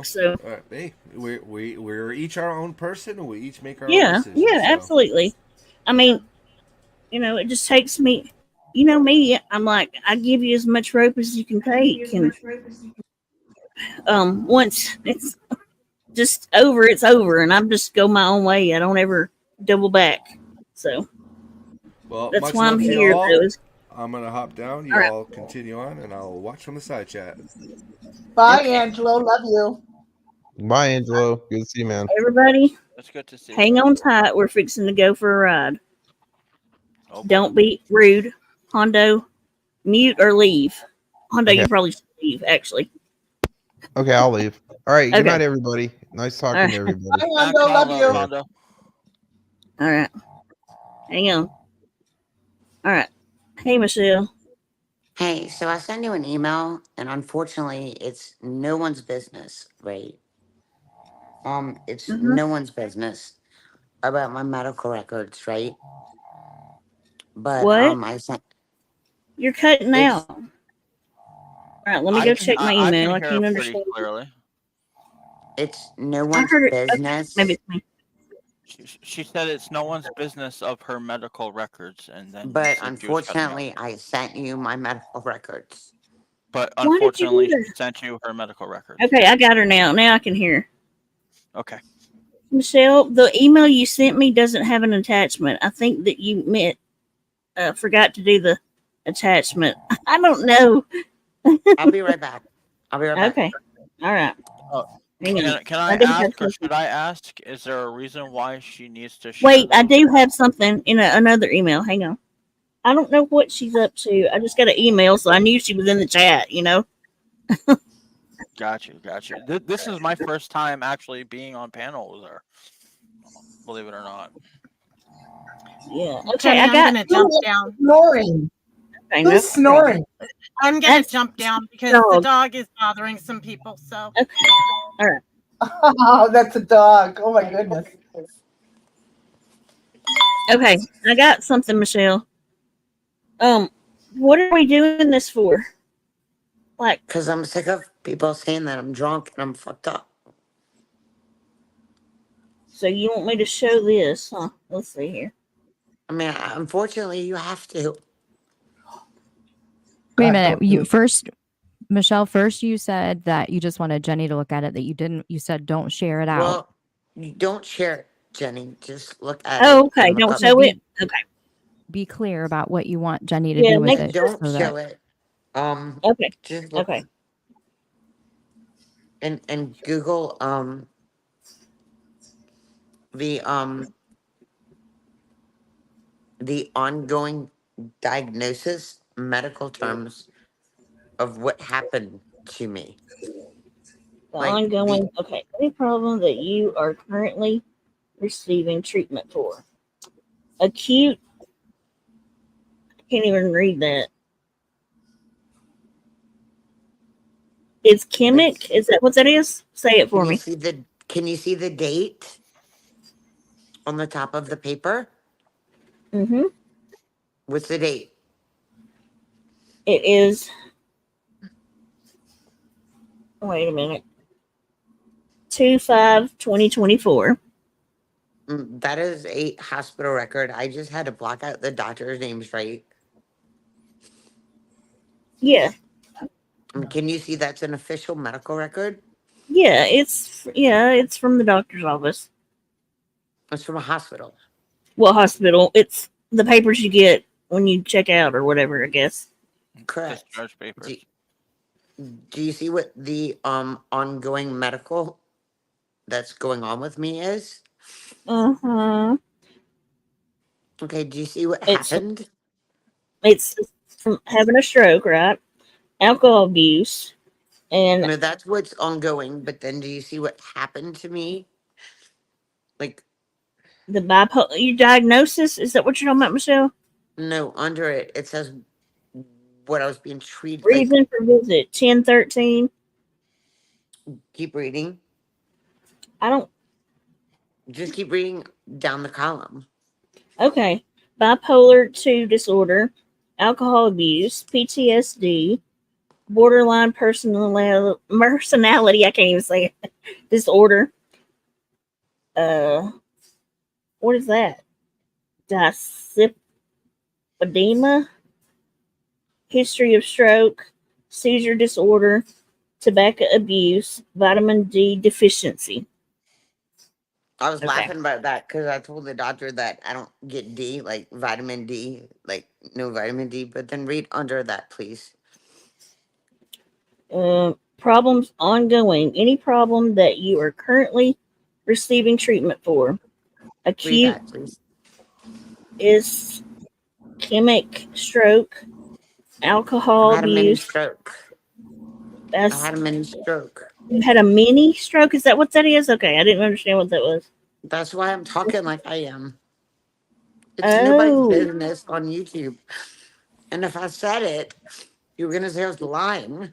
So hey, we're each our own person, and we each make our own decisions. Yeah, absolutely. I mean, it just takes me. Me, I'm like, I give you as much rope as you can take, and once it's just over, it's over, and I'm just go my own way. I don't ever double back. So, well, that's much why I'm love to here. y'all. I'm gonna hop down. You all continue on, and I'll watch from the side chat. Bye, Angelo. Love you. Bye, Angelo. Good to see you, man. Everybody, it's good to see. Hang on tight. We're fixing to go for a ride. Don't be rude. Hondo, mute or leave. Hondo, you probably should leave, actually. Okay, I'll leave. All right. Good night, everybody. Nice talking to everybody. Bye, Hondo. Love you. All right. Hang on. All right. Hey, Michelle. Hey, so I sent you an email, and unfortunately, it's no one's business, right? It's no one's business about my medical records, right? But What? I sent. You're cutting out. All right, let me go check my email. I can't understand. Clearly. It's no one's business. Maybe it's me. She said it's no one's business of her medical records, and then. But unfortunately, I sent you my medical records. But Why did you do unfortunately, she that? sent you her medical records. Okay, I got her now. Now I can hear. Okay. Michelle, the email you sent me doesn't have an attachment. I think that you forgot to do the attachment. I don't know. I'll be right back. Okay. All right. Can I ask, or should I ask, is there a reason why she needs to share? Wait, I do have something in another email. Hang on. I don't know what she's up to. I just got an email, so I knew she was in the chat, Got you. This is my first time actually being on panel with her. Believe it or not. Yeah. Okay, I'm gonna jump down. Snoring. Who's snoring? I'm gonna jump down because the dog is bothering some people. So. Okay. All right. Oh, that's a dog. Oh my goodness. Okay, I got something, Michelle. What are we doing this for? Like, because I'm sick of people saying that I'm drunk and I'm fucked up. So you want me to show this, huh? Let's see here. I mean, unfortunately, you have to. Wait a minute. Michelle, first you said that you just wanted Jenny to look at it, that you didn't. You said don't share it out. Well, you don't share it, Jenny. Just look at it. Oh, okay. Don't show it. Okay. Be clear about what you want Jenny to do with it. Don't show it. Okay. Just look. Okay. And Google the ongoing diagnosis, medical terms of what happened to me. Ongoing. Okay. Any problem that you are currently receiving treatment for? Acute. I can't even read that. It's chemic. Is that what that is? Say it for me. Can you see the date on the top of the paper? Mm-hmm. What's the date? It is Wait a minute. 2/5/2024. That is a hospital record. I just had to block out the doctor's names, right? Yeah. Can you see that's an official medical record? Yeah, it's from the doctor's office. It's from a hospital. Well, hospital. It's the papers you get when you check out or whatever, I guess. Correct. Discharge papers. Do you see what the ongoing medical that's going on with me is? Uh-huh. Okay, do you see what It's happened? from having a stroke, right? Alcohol abuse. And No, that's what's ongoing, but then do you see what happened to me? Like, the bipolar, your diagnosis, is that what you're talking about, Michelle? no, under it says what I was being treated. Reason for visit 10/13. Keep reading. I don't. Just keep reading down the column. Okay. Bipolar 2 disorder, alcohol abuse, PTSD, borderline personality. I can't even say it. Disorder. What is that? Dyslipidemia. History of stroke, seizure disorder, tobacco abuse, vitamin D deficiency. I was laughing about that because I told the doctor that I don't get D, like vitamin D, like no vitamin D. But then read under that, please. Problems ongoing. Any problem that you are currently receiving treatment for. Acute Read that, please. Ischemic stroke, alcohol I had a mini abuse. stroke. I had a mini stroke. You had a mini stroke? Is that what that is? Okay, I didn't understand what that was. That's why I'm talking like I am. It's nobody's business on YouTube. And if I said it, you were going to say I was lying.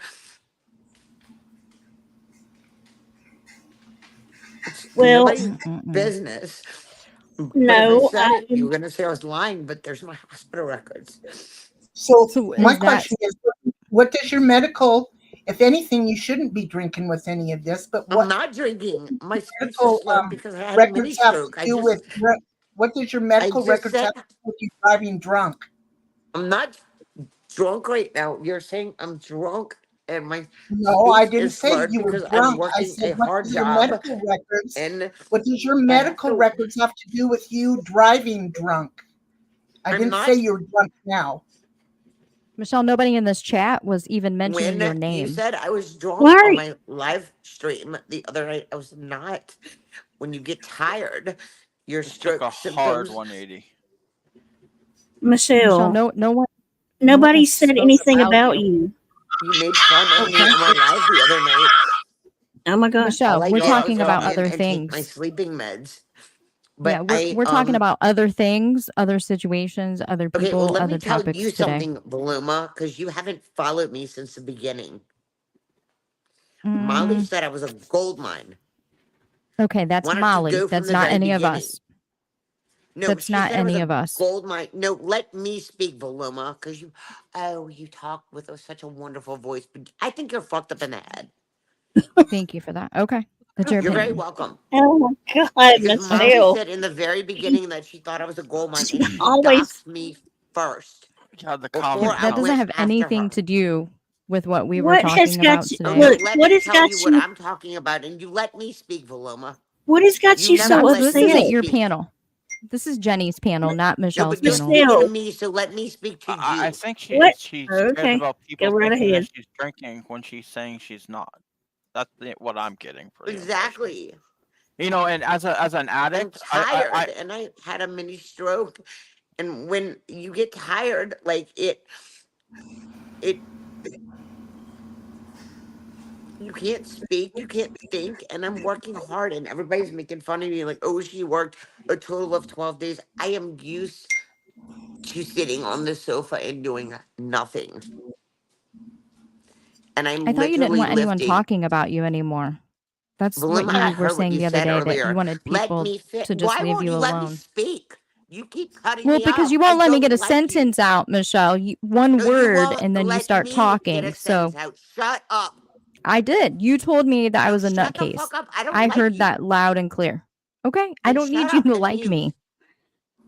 It's nobody's business. But No, if I said it, you were going to say I was lying, but there's my hospital records. So my question is, what does your medical, if anything, you shouldn't be drinking with any of this, but what? I'm not drinking. My speech medical, is slurred because I had a mini records have stroke. to do with, what does your medical records have to do with you driving drunk? I'm not drunk right now. You're saying I'm drunk and my No, I speech didn't is say slurred you were because I'm drunk. I working said, a what hard do your job. medical records? And what does your medical records have to do with you driving drunk? I didn't say you're drunk now. Michelle, nobody in this chat was even mentioning your when name. you said I was drunk on my live stream the other night, I was not. When you get tired, your stroke Took a hard symptoms. 180. Michelle, nobody said anything about you. You made fun of me on my live the other night. Oh my gosh. Michelle, we're talking about other and take my things. sleeping meds. But Yeah, we're talking about other things, other situations, other people, okay, well, let other me tell topics you today. something, Baluma, because you haven't followed me since the beginning. Molly said I was a gold mine. Okay, that's Why don't you Molly. go from That's the not very any of beginning? us. No, That's she not said I was any a of us. gold mine. No, let me speak, Baluma, because you talk with such a wonderful voice. But I think you're fucked up in the head. Thank you for that. Okay, that's your You're opinion. very welcome. Oh my God, Because Molly Michelle. said in the very beginning that she thought I was a gold mine, and she always doxed me first. God, the Before I That doesn't went have after anything her. to do with what we were What has talking got about you? today. No, Look, let what me has tell got you what you? I'm talking about, and you let me speak, Paloma. What has got you so never This let isn't me your speak. panel. This is Jenny's panel, not No, Michelle's but you're panel. speaking to me, so let me speak to you. I think she What? she's Oh, scared okay. about people Go right thinking ahead. that she's drinking when she's saying she's not. That's what I'm getting for the Exactly. You know, and as an addict, I'm tired, and I had a mini stroke. And when you get tired, like it you can't speak, you can't think, and I'm working hard, and everybody's making fun of me, like, oh, she worked a total of 12 days. I am used to sitting on the sofa and doing nothing. And I'm I thought you didn't literally want anyone lifting. talking about you anymore. That's what Balima, I you were heard what saying you the other said day, that earlier. you wanted Let people me fit. to just Why leave won't you you let me alone. speak? You keep cutting Well, me because off. you won't I let me don't get a like you. sentence out, Michelle. One No, you word, won't and then you let start me get talking. a So sentence out. Shut up. I did. You told me that I was a Shut the nutcase. fuck up. I don't I like heard you. that loud and clear. Okay, I Then don't need shut you up to and like mute. me.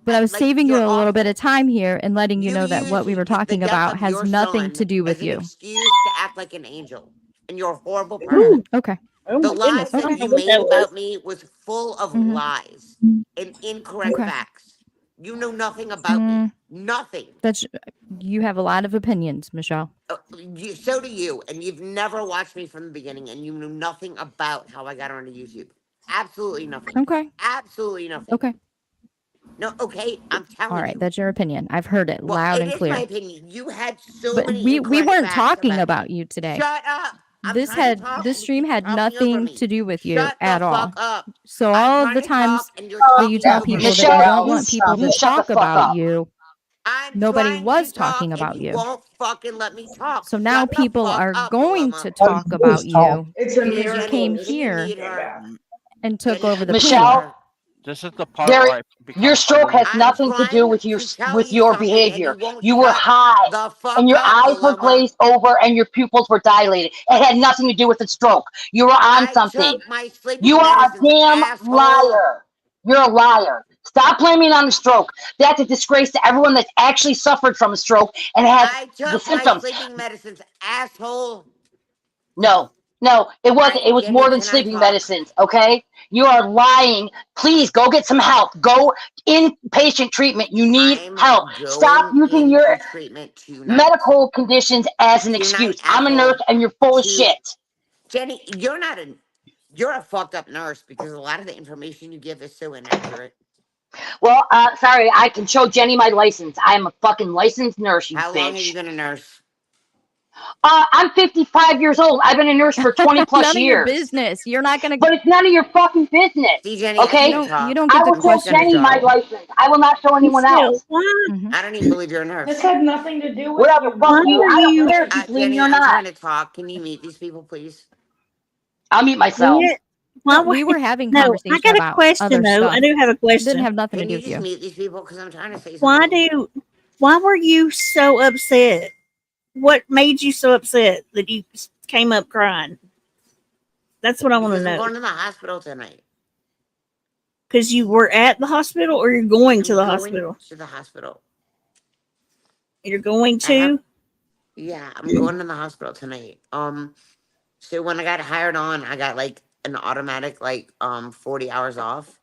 But I was Like, saving you you're a little bit awful. of time here and letting you You know that what we use were the talking death about of has your nothing to son do as with an you. excuse to act like an angel. And you're a horrible person. Okay. Oh The my lies goodness. I that don't know you what made that was. about me was full of Mhm. lies and incorrect Okay. facts. You know nothing about me. Nothing. That's you have a lot of opinions, Michelle. So do you, and you've never watched me from the beginning, and you know nothing about how I got onto YouTube. Absolutely nothing. Okay. Absolutely nothing. Okay. No, okay, I'm All telling right, you. that's your opinion. I've heard it Well, loud it and is my clear. opinion. You had so But many we incorrect weren't facts talking about about me. you today. Shut up. I'm This trying to talk, and you stream keep had talking over nothing me. to do with you Shut at the all. fuck up. So I'm all of the trying to times talk, and you're that you talking tell over me. people that you don't want people you to shut the talk fuck about up. you, I'm nobody trying to was talk, talking and about you you. won't fucking let me talk. So now Shut the people fuck are up, going Paloma. to talk about you It's a because you miracle. came that she here came back. and took Jenny, over the mute panel. Michelle, her. This is the part there, where I become your stroke has argumentative. I'm nothing to do trying with your to tell with you your something, and you behavior. won't You were shut high, the and fuck your up, eyes were Paloma. glazed over, and your pupils were dilated. It had nothing to do with the stroke. You were on I something. took my You sleeping are a medicines, damn asshole. liar. You're a liar. Stop blaming on the stroke. That's a disgrace to everyone that's actually suffered from a stroke and has I the took my symptoms. sleeping medicines, asshole. No, no, it All wasn't. right, It was Jenny, more than can I sleeping talk? medicines, okay? You are lying. Please go get some help. Go inpatient treatment. You need I'm help. Stop going using your into treatment tonight. medical conditions as an Tonight, excuse. I'm a nurse asshole. and you're full of To shit. Jenny, you're a fucked up nurse because a lot of the information you give is so inaccurate. Well, sorry, I can show Jenny my license. I am a fucking licensed nurse, you How long have you bitch. been a nurse? I'm 55 years old. I've been a nurse for 20 plus None of your years. business. You're not gonna. But it's none of your fucking business. See, Jenny, I Okay? can't talk. You don't I get to will I'm show just gonna question Jenny my go. people. license. I will not show anyone Michelle, else. why I don't even believe you're a This nurse. had nothing to do with Whatever, you. fuck you. are I don't you care if you believe me Jenny, or I'm not. trying to talk. Can you meet these people, please? I'll mute myself. why No, were we were having no, I conversation got a about question other though. I stuff. do have a It didn't question. have nothing to Can do you with just you. meet these people? Because I'm trying to say Why something. why were you so upset? What made you so upset that you came up crying? That's what I want to Because I'm know. going to the hospital tonight. Because you were at the hospital or you're going to I'm the going hospital? to the hospital. You're going I have, to? yeah, I'm going to the hospital tonight. So when I got hired on, I got like an automatic 40 hours off,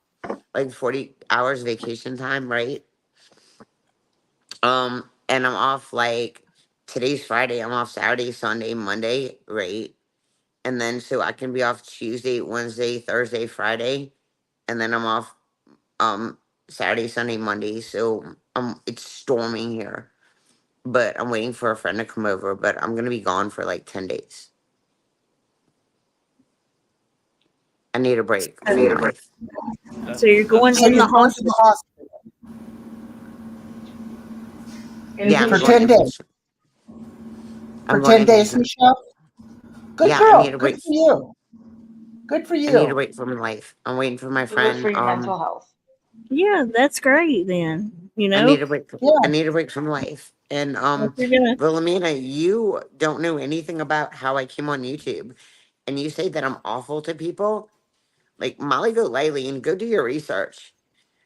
like 40 hours vacation time, right? And I'm off today's Friday. I'm off Saturday, Sunday, Monday, right? And then so I can be off Tuesday, Wednesday, Thursday, Friday, and then I'm off Saturday, Sunday, Monday. So it's storming here, but I'm waiting for a friend to come over. But I'm gonna be gone for like 10 days. I need a break from life. So you're going So in you're the going to the hospital. Yeah, I'm for going 10 days. inpatient. For I'm going 10 days, inpatient. Michelle? Good Yeah, I need girl. a Good break. for you. Good for I need a you. break from life. I'm waiting for my Do it for friend. your mental health. Yeah, that's great then. You I know? need a break. Yeah. I need a break from life. And If you're gonna Wilhelmina, you don't know anything about how I came on YouTube, and you say that I'm awful to people. Like Molly Golightly, and go do your research.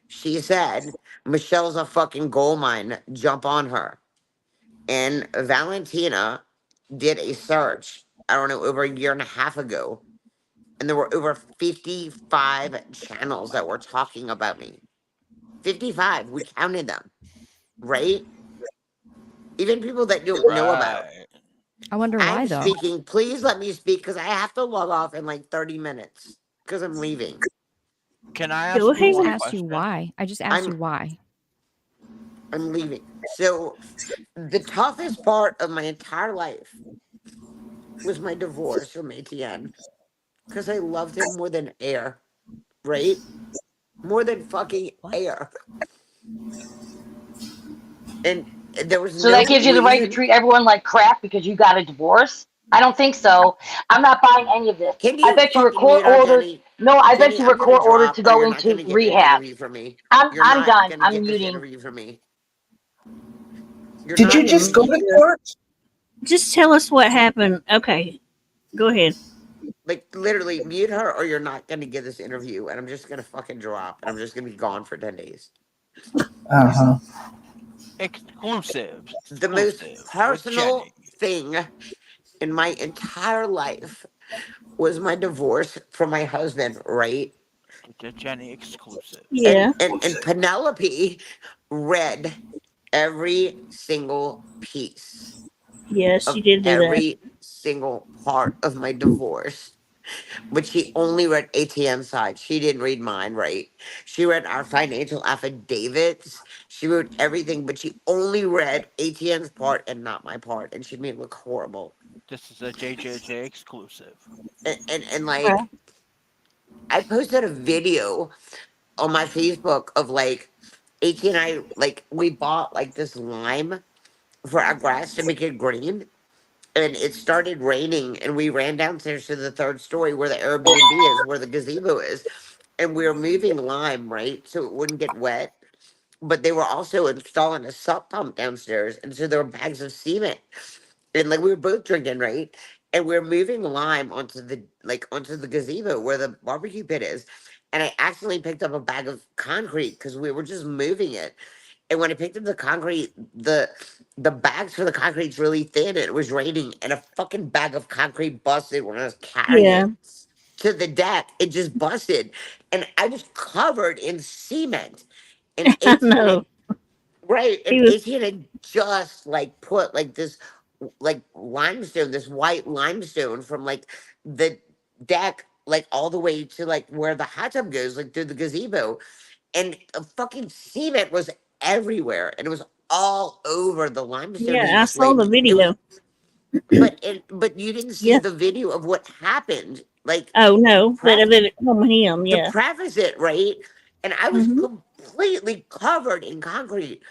She said Michelle's a fucking gold mine. Jump on her. And Valentina did a search. I don't know, over a year and a half ago, and there were over 55 channels that were talking about me. 55. We counted them, right? Even people that don't know about. Right. I wonder why I'm though. speaking. Please let me speak because I have to log off in like 30 minutes because I'm leaving. Can I go ask you I just one ahead. asked you question? why. I just asked I'm you why. I'm leaving. So the toughest part of my entire life was my divorce from ATN because I loved him more than air, right? More than fucking air. And there was So that no gives you the right to reason. treat everyone like crap because you got a divorce? I don't think so. I'm not buying any of this. Can I you bet you were fucking court mute her, ordered. Jenny? No, I bet Jenny, you were I'm gonna court ordered drop to or go you're not into gonna get an rehab. interview from me. I'm You're not done. gonna I'm get this muting. interview from me. You're Did not you gonna just go get to it. court? Just tell us what happened. Okay. Go ahead. Like literally mute her or you're not gonna get this interview and I'm just gonna fucking drop and I'm just gonna be gone for 10 days. Uh-huh. Exclusive. The most With personal Jenny. thing in my entire life was my divorce from my husband, right? The Jenny exclusive. Yeah. And Penelope read every single piece Yeah, of she did do that. every single part of my divorce. But she only read ATM's side. She didn't read mine, right? She read our financial affidavits. She wrote everything, but she only read ATM's part and not my part. And she made it look horrible. This is a JJJ exclusive. And like, I posted a video on my Facebook of like, AT and I, like, we bought like this lime for our grass to make it green. And it started raining, and we ran downstairs to the third story where the Airbnb is, where the gazebo is. And we were moving lime, right? So it wouldn't get wet. But they were also installing a sump pump downstairs. And so there were bags of cement. And like we were both drinking, right? And we were moving lime onto the gazebo where the barbecue pit is. And I accidentally picked up a bag of concrete because we were just moving it. And when I picked up the concrete, the bags for the concrete's really thin and it was raining and a fucking bag of concrete busted when I was carrying Yeah. it to the deck. It just busted. And I was covered in cement. And I ATN know. had right, He and was. ATN had just like put like this like limestone, this white limestone from like the deck, like all the way to like where the hot tub goes, like through the gazebo. And the fucking cement was everywhere. And it was all over the limestone. It Yeah, I was saw the like it was video. but you didn't see Yeah. the video of what happened. Like Oh to no, that preface it from him. to Yeah. preface it, right? And I was Hmm. completely covered in concrete.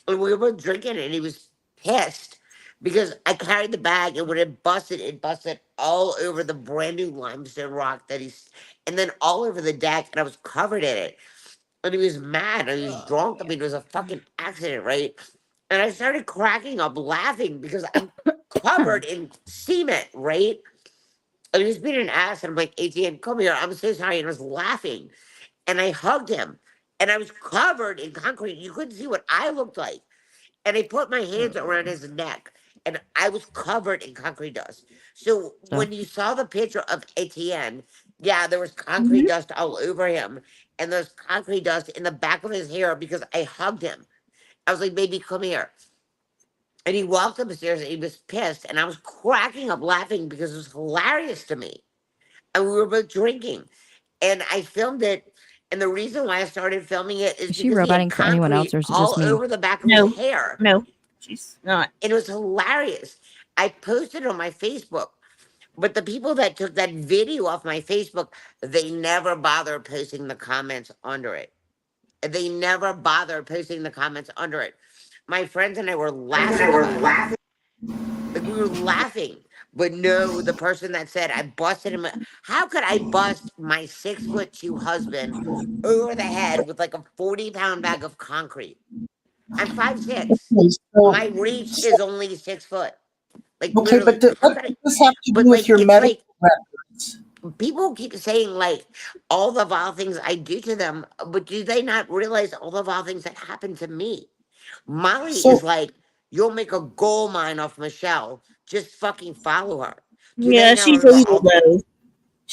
And we were drinking and he was pissed because I carried the bag and when it busted all over the brand new limestone rock and then all over the deck and I was covered in it. And he was mad and he was drunk. I mean, it was a fucking accident, right? And I started cracking up laughing because I'm covered in cement, right? And he was being an ass. And I'm like, ATN, come here. I'm so sorry. And I was laughing. And I hugged him. And I was covered in concrete. You couldn't see what I looked like. And I put my hands around his neck. And I was covered in concrete dust. So So when you saw the picture of ATN, yeah, there was concrete Hmm. dust all over him. And there's concrete dust in the back of his hair because I hugged him. I was like, baby, come here. And he walked upstairs and he was pissed. And I was cracking up laughing because it was hilarious to me. And we were both drinking. And I filmed it. And the reason why I started filming it is is she because he had roboting for anyone else, concrete or is it just all me? over the back of his No, hair. no, she's not. And it was hilarious. I posted it on my Facebook. But the people that took that video off my Facebook, they never bother posting the comments under it. They never bother posting the comments under it. My friends and I were laughing about it. Like we were laughing. But no, the person that said I busted him. How could I bust my 6'2" husband over the head with like a 40-pound bag of concrete? I'm 5'6". Okay, My reach is only 6 foot. Like okay, literally, but how what could I? does this have to But do with like, your it's medical like records? people keep saying like all the vile things I do to them, but do they not realize all the vile things that happen to me? Molly is So, like, you'll make a gold mine off Michelle. Just fucking follow her. Do they Yeah, not she's remember evil all? though.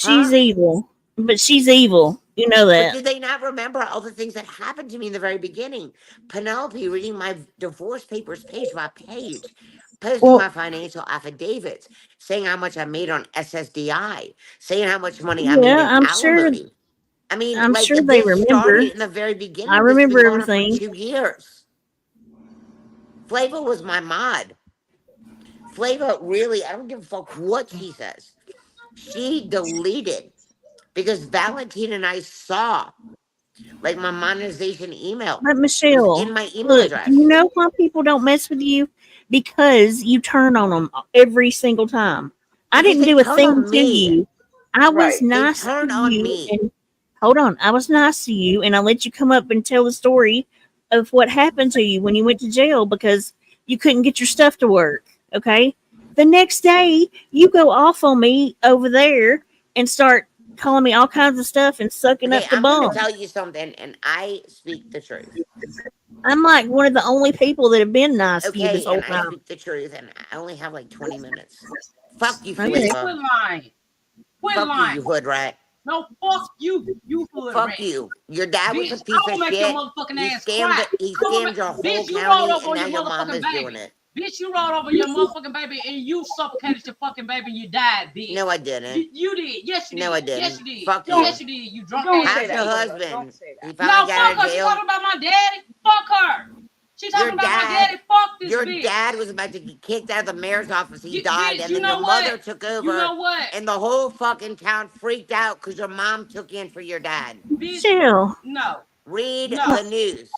Huh? She's evil, but she's evil. You know But that. did they not remember all the things that happened to me in the very beginning? Penelope reading my divorce papers page by page, posting my well, financial affidavits, saying how much I made on SSDI, saying how much money I made Yeah, in I'm sure. alimony. I mean, I'm like sure they this remember. started in the very I beginning. This has been remember going on for everything. 2 years. Flava was my mod. Flava really, I don't give a fuck what she says. She deleted because Valentine and I saw like my monetization email. But It was Michelle, in my email look, do you address. know why people don't mess with you? Because you turn on them every single time. I Because didn't they do a turn thing on to me. you. I was right. They nice to turn on you, me. and hold on, I was nice to you, and I let you come up and tell the story of what happened to you when you went to jail because you couldn't get your stuff to work. Okay, The next day, you go off on me over there and start calling me all kinds of stuff and sucking Okay, up the I'm gonna bum. tell you something, and I speak the truth. I'm like one of the only people that have been nice to you this Okay, whole and I time. speak the truth, and I only have like 20 minutes. Fuck you, Okay. Bitch, Flavor. quit lying. Quit Fuck you, lying. you hood rat. No, fuck you, you hood rat. Fuck you. Your dad was a Bitch, I'm piece of gonna make your shit. motherfucking He ass cry. scammed your whole Bitch, you rolled county, over and on now your your mom motherfucking is doing baby. it. Bitch, you rolled over your motherfucking baby and you suffocated your fucking baby and you died, bitch. No, I didn't. You did. Yes, you did. No, I didn't. Yes, you did. Fuck Yes, you. you did. You drunk Don't ass. say How's your that, bitch. Flavor. Don't husband? say He that. No, finally got out fuck of her. She jail. talking about my daddy. Fuck her. She Your talking about my dad, daddy. Fuck this your bitch. dad was about to get kicked out of the mayor's office. He died, Bitch, and you then your know mother what? took You over, know what? and the whole fucking town freaked out because your mom took in for your dad. Bitch, Chill. no. Read No. the news.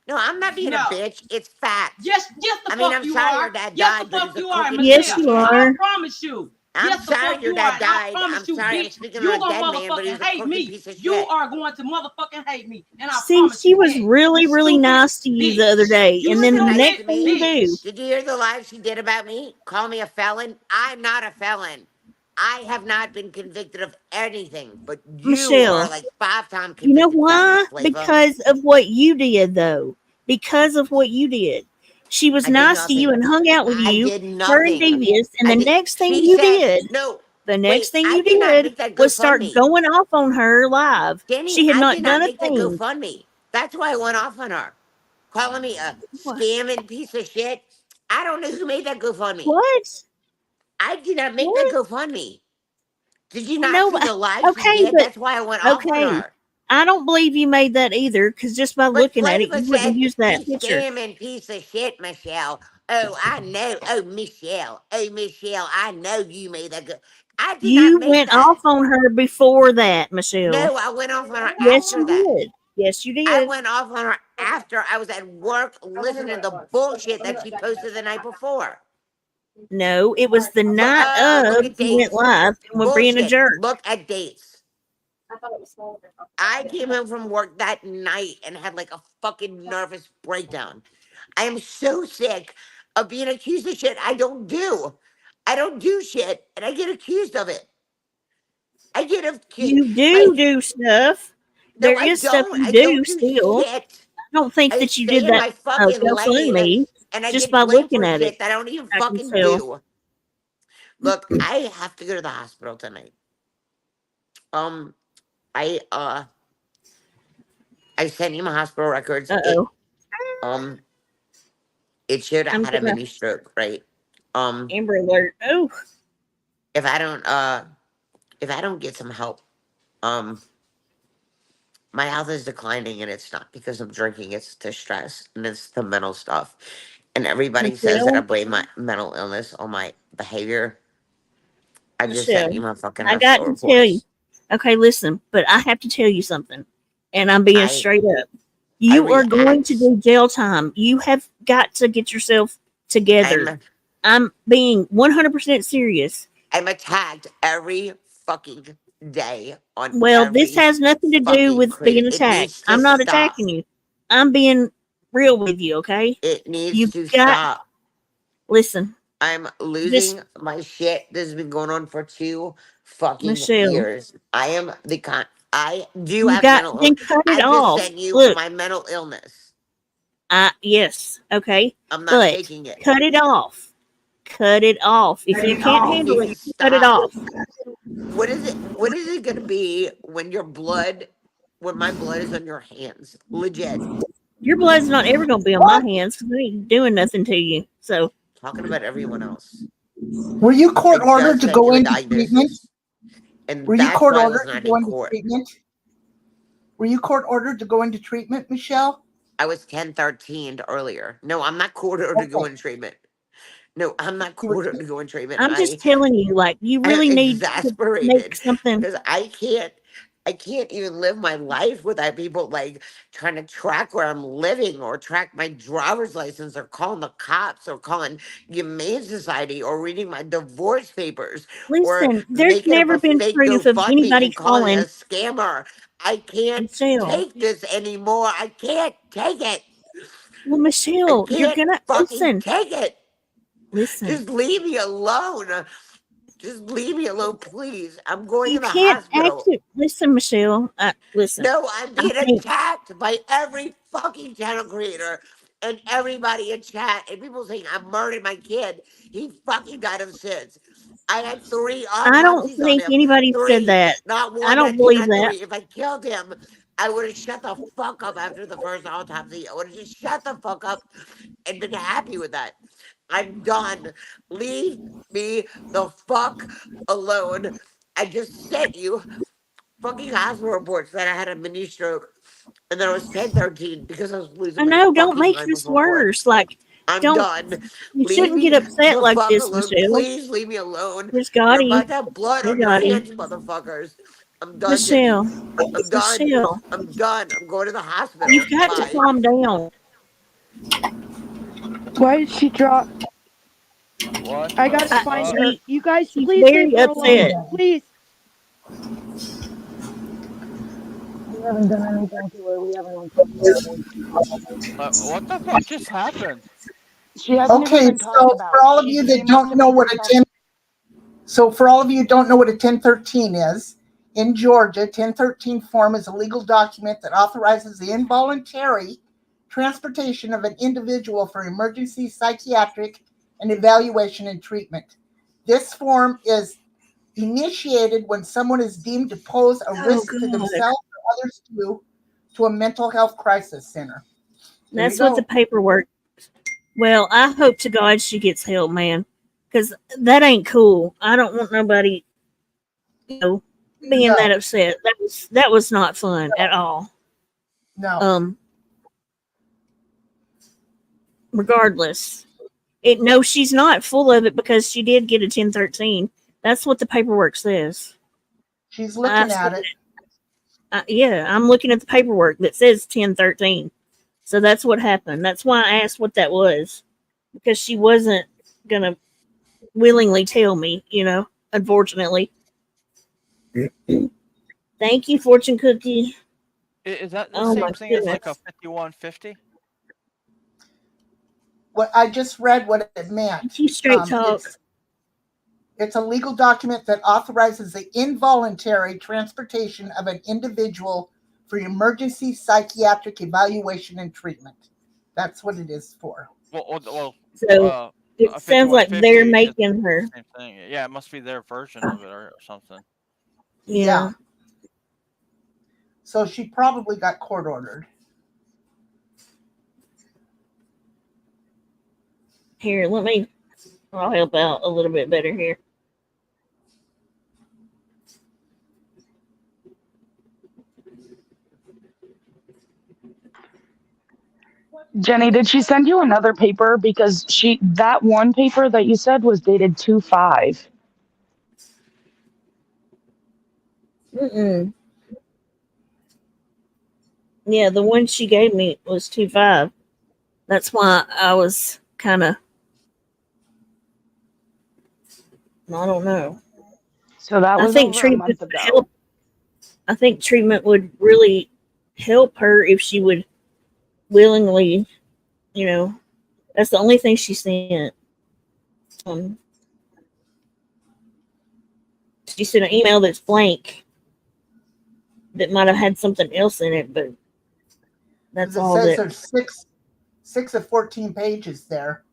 No, I'm not being a No. bitch. It's facts. Yes, yes, the I mean, fuck I'm you sorry are. your dad Yes, the died, but fuck he's a you are, crooked piece Yes, of Michelle. you shit. I are. promise you. I'm Yes, the sorry fuck your you are. dad And I died. I'm promise you, sorry I'm bitch, speaking you on a gonna dead man, but he was motherfucking a hate crooked me. piece of You shit. are going to motherfucking hate me. And I See, promise she you was that. really, You really stupid nice to you the bitch. other day, You and She then was the stupid nice next to thing you me. do, bitch. Did you hear the live she did about me? Call me a felon? I'm not a felon. I have not been convicted of anything, but you are Michelle. like 5-time You know convicted felons, why? Flavor. Because of what you did, though. Because of what you did. She was I did nice to you nothing. and hung out with I you, did her and nothing. Devious, and I the did. next thing She you said, did, no, the wait, next thing I you did not did make that was start GoFundMe. going off on her live. Jenny, She had I did not not done a make that thing. GoFundMe. That's why I went off on her. Calling me a What? scamming piece of shit. I don't know who made that GoFundMe. What? I did not make that What? GoFundMe. Did you not No, see the live she okay, did? but That's why I went off on okay. her. I don't believe you made that either, because just by But looking at it, Flavor you wouldn't said, use that he's picture. scamming piece of shit, Michelle. Oh, I know. Oh, Michelle. Oh, Michelle, I know you made that. I did not You make went that. off on her before that, Michelle. No, I went off on her Yes, after you that. did. Yes, you I did. went off on her after I was at work listening to the bullshit that she posted the night before. No, it was the night Look of at you went dates. live and were being a Bullshit. jerk. Look at dates. I came home from work that night and had like a fucking nervous breakdown. I am so sick of being accused of shit I don't do. I don't do shit and I get accused of it. I get accused. You do stuff. No, There I is stuff don't. you I don't do do still. shit. I don't think I that you stay did in that my fucking lane GoFundMe and I just get by blamed looking for at it. shit that I don't even I can fucking tell. do. Look, I have to go to the hospital tonight. Um, I uh I sent you my hospital records. Uh-oh. Um it showed I I'm had a gonna mini stroke, right? Amber Alert. Oh, If I don't get some help, um my health is declining and it's not because I'm drinking, it's the stress and it's the mental stuff. And everybody says that I Michelle. blame my mental illness on my behavior. I just sent you Michelle. my fucking I got hospital to tell you. reports. Okay, listen, but I have to tell you something. And I'm being I straight up. I You are going to react. do jail time. You have got to get yourself together. I'm I'm being 100% serious. I'm attacked every fucking day on Well, this every has nothing to do fucking with crazy. being It attacked. needs to I'm not stop. attacking you. I'm being real with you, okay? It needs You've to got, stop. listen, I'm just, losing my shit. This has been going on for 2 fucking Michelle, years. I am the con. I do you have got, mental then illness. cut it I just off. sent you Look, my mental illness. yes, okay? I'm not But faking it. cut it off. Cut it off. If you can't It handle needs it, to cut it stop. off. What is it? What is it gonna be when your blood, when my blood is on your hands? Legit. Your blood's not ever going to be on my hands because I ain't doing nothing to you. So, Talking about everyone else. Were you I court ordered just to sent go you a into treatment? diagnosis, and Were you that's court why I was ordered to not go in into court. treatment? Were you court ordered to go into treatment, Michelle? I was 1013 earlier. No, I'm not court ordered to go Okay. in treatment. No, I'm not You were, court ordered to go in treatment. I'm just telling you, like, you I'm really need to make exasperated something. because I can't even live my life without people like trying to track where I'm living or track my driver's license or calling the cops or calling Humane Society or reading my divorce papers or Listen, there's making up never a been fake proof of GoFundMe anybody and calling it a calling scammer. I can't Michelle. take this anymore. I can't take it. Well, I Michelle, you're can't gonna fucking listen. take it. Listen. Just leave me alone. Just leave me alone, please. I'm going You to the can't hospital. listen, Michelle. Listen. No, I'm I being think attacked by every fucking channel creator and everybody in chat and people saying I murdered my kid. He fucking died of SIDS. I had 3 I don't autopsies on think him. anybody said 3, that. not I 1, don't not 2, believe not that. 3. If I killed him, I would have shut the fuck up after the first autopsy. I would have just shut the fuck up and been happy with that. I'm done. Leave me the fuck alone. I just sent you fucking hospital reports that I had a mini stroke and then I was 10-13 because I was I losing my know. Don't fucking make mind this before court. worse. Like, I'm don't. done. You Leave shouldn't get me upset the like fuck this, alone. Michelle. Please leave me alone. There's You're Gotti. about to have blood Hey, on your Gotti. hands, motherfuckers. I'm done, Jenny. Michelle. I'm done. Michelle. I'm done. I'm going to the hospital. You've got to Bye. calm down. Why did she drop? What? I gotta find her. You guys, She's please leave very her alone. upset. Please. We haven't done anything to her. We haven't even talked to her. What the fuck just happened? She hasn't even Okay, been talked so about. for all of you She that came up don't to know make what a herself. 10 So for all of you who don't know what a 1013 is, in Georgia, 1013 form is a legal document that authorizes the involuntary transportation of an individual for emergency psychiatric and evaluation and treatment. This form is initiated when someone is deemed to pose a risk to God. themselves or others to a mental health crisis center. There That's you what the go. paperwork. Well, I hope to God she gets help, man, because that ain't cool. I don't want nobody, being that No, upset. That was not fun at all. no. Regardless, no, she's not full of it because she did get a 1013. That's what the paperwork says. She's looking I at it. Yeah, I'm looking at the paperwork that says 1013. So that's what happened. That's why I asked what that was, because she wasn't gonna willingly tell me, unfortunately. Thank you, Fortune Cookie. Is that the Oh my same thing as like a goodness. 5150? What I just read what it meant. Thank you, Straight Talk. It's a legal document that authorizes the involuntary transportation of an individual for emergency psychiatric evaluation and treatment. That's what it is for. Well, So it a sounds like 5150 they're is making her. the same thing. Yeah, it must be their version of it or something. Yeah. So she probably got court ordered. Here, I'll help out a little bit better here. Jenny, did she send you another paper? Because that one paper that you said was dated 2/5. Mm-mm. Yeah, the one she gave me was 2.5. That's why I was kind of, I don't know. So that I was think over a treatment month would ago. help. I think treatment would really help her if she would willingly, that's the only thing she sent. She sent an email that's blank that might have had something else in it, but that's It all says that. there's six of 14 pages there.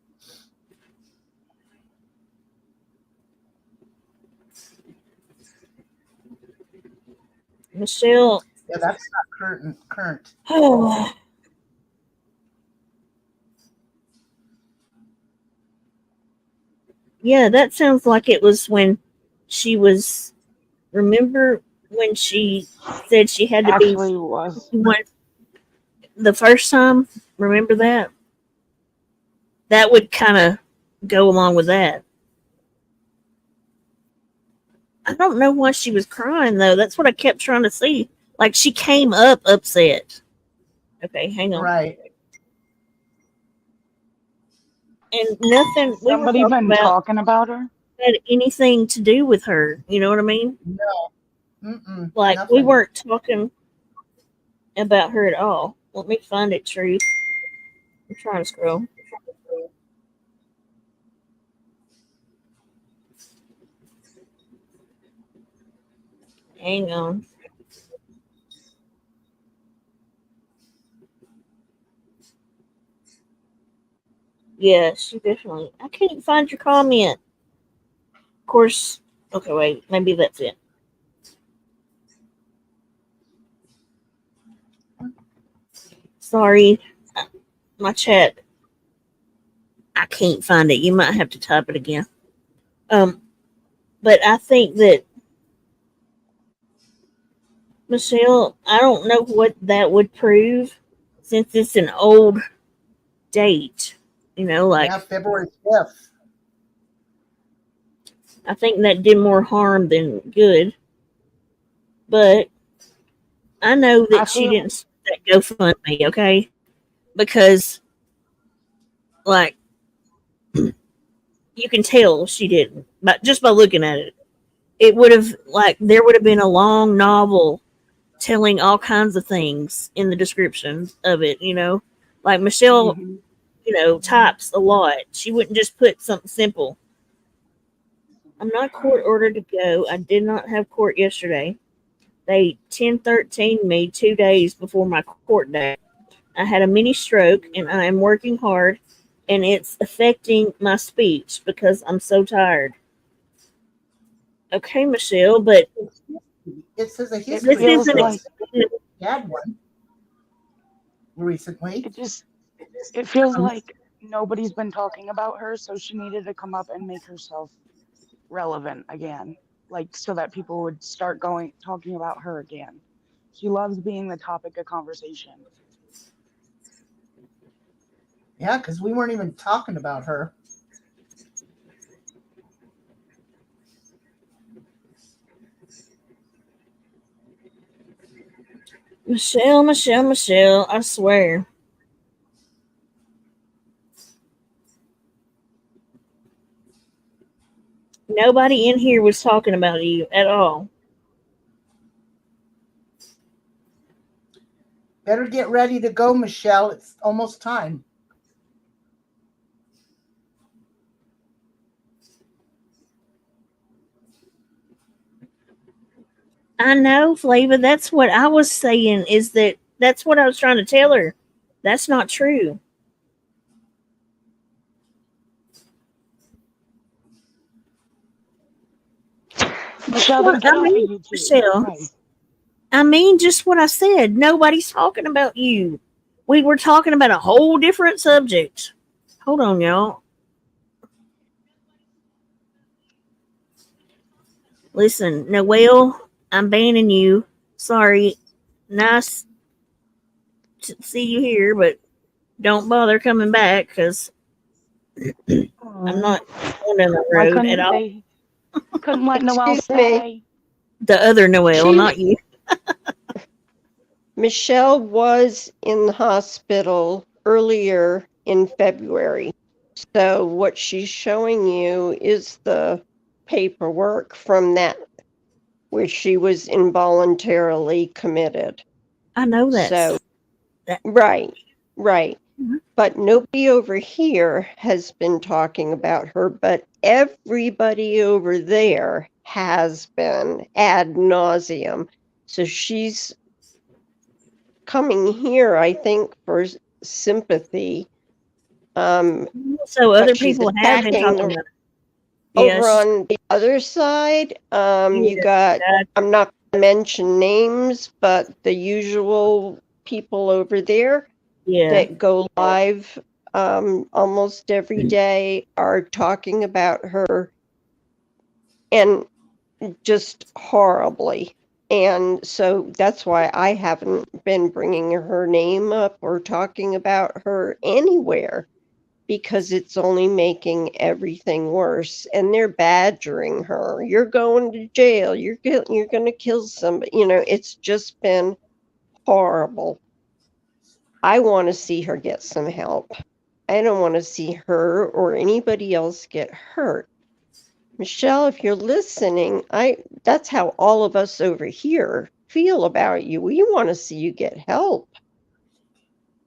Michelle. Yeah, that's not current. Oh. Yeah, that sounds like it was when she was. Remember when she said she had to Actually be was. The first time? Remember that? That would kind of go along with that. I don't know why she was crying though. That's what I kept trying to see. Like she came up upset. Okay, hang on. Right. And nothing we were Somebody talking been talking about her? had anything to do with her. You know what I mean? No. Mm-mm, Like nothing. we weren't talking about her at all. Let me find it, Truth. I'm trying to scroll. Hang on. Yes, you definitely. I can't find your comment. Of course. Okay, wait. Maybe that's it. Sorry. My chat. I can't find it. You might have to type it again. But I think that Michelle, I don't know what that would prove since it's an old date. You know, like February 5th. I think that did more harm than good. But I know that she didn't start that GoFundMe, okay? Because like you can tell she didn't, but just by looking at it, it would have like there would have been a long novel telling all kinds of things in the description of it. You know, like Michelle, types a lot. She wouldn't just put something simple. I'm not court ordered to go. I did not have court yesterday. They 1013 me 2 days before my court date. I had a mini stroke and I am working hard and it's affecting my speech because I'm so tired. Okay, Michelle, but it says a It history. feels like You had one recently. it feels like nobody's been talking about her, so she needed to come up and make herself relevant again, like so that people would start talking about her again. She loves being the topic of conversation. Yeah, because we weren't even talking about her. Michelle, I swear. Nobody in here was talking about you at all. Better get ready to go, Michelle. It's almost time. I know, Flava. That's what I was saying. That's what I was trying to tell her. That's not true. Michelle, then get off of YouTube. Michelle, Right. I mean just what I said. Nobody's talking about you. We were talking about a whole different subject. Hold on, y'all. Listen, Noelle, I'm banning you. Sorry. Nice to see you here, but don't bother coming back because I'm not going down the Why road at couldn't all. they? Couldn't let Noelle Excuse me. stay. The other Noelle, not you. Michelle was in the hospital earlier in February. So what she's showing you is the paperwork from that where she was involuntarily committed. I know So that. Right. Mhm. But nobody over here has been talking about her, but everybody over there has been ad nauseum. So she's coming here, I think, for sympathy. So but other she's people have been attacking talking about it. over Yes. on the other side. You Yeah, got, I'm not going to mention names, but the usual people over there Yeah. that go live almost every day are talking about her and just horribly. And so that's why I haven't been bringing her name up or talking about her anywhere because it's only making everything worse. And they're badgering her. You're going to jail. You're going to kill somebody. It's just been horrible. I want to see her get some help. I don't want to see her or anybody else get hurt. Michelle, if you're listening, that's how all of us over here feel about you. We want to see you get help.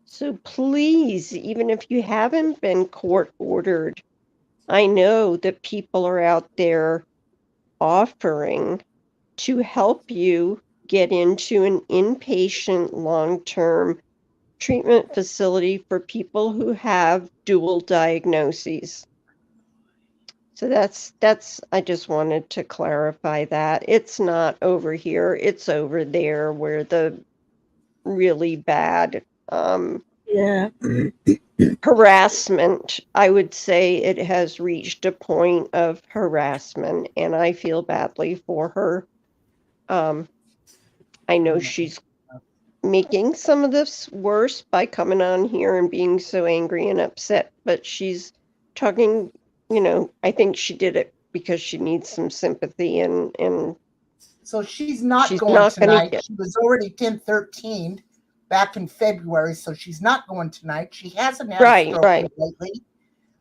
So please, even if you haven't been court ordered, I know that people are out there offering to help you get into an inpatient long-term treatment facility for people who have dual diagnoses. So that's I just wanted to clarify that. It's not over here, it's over there where the really bad Yeah. harassment, I would say it has reached a point of harassment, and I feel badly for her. I know she's making some of this worse by coming on here and being so angry and upset, but she's talking, I think she did it because she needs some sympathy and So she's not she's going not going to tonight. get. She was already 1013 back in February, so she's not going tonight. She hasn't had a stroke lately.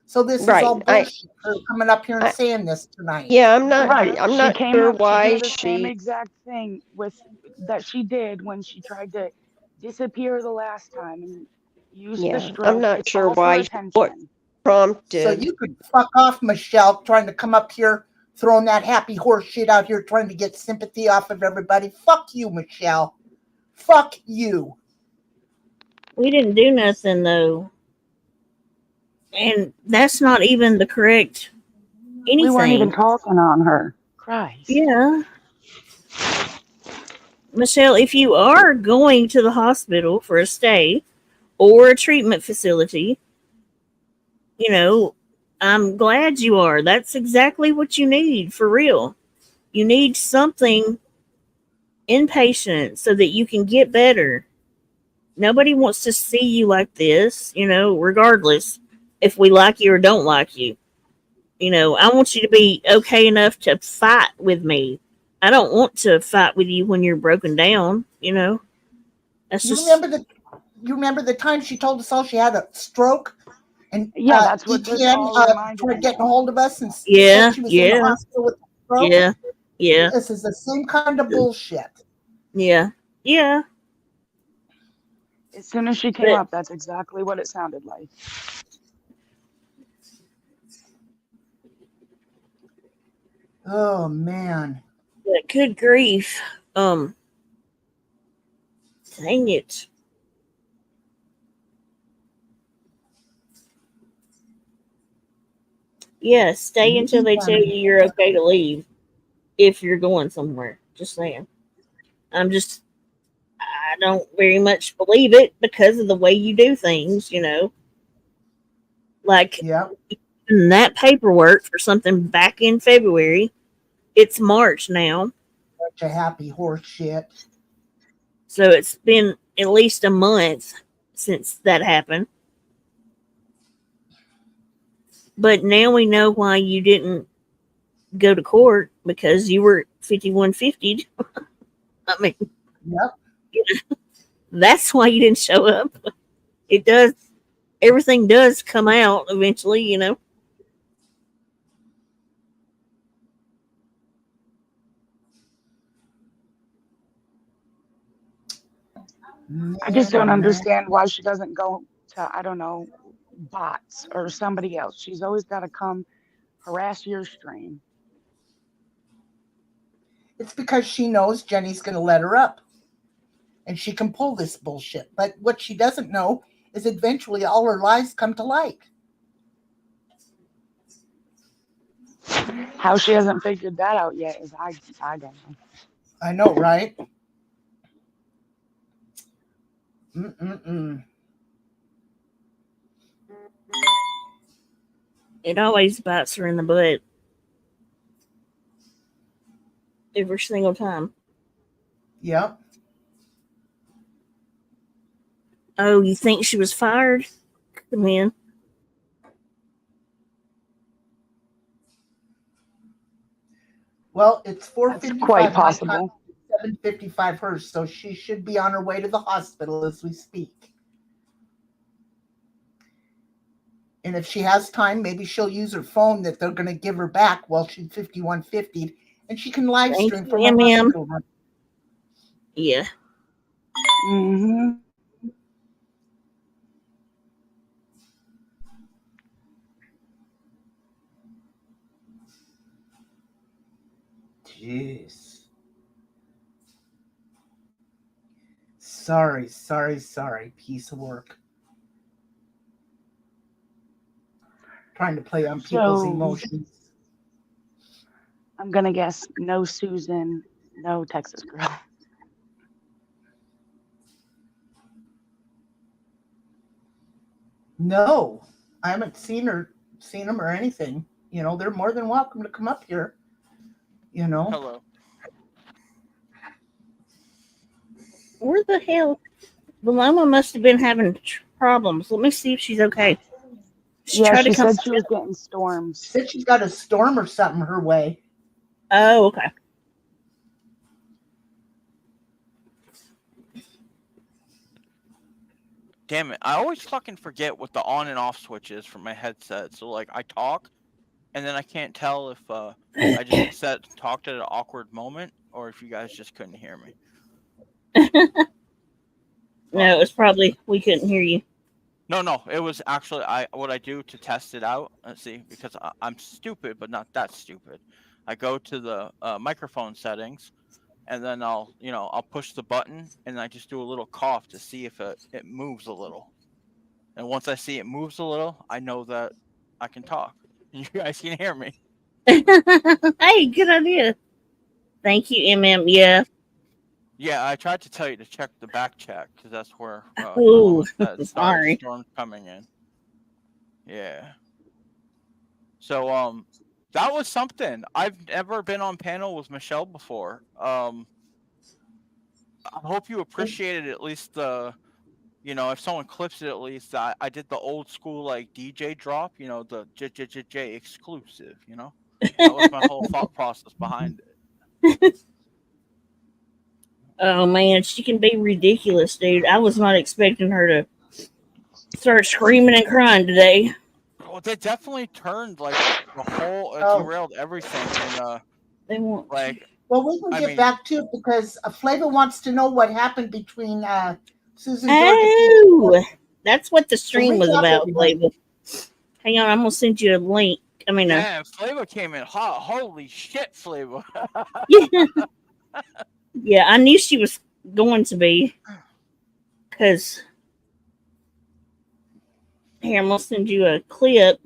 So this is all bullshit. Her coming up here and saying this tonight. Yeah, I'm not Came sure up why to do the same exact thing that she did when she tried to disappear the last time and use the stroke. I'm not It's sure all for why what attention. prompted. So you could fuck off, Michelle, trying to come up here, throwing that happy horse shit out here, trying to get sympathy off of everybody. Fuck you, Michelle. Fuck you. We didn't do nothing though. And that's not even the correct anything. We weren't even talking on her. Christ. Yeah. Michelle, if you are going to the hospital for a stay or a treatment facility, I'm glad you are. That's exactly what you need for real. You need something inpatient so that you can get better. Nobody wants to see you like this, regardless if we like you or don't like you. I want you to be okay enough to fight with me. I don't want to fight with you when you're broken down, That's You just remember the time she told us all she had a stroke? And that's what this all reminded tried me getting a hold of us and Yeah, said she was in the hospital with a stroke. Yeah. This is the same kind of bullshit. Yeah. As soon as she came up, that's exactly what it sounded like. Oh man. But good grief. Dang it. Yeah, stay until they tell you you're okay to leave if you're going somewhere. Just saying. I don't very much believe it because of the way you do things, Like in that paperwork for something back in February. It's March now. Such a happy horse shit. So it's been at least a month since that happened. But now we know why you didn't go to court because you were 5150'd. I mean, that's why you didn't show up. Everything does come out eventually, I just don't understand why she doesn't go to, I don't know, bots or somebody else. She's always got to come harass your stream. It's because she knows Jenny's going to let her up. And she can pull this bullshit. But what she doesn't know is eventually all her lies come to light. How she hasn't figured that out yet is I don't know. I know, right? Mm-mm-mm. It always bites her in the butt. Every single time. Yep. Oh, you think she was fired? Come in. Well, it's 4:55. That's quite possible. 7:55 hers, so she should be on her way to the hospital as we speak. And if she has time, maybe she'll use her phone that they're going to give her back while she's 5150, and she can live stream from the hospital room. Yeah. Mm-hmm. Jeez. Sorry. Piece of work. Trying to play on people's So, emotions. I'm gonna guess no Susan, no Texas girl. No, I haven't seen them or anything. You know, they're more than welcome to come up here. You know. Hello. Where the hell? Paloma must have been having problems. Let me see if she's okay. She said she was getting storms. She said she's got a storm or something her way. Oh, okay. Damn it. I always fucking forget what the on and off switch is for my headset. So, like, I talk, and then I can't tell if I just talked at an awkward moment or if you guys just couldn't hear me. No, it was probably we couldn't hear you. No, it was actually what I do to test it out. Let's see, because I'm stupid, but not that stupid. I go to the microphone settings, and then I'll push the button, and I just do a little cough to see if it moves a little. And once I see it moves a little, I know that I can talk. You guys can hear me. Hey, good idea. Thank you, MM. Yeah. Yeah, I tried to tell you to check the back check because that's where Ooh, sorry, storm's coming in. Yeah. So that was something. I've never been on panel with Michelle before. I hope you appreciated at least the, if someone clips it at least, I did the old school like DJ drop, the J exclusive, That was my whole thought process behind it. Oh man, she can be ridiculous, dude. I was not expecting her to start screaming and crying today. Well, they definitely turned like the whole derailed everything, and they want like. Well, we can get back to it because Flavor wants to know what happened between Susan. Oh, that's what the stream was about, Flavor. Hang on, I'm gonna send you a link. Yeah, Flavor came in hot. Holy shit, Flavor. Yeah, I knew she was going to be. Because here, I'm gonna send you a clip.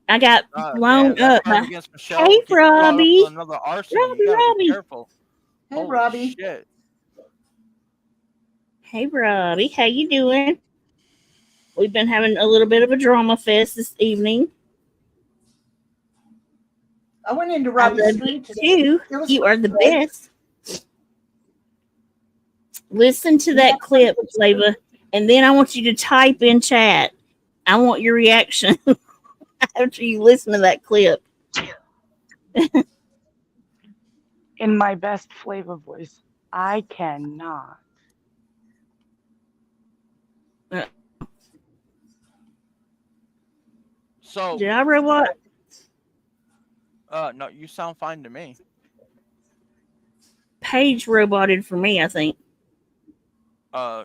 I got blown up. Hey, Robbie. Another arson. You gotta be careful. Hey, Holy Robbie. Shit. Hey, Robbie. How you doing? We've been having a little bit of a drama fest this evening. I went into Robbie's stream today. You are the best. Listen to that clip, Flavor, and then I want you to type in chat. I want your reaction after you listen to that clip. In my best Flavor voice, I cannot. So did I robot? No, you sound fine to me. Paige roboted for me, I think.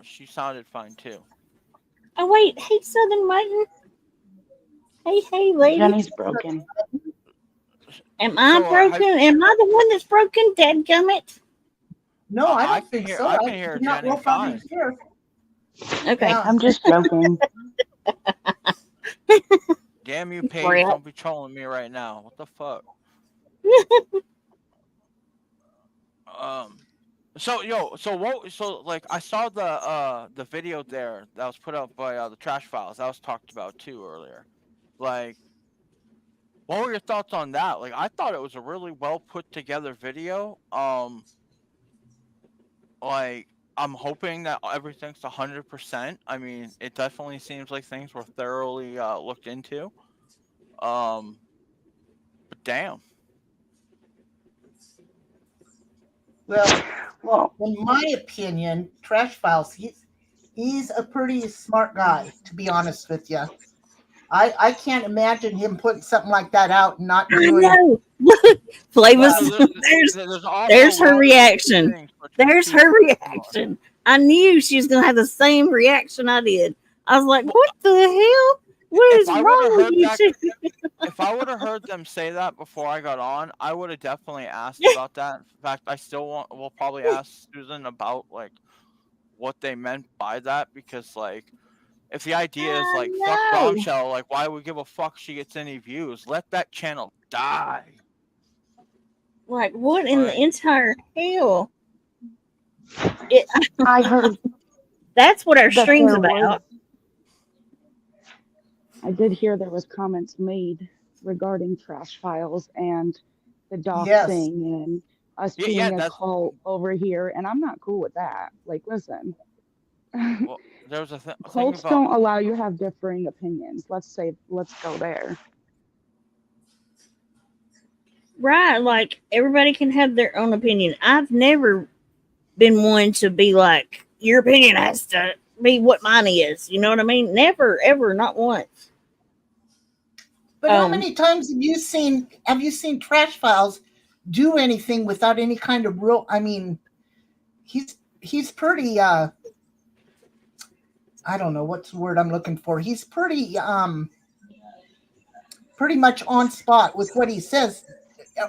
She sounded fine too. Oh wait, hey Southern Martin. Hey lady. Jenny's broken. Am I broken? Am I the one that's broken? Dadgummit? No, I don't think so. I can hear Jenny fine. Okay. Yeah. I'm just joking. Damn you, Paige. Don't be trolling me right now. What the fuck? So like I saw the video there that was put up by the Trash Files. That was talked about too earlier. Like, what were your thoughts on that? Like, I thought it was a really well put together video. Like, I'm hoping that everything's 100%. I mean, it definitely seems like things were thoroughly looked into. But damn. Well, in my opinion, Trash Files, he's a pretty smart guy, to be honest with you. I can't imagine him putting something like that out and not doing. I know. Look, Flavors. There's her reaction. There's her reaction. I knew she was gonna have the same reaction I did. I was like, "What the hell? What is wrong with you two?" If I would have heard them say that before I got on, I would have definitely asked about that. In fact, I still will probably ask Susan about like what they meant by that, because like if the idea is like fuck No. Bombshell, like why would we give a fuck she gets any views? Let that channel die. Like, what in the entire hell? I heard that's what our that stream's there about. was. I did hear there was comments made regarding trash files and the Yes. doxing and us Yeah, being a that's cult over here, and I'm not cool with that. Like, listen, well, there was a thing cults about don't allow you to have differing opinions. Let's go there. Right, like everybody can have their own opinion. I've never been one to be like, your opinion has to be what mine is. You know what I mean? Never, ever, not once. But how many times have you seen Trash Files do anything without any kind of real? I mean, he's pretty. I don't know what's the word I'm looking for. He's pretty much on spot with what he says,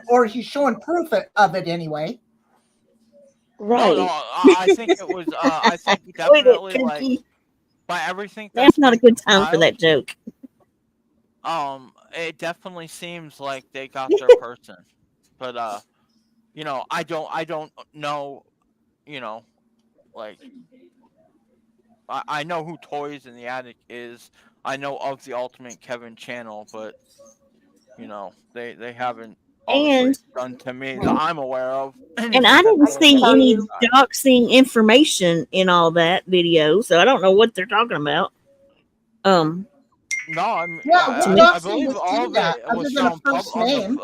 or he's showing proof of it anyway. Right. No, I think it was. I think definitely like by everything. That's not a good time for that joke. It definitely seems like they got their person, but you know, I don't know, you know, like I know who Toys in the Attic is. I know of the Ultimate Kevin channel, but you know, they haven't obviously done to me that I'm aware of. And I didn't see any doxing information in all that video, so I don't know what they're talking about. No, I'm. I believe all of it was shown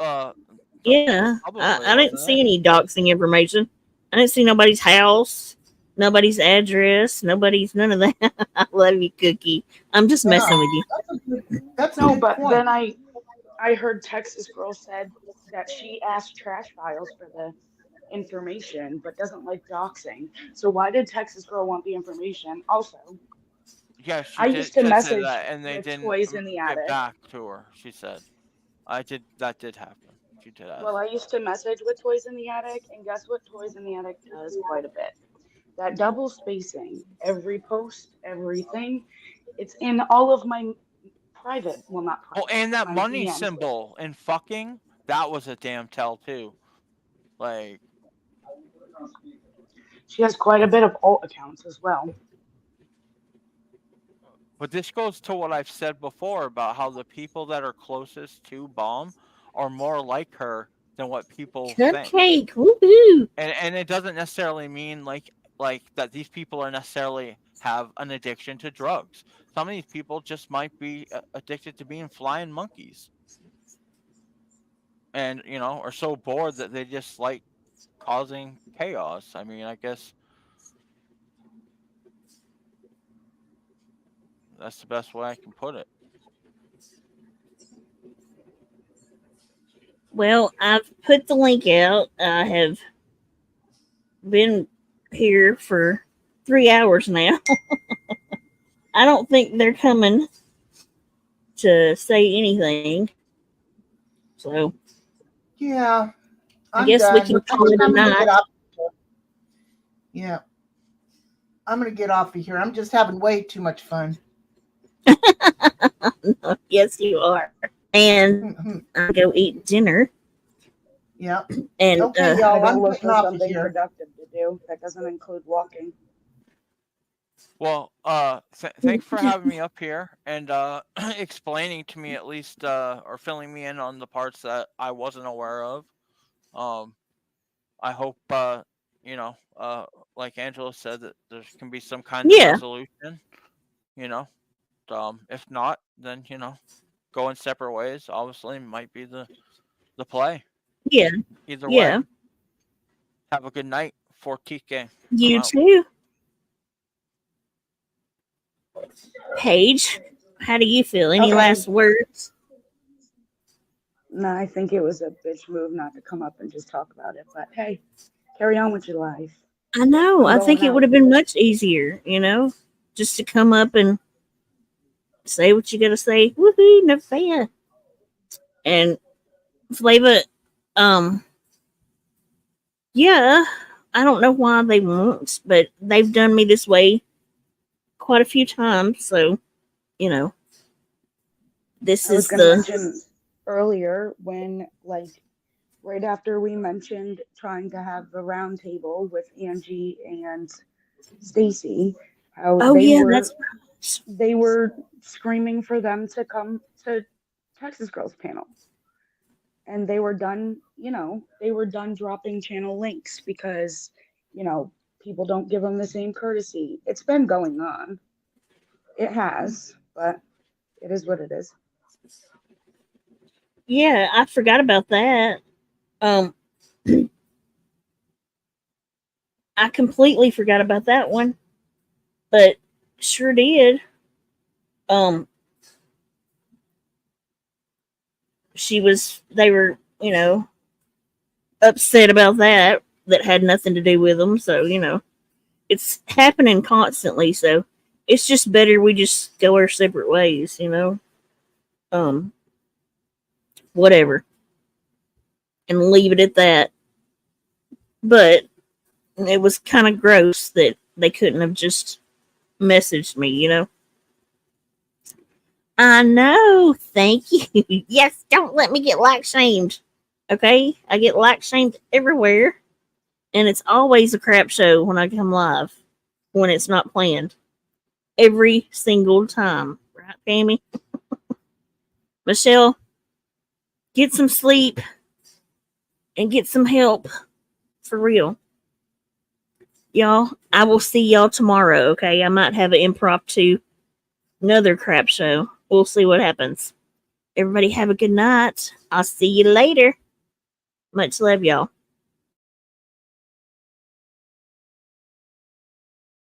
yeah, I didn't see any doxing information. I didn't see nobody's house, nobody's address, none of that. I love you, Cookie. I'm just messing with you. That's no, but point. Then I heard Texas Girl said that she asked Trash Files for the information, but doesn't like doxing. So why did Texas Girl want the information? Also, yeah, I used to message that, and they didn't Toys in the get Attic. back to her. She said, That did happen. She did ask. Well, I used to message with Toys in the Attic, and guess what Toys in the Attic does quite a bit? That double spacing, every post, everything, it's in all of my private, well, not private. Oh, and that my money DMs. symbol and fucking, that was a damn tell too. Like, she has quite a bit of alt accounts as well. but this goes to what I've said before about how the people that are closest to Bomb are more like her than what people Cupcake, think. woohoo! And it doesn't necessarily mean like that these people are necessarily have an addiction to drugs. Some of these people just might be addicted to being flying monkeys, and you know, are so bored that they just like causing chaos. I mean, I guess that's the best way I can put it. Well, I've put the link out. I have been here for 3 hours now. I don't think they're coming to say anything. So, yeah, I guess we can call it a night. Yeah, I'm gonna get off of here. I'm just having way too much fun. Yes, you are. And I'll go eat dinner. Yeah. And okay, y'all, I'm look getting for off something of here. productive to do that doesn't include walking. Well, thanks for having me up here and explaining to me at least, or filling me in on the parts that I wasn't aware of. I hope, you know, like Angela said, that there can be some kind of resolution. You know, if not, then you know, going separate ways obviously might be the play. Yeah. Either way. Have a good night. Fortique. You too. Paige, how do you feel? Any last words? No, I think it was a bitch move not to come up and just talk about it. But hey, carry on with your life. I know. I think it would have been much easier, you know, just to come up and say what you got to say. Woohoo, no fair. And Flava, yeah, I don't know why they won't, but they've done me this way quite a few times. So, you know, this I was is going to the mention earlier when, like, right after we mentioned trying to have the round table with Angie and Stacy, how oh yeah, that's they were screaming for them to come to Texas Girls panel. And they were done, they were done dropping channel links because, people don't give them the same courtesy. It's been going on. It has, but it is what it is. yeah. I forgot about that. I completely forgot about that one, but sure did. They were, upset about that. That had nothing to do with them. So, it's happening constantly. So, it's just better we just go our separate ways, whatever, and leave it at that. But it was kind of gross that they couldn't have just messaged me. I know. Thank you. Yes, don't let me get like shamed. Okay? I get like shamed everywhere. And it's always a crap show when I come live. When it's not planned. Every single time. Right, Pammy? Michelle, get some sleep and get some help. For real. Y'all, I will see y'all tomorrow, okay? I might have an impromptu, another crap show. We'll see what happens. Everybody have a good night. I'll see you later. Much love, y'all.